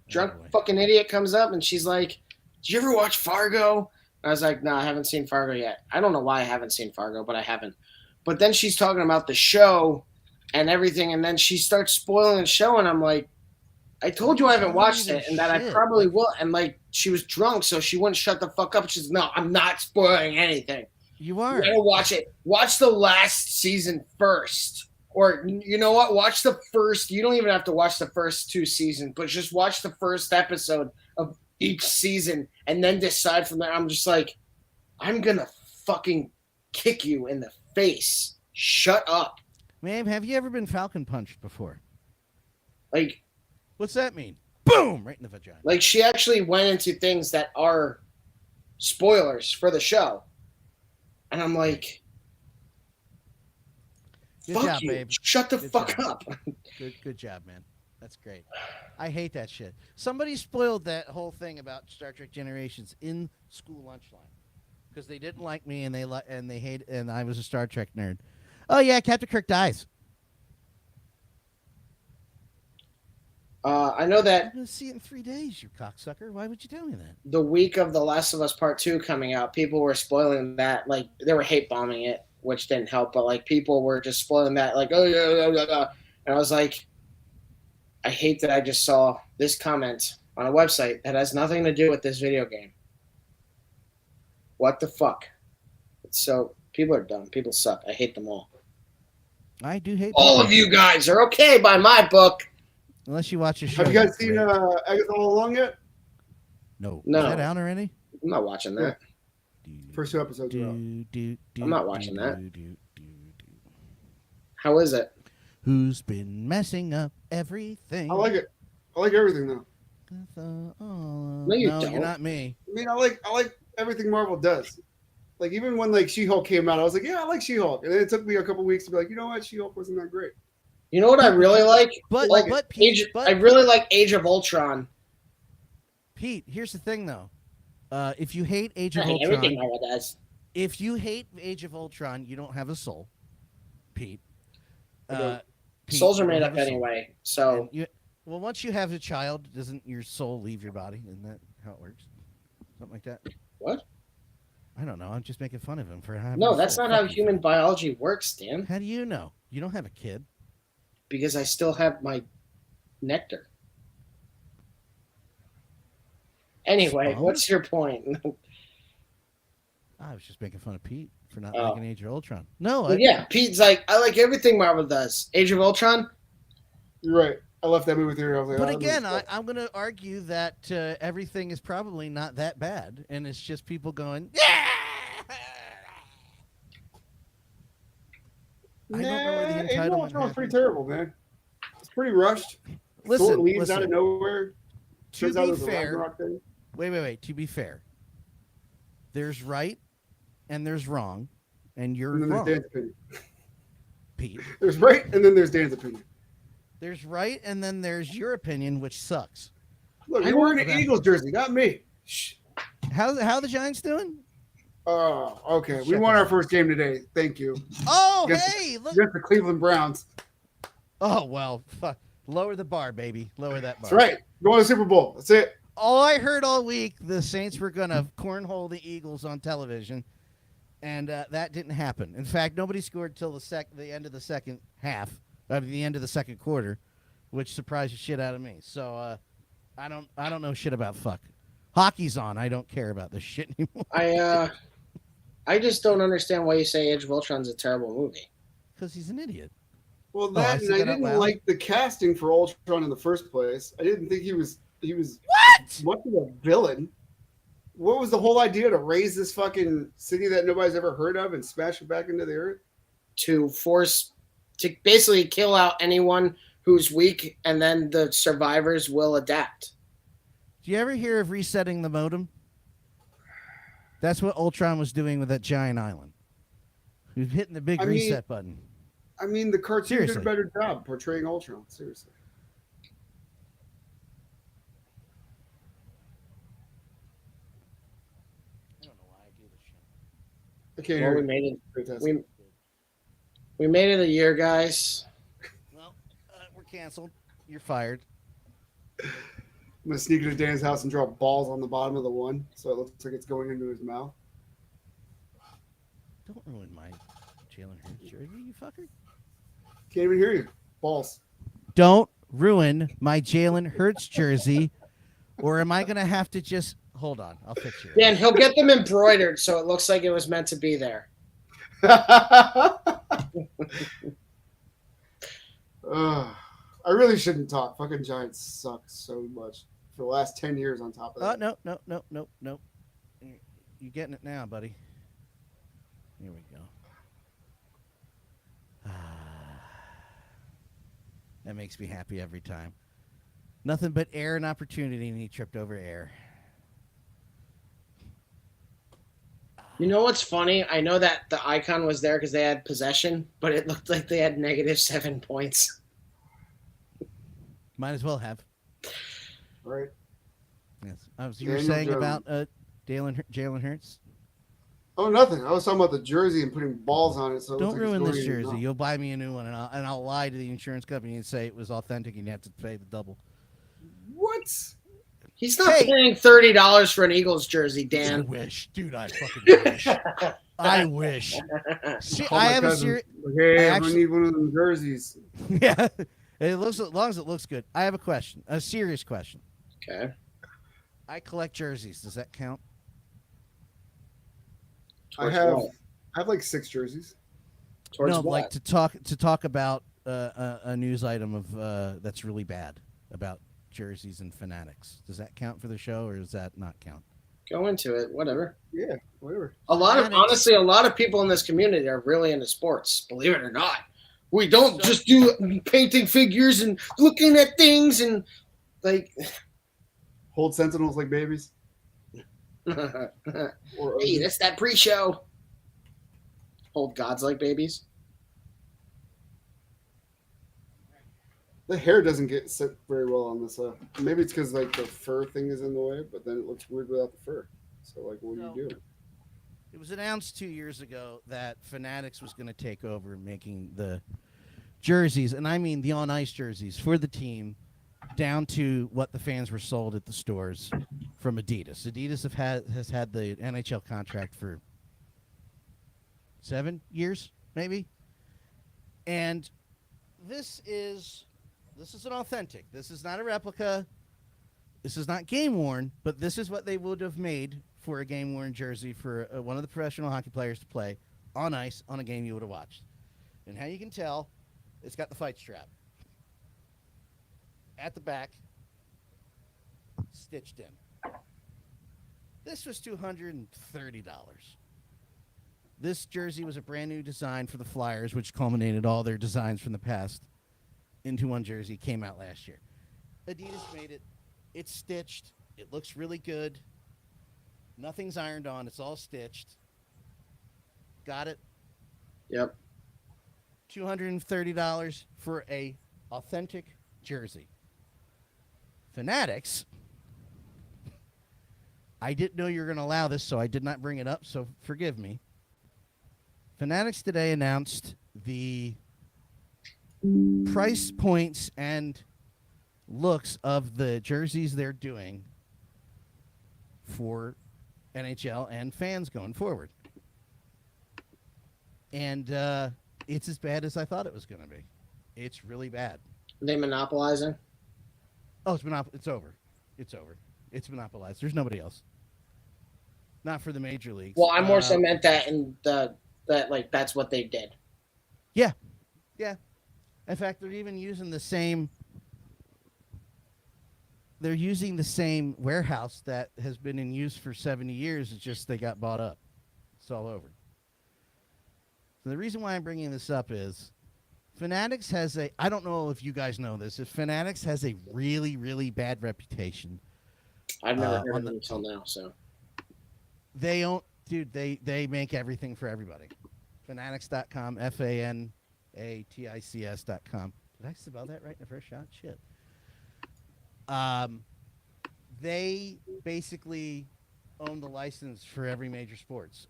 Drunk fucking idiot comes up and she's like, "Did you ever watch Fargo?" I was like, "No, I haven't seen Fargo yet." I don't know why I haven't seen Fargo, but I haven't. But then she's talking about the show and everything, and then she starts spoiling the show, and I'm like, "I told you I haven't watched it, and that I probably will." And like, she was drunk, so she wouldn't shut the fuck up. She's, "No, I'm not spoiling anything. You are. You gotta watch it. Watch the last season first. Or, you know what? Watch the first. You don't even have to watch the first 2 seasons, but just watch the first episode of each season and then decide from there." I'm just like, I'm going to fucking kick you in the face. Shut up. Ma'am, have you ever been Falcon punched before? Like, what's that mean? Boom! Right in the vagina. Like, she actually went into things that are spoilers for the show. And I'm like, good job, babe. Shut the fuck up. Good job, man. That's great. I hate that shit. Somebody spoiled that whole thing about Star Trek Generations in school lunch line because they didn't like me and they hate, and I was a Star Trek nerd. Oh yeah, Captain Kirk dies. I know that I'm gonna see it in 3 days, you cocksucker. Why would you tell me that? the week of The Last of Us Part 2 coming out, people were spoiling that. Like, they were hate bombing it, which didn't help, but like people were just spoiling that, like, oh yeah. And I was like, I hate that I just saw this comment on a website that has nothing to do with this video game. What the fuck? So people are dumb. People suck. I hate them all. I do hate All of you guys are okay by my book. unless you watch a show. Have you guys that's seen great. Agatha All Along yet? No. No. Is that out already? I'm not watching that. First 2 episodes are out. I'm not watching that. How is it? Who's been messing up everything? I like it. I like everything though. No, you you're don't. not me. I mean, I like everything Marvel does. Like even when like She-Hulk came out, I was like, yeah, I like She-Hulk, and then it took me a couple weeks to be like, you know what, She-Hulk wasn't that great. You know what I really like? But Like, but Pete, I really like Age of Ultron. Pete, here's the thing though. If you hate Age I of hate everything Ultron, Marvel does. if you hate Age of Ultron, you don't have a soul, Pete. Pete, Souls are you don't made have up a soul. anyway. So Well, once you have a child, doesn't your soul leave your body? Isn't that how it works? Something like that. what? I don't know. I'm just making fun of him for having No, a that's soul. not how Fuck you, human Phil. biology works, Dan. How do you know? You don't have a kid. Because I still have my nectar. Anyway, Spawn? what's your point? I was just making fun of Pete for not Oh. liking Age of Ultron. No, Well, yeah, Pete's like, I like everything Marvel does. Age of Ultron? You're right. I left that movie theater. I was like, but oh, again, this is- I'm going to argue that everything is probably not that bad, and it's just people going, yeah. I don't know where the Age of entitlement Ultron was pretty happened. terrible, man. It's pretty rushed. Thor Listen, leaves out of listen. nowhere. To Turns out be it was a fair, Ragnarok thing. wait. To be fair, there's right and there's wrong, and you're And then there's wrong, Dan's opinion. Pete. There's right, and then there's Dan's opinion. There's right, and then there's your opinion, which sucks. Look, I you're don't wearing know an that. Eagles jersey, not me. Shh. How the Giants doing? Oh, okay. We Shut won the our mouth. first game today. Thank you. Oh, Against- hey, look. Against the Cleveland Browns. Oh, well, fuck. Lower the bar, baby. Lower that bar. That's right. Going to the Super Bowl. That's it. All I heard all week, the Saints were going to cornhole the Eagles on television, and that didn't happen. In fact, nobody scored till the end of the second half, the end of the second quarter, which surprised the shit out of me. So I don't know shit about fuck. Hockey's on. I don't care about this shit anymore. I just don't understand why you say Age of Ultron's a terrible movie. Because he's an idiot. Well, I that said and I that out didn't loud? like the casting for Ultron in the first place. I didn't think he was What? much of a villain. What was the whole idea to raise this fucking city that nobody's ever heard of and smash it back into the earth? To basically kill out anyone who's weak, and then the survivors will adapt. Do you ever hear of resetting the modem? That's what Ultron was doing with that giant island. He was hitting the big I mean, reset button. I mean, the cartoon did Seriously. a better job portraying Ultron. Seriously. I don't know why I do this shit. I can't Well, hear we you. made it. Fantastic. We made it a year, guys. Well, we're canceled. You're fired. I'm gonna sneak into Dan's house and draw balls on the bottom of the one, so it looks like it's going into his mouth. Don't ruin my Jalen Hurts jersey, you fucker. Can't even hear you. Balls. Don't ruin my Jalen Hurts jersey, or am I going to have to just... Hold on. I'll fix you. Dan, he'll get them embroidered so it looks like it was meant to be there. I really shouldn't talk. Fucking Giants suck so much for the last 10 years on top of that. No. You're getting it now, buddy. Here we go. That makes me happy every time. Nothing but air and opportunity, and he tripped over air. You know what's funny? I know that the icon was there because they had possession, but it looked like they had -7 points. Might as well have. Right? Yes. You were Daniel saying Jones. about Jalen Hurts? Oh, nothing. I was talking about the jersey and putting balls on it. So it Don't looks like it's ruin going this in your jersey. mouth. You'll buy me a new one, and I'll lie to the insurance company and say it was authentic, and you have to pay the double. What? He's not Hey. paying $30 for an Eagles jersey, I Dan. wish, dude. I fucking wish. I wish. See, Call I my have a cousin. serious. Like, hey, I I actually- need one of them jerseys. Yeah, it looks as long as it looks good. I have a question, a serious question. Okay. I collect jerseys. Does that count? Towards I what? have like 6 jerseys. Towards No, what? like to talk about a news item of that's really bad about jerseys and Fanatics. Does that count for the show, or does that not count? Go into it. Whatever. Yeah, whatever. Honestly, a lot of people in this community are really into sports. Believe it or not, we don't just do painting figures and looking at things and like. Hold sentinels like babies. Hey, Or that's that pre-show. Hold gods like babies. the hair doesn't get set very well on this. Maybe it's because like the fur thing is in the way, but then it looks weird without the fur. So like, what do you do? It was announced 2 years ago that Fanatics was going to take over making the jerseys, and I mean the on-ice jerseys for the team, down to what the fans were sold at the stores from Adidas. Adidas has had the NHL contract for 7 years, maybe. And this is an authentic. This is not a replica. This is not game worn, but this is what they would have made for a game worn jersey for one of the professional hockey players to play on ice on a game you would have watched. And how you can tell, it's got the fight strap at the back, stitched in. This was $230. This jersey was a brand new design for the Flyers, which culminated all their designs from the past into one jersey. Came out last year. Adidas made it. It's stitched. It looks really good. Nothing's ironed on. It's all stitched. Got it? Yep. $230 for a authentic jersey. Fanatics. I didn't know you were going to allow this, so I did not bring it up, so forgive me. Fanatics today announced the price points and looks of the jerseys they're doing for NHL and fans going forward. And it's as bad as I thought it was going to be. It's really bad. Are they monopolizing? Oh, it's over. It's over. It's monopolized. There's nobody else. Not for the major leagues. Well, I more so meant that in that like that's what they did. Yeah. Yeah. In fact, they're even using the same. They're using the same warehouse that has been in use for 70 years. It's just they got bought up. It's all over. So the reason why I'm bringing this up is Fanatics has a, I don't know if you guys know this, if Fanatics has a really, really bad reputation. I've never heard of them until now, so. They don't, dude, they make everything for everybody. Fanatics.com, FANATICS.com. Did I spell that right in the first shot? Shit. They basically own the license for every major sports.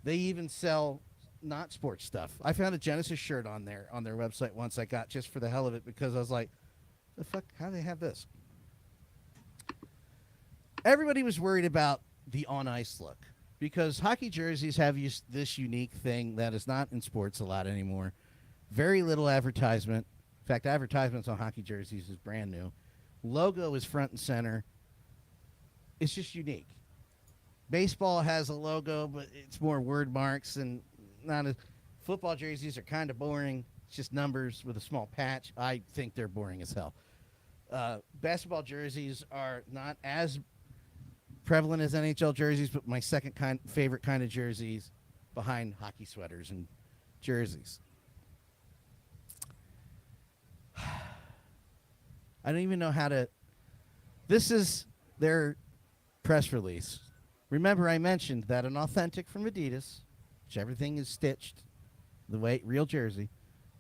They even sell not sports stuff. I found a Genesis shirt on their website once I got just for the hell of it because I was like, the fuck, how do they have this? Everybody was worried about the on-ice look because hockey jerseys have this unique thing that is not in sports a lot anymore. Very little advertisement. In fact, advertisements on hockey jerseys is brand new. Logo is front and center. It's just unique. Baseball has a logo, but it's more word marks and not as. Football jerseys are kind of boring. It's just numbers with a small patch. I think they're boring as hell. Basketball jerseys are not as prevalent as NHL jerseys, but my second favorite kind of jerseys behind hockey sweaters and jerseys. I don't even know how to. This is their press release. Remember, I mentioned that an authentic from Adidas, which everything is stitched, the way real jersey,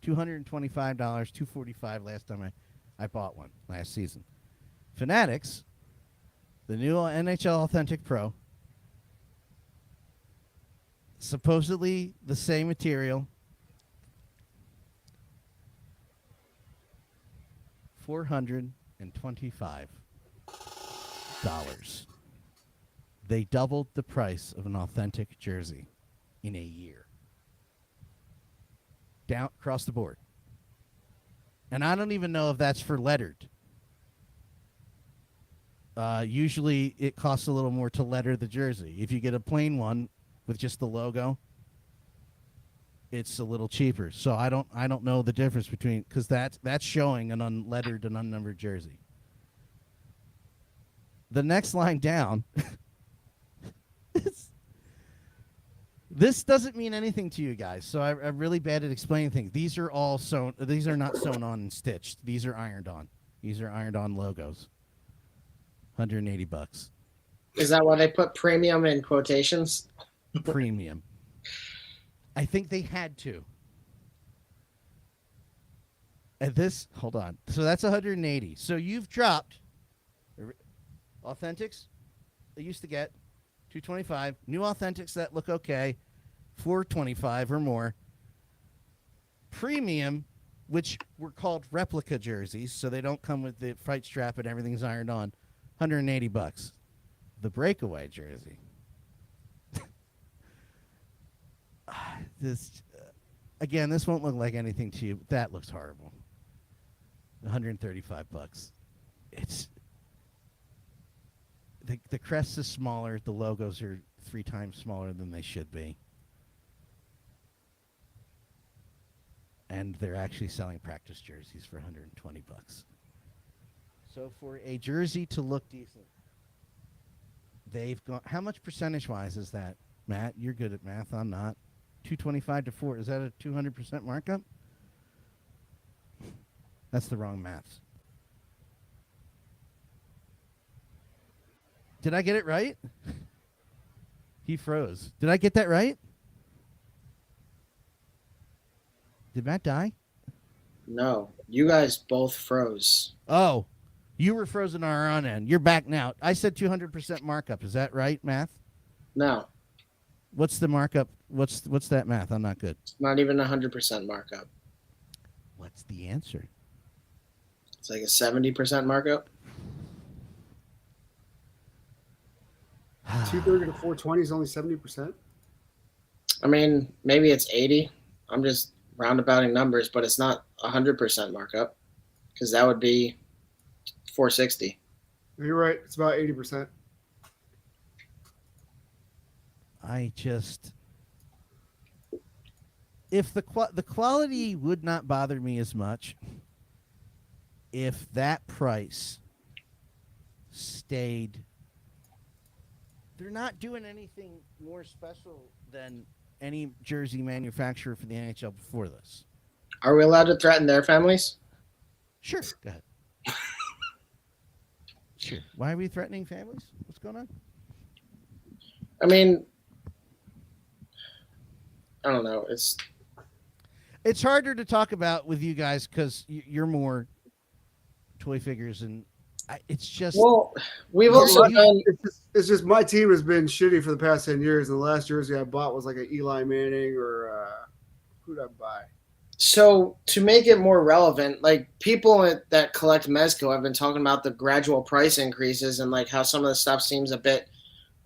$225, $245 last time I bought one last season. Fanatics, the new NHL Authentic Pro, supposedly the same material, $450. They doubled the price of an authentic jersey in a year. Down across the board. And I don't even know if that's for lettered. Usually it costs a little more to letter the jersey. If you get a plain one with just the logo, it's a little cheaper. So I don't know the difference between, because that's showing an unlettered and unnumbered jersey. The next line down, this doesn't mean anything to you guys. So I'm really bad at explaining things. These are all sewn. These are not sewn on and stitched. These are ironed on. These are ironed on logos. $180. Is that why they put premium in quotations? Premium. I think they had to. At this, hold on. So that's 180. So you've dropped authentics they used to get $225. New authentics that look okay, $425 or more. Premium, which were called replica jerseys, so they don't come with the fight strap and everything's ironed on. $180. The breakaway jersey. This again, this won't look like anything to you. That looks horrible. $135. It's the crest is smaller. The logos are 3 times smaller than they should be. And they're actually selling practice jerseys for $120. So for a jersey to look decent, they've gone. How much percentage-wise is that, Matt? You're good at math. I'm not. 225 to 4. Is that a 200% markup? That's the wrong maths. Did I get it right? He froze. Did I get that right? Did Matt die? No, you guys both froze. Oh, you were frozen on our own end. You're back now. I said 200% markup. Is that right, math? No. What's the markup? What's that math? I'm not good. It's not even 100% markup. What's the answer? It's like a 70% markup. 230 to 420 is only 70%. I mean, maybe it's 80. I'm just roundabouting numbers, but it's not 100% markup because that would be 460. You're right. It's about 80%. If the quality would not bother me as much if that price stayed. They're not doing anything more special than any jersey manufacturer for the NHL before this. Are we allowed to threaten their families? Sure. Go ahead. Sure. Why are we threatening families? What's going on? I mean, I don't know. It's harder to talk about with you guys because you're more toy figures, and it's just. Well, we've also done. It's just my team has been shitty for the past 10 years, and the last jersey I bought was like an Eli Manning or who'd I buy? So to make it more relevant, like people that collect Mezco have been talking about the gradual price increases and like how some of the stuff seems a bit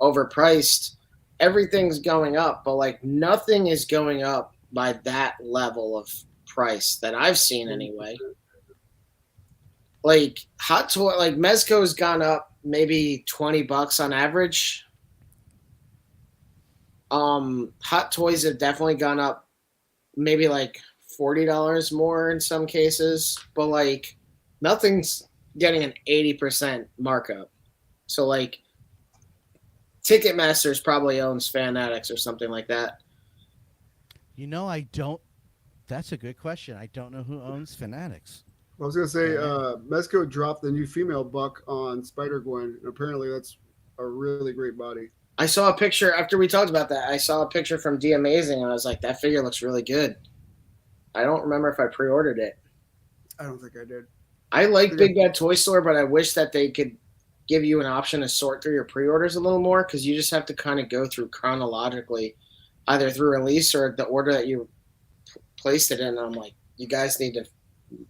overpriced. Everything's going up, but like nothing is going up by that level of price that I've seen anyway. Like hot toy, like Mezco's gone up maybe $20 on average. Hot toys have definitely gone up maybe like $40 more in some cases, but like nothing's getting an 80% markup. So like Ticketmasters probably owns Fanatics or something like that. You know, that's a good question. I don't know who owns Fanatics. I was going to say, Mezco dropped the new female buck on Spider-Gwen, and apparently that's a really great body. I saw a picture after we talked about that. I saw a picture from D Amazing, and I was like, that figure looks really good. I don't remember if I pre-ordered it. I don't think I did. I like Big Bad Toy Store, but I wish that they could give you an option to sort through your pre-orders a little more because you just have to kind of go through chronologically, either through release or the order that you placed it in. And I'm like, you guys need to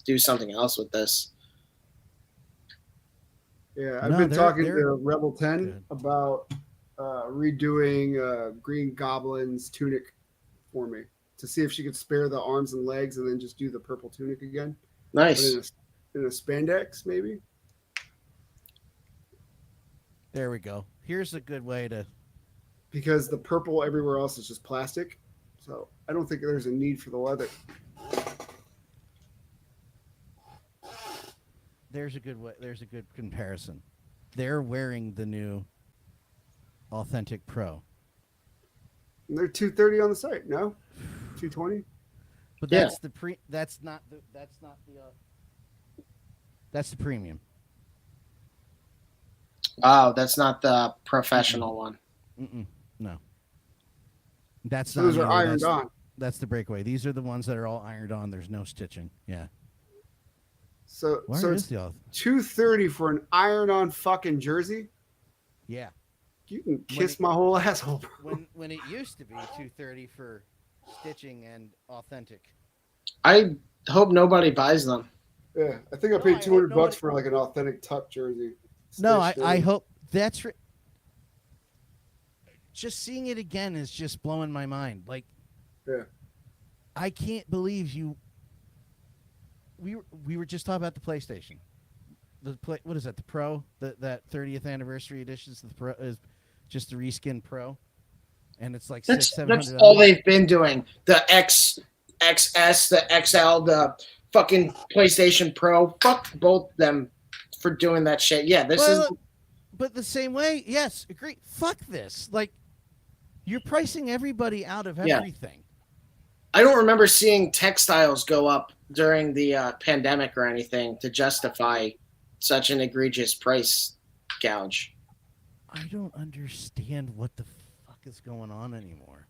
do something else with this. Yeah, I've No, been talking they're to Rebel 10 good. about redoing Green Goblin's tunic for me to see if she could spare the arms and legs and then just do the purple tunic again. But Nice. in a spandex, maybe. There we go. Here's a good way to. Because the purple everywhere else is just plastic. So I don't think there's a need for the leather. There's a good way. There's a good comparison. They're wearing the new Authentic Pro, And they're $230 on the site. No, $220. but Yeah. that's the pre. That's not the. That's not the. That's the premium. Oh, that's not the professional one. No. That's So not those are new, ironed that's- on. That's the breakaway. These are the ones that are all ironed on. There's no stitching. Yeah. So Where so is it's the auth- $230 for an iron-on fucking jersey. Yeah. You can kiss my whole asshole. Bro. When it used to be $230 for stitching and authentic. I hope nobody buys them. Yeah, I think I No, paid I $200 hope nobody- for like an authentic tuck jersey. No, Stitched I in. hope that's just seeing it again is just blowing my mind. Like, Yeah. I can't believe you. We were just talking about the PlayStation. What is that? The Pro, that 30th anniversary edition is the Pro, is just the reskin Pro, and it's like That's $700. all they've been doing. The XS, the XL, the fucking PlayStation Pro. Fuck both them for doing that shit. Yeah, this is. But the same way, yes, agree. Fuck this. Like, you're pricing everybody out of Yeah. everything. I don't remember seeing textiles go up during the pandemic or anything to justify such an egregious price gouge. I don't understand what the fuck is going on anymore.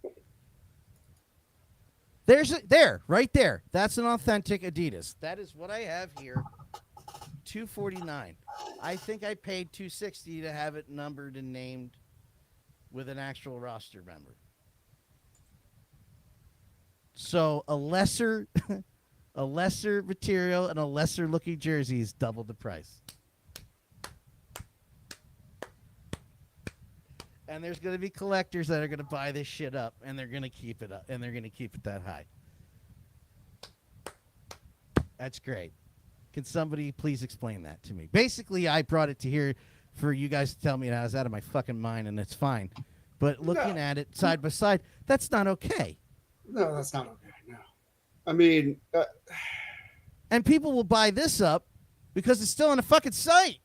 Right there. That's an authentic Adidas. That is what I have here. $249. I think I paid $260 to have it numbered and named with an actual roster member. So a lesser material and a lesser looking jersey is double the price. And there's going to be collectors that are going to buy this shit up, and they're going to keep it up, and they're going to keep it that high. That's great. Can somebody please explain that to me? Basically, I brought it to here for you guys to tell me that I was out of my fucking mind, and it's fine. But looking at it side by side, that's not okay. No, that's not okay. No. I mean, And people will buy this up because it's still on the fucking site.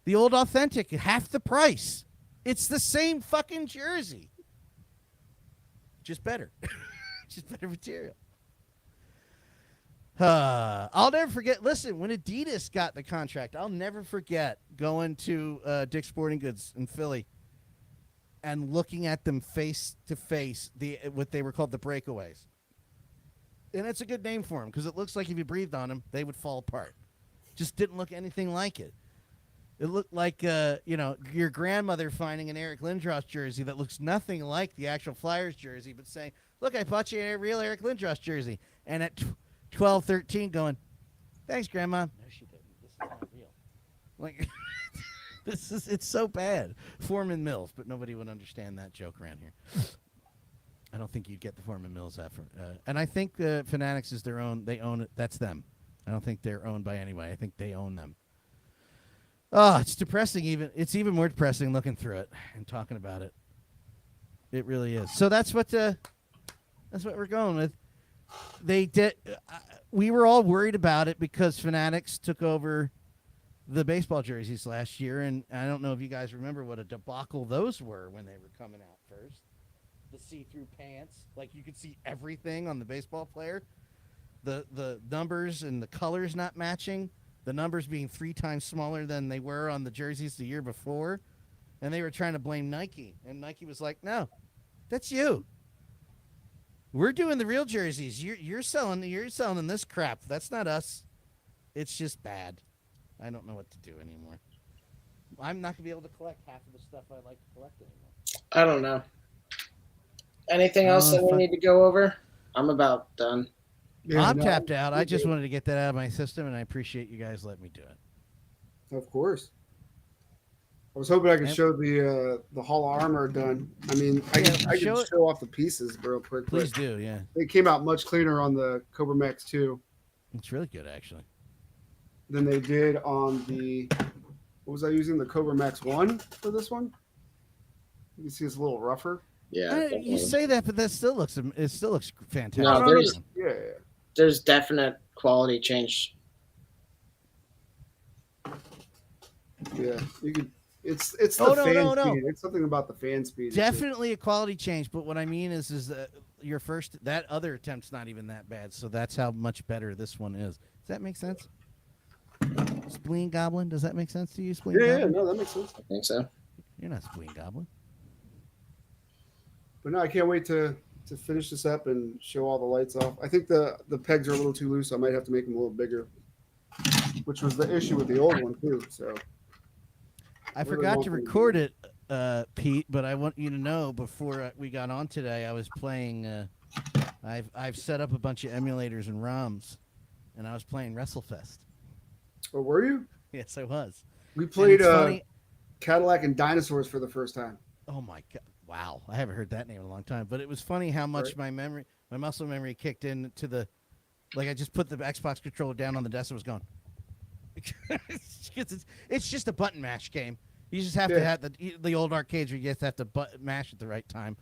The old authentic, half the price. It's the same fucking jersey. Just better. Just better material. I'll never forget. Listen, when Adidas got the contract, I'll never forget going to Dick's Sporting Goods in Philly and looking at them face to face, what they were called the breakaways. And it's a good name for them because it looks like if you breathed on them, they would fall apart. Just didn't look anything like it. It looked like, your grandmother finding an Eric Lindros jersey that looks nothing like the actual Flyers jersey, but saying, look, I bought you a real Eric Lindros jersey. And at 12, 13 going, thanks, Grandma. No, she didn't. This is not real. Like, it's so bad. Foreman Mills, but nobody would understand that joke around here. I don't think you'd get the Foreman Mills effort. And I think Fanatics is their own. They own it. That's them. I don't think they're owned by anybody. I think they own them. Oh, it's depressing. It's even more depressing looking through it and talking about it. It really is. So that's what we're going with. They did. We were all worried about it because Fanatics took over the baseball jerseys last year, and I don't know if you guys remember what a debacle those were when they were coming out first. The see-through pants, like you could see everything on the baseball player. The numbers and the colors not matching. The numbers being 3 times smaller than they were on the jerseys the year before. And they were trying to blame Nike. And Nike was like, no, that's you. We're doing the real jerseys. You're selling this crap. That's not us. It's just bad. I don't know what to do anymore. I'm not going to be able to collect half of the stuff I like to collect anymore. I don't know. Anything else that we need to go over? I'm about done. yeah, I'm no, tapped out. I just wanted to get that out of my system, and I appreciate you guys letting me do it. Of course. I was hoping I could And- show the Hall of Armor done. I mean, I Yeah, can show it. show off the pieces real quick. Please but do. Yeah, They came out much cleaner on the Cobra Max 2 it's really good actually. than they did on the, what was I using? The Cobra Max 1 for this one. You can see it's a little rougher. Yeah. You definitely. say that, but it still looks fantastic. No, there's Yeah. there's definite quality change. Yeah. You could. It's the Oh, no, fan no, no. speed. It's something about the fan speed. It's Definitely a quality change, but what I mean is your first, that other attempt's not even that bad, so that's how much better this one is. Does that make sense? Spleen Goblin, does that make sense to you, Spleen Yeah, Goblin? no, that makes sense. I think so. You're not Spleen Goblin. But no, I can't wait to finish this up and show all the lights off. I think the pegs are a little too loose. So I might have to make them a little bigger, which was the issue with the old one too. So I Really forgot want to them to record it, Pete, but I want you to know before we got on today, I was playing. I've set up a bunch of emulators and ROMs, and I was playing WrestleFest. oh, were you? Yes, I was. We And played it's funny. Cadillac and Dinosaurs for the first time. Oh my god! Wow, I haven't heard that name in a long time. But it was funny how much Right. my muscle memory kicked in to the, like I just put the Xbox controller down on the desk and was going. It's just a button mash game. You just have to Yeah. have the old arcades where you just have to mash at the right time.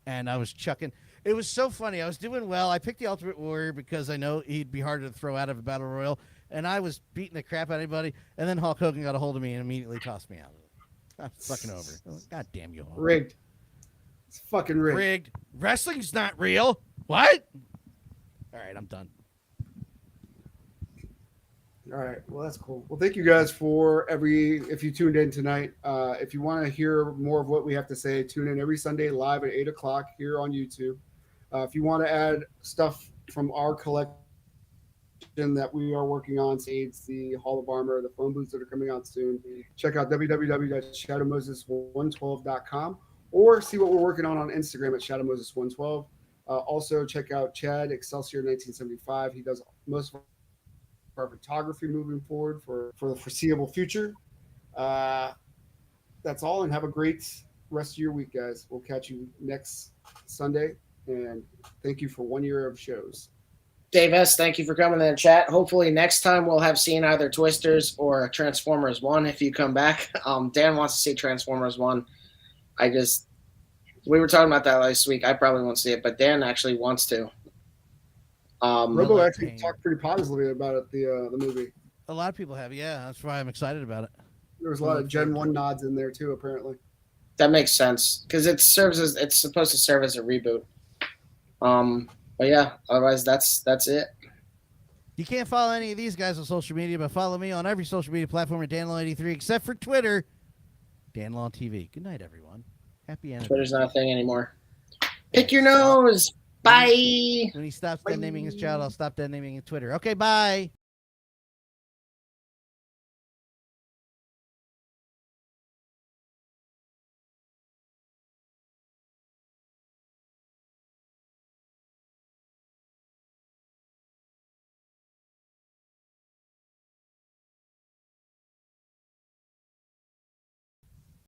And I was chucking. It was so funny. I was doing well. I picked the Ultimate Warrior because I know he'd be harder to throw out of a battle royal. And I was beating the crap out of anybody. And then Hulk Hogan got a hold of me and immediately tossed me out of it. I'm fucking over. I was like, God damn you, Hulk. Rigged. It's fucking rigged. Rigged. Wrestling's not real. What? All right, I'm done. All right. Well, that's cool. Well, thank you guys if you tuned in tonight. If you want to hear more of what we have to say, tune in every Sunday live at 8 o'clock here on YouTube. If you want to add stuff from our collection that we are working on, AIDS, the Hall of Armor, the phone booths that are coming out soon, check out www.shadowmoses112.com or see what we're working on Instagram at shadowmoses112. Also, check out Chad 𝗖ście_1975. He does most of our photography moving forward for the foreseeable future. That's all, and have a great rest of your week, guys. We'll catch you next Sunday, and thank you for 1 year of shows. Dave S., thank you for coming in the chat. Hopefully next time we'll have seen either Twisters or Transformers 1 if you come back. Dan wants to see Transformers 1. We were talking about that last week. I probably won't see it, but Dan actually wants to. Robo like actually pain. talked pretty positively about it, the movie. A lot of people have. Yeah, that's why I'm excited about it. There was a lot of Gen 1 nods in there too, apparently. That makes sense because it's supposed to serve as a reboot. But yeah, otherwise that's it. You can't follow any of these guys on social media, but follow me on every social media platform at DanLaw83, except for Twitter, DanLaw TV. Good night, everyone. Happy anniversary. Twitter's not a thing anymore. Pick your nose. Bye. When he stops dead naming his child, I'll stop dead naming his Twitter. Okay, bye.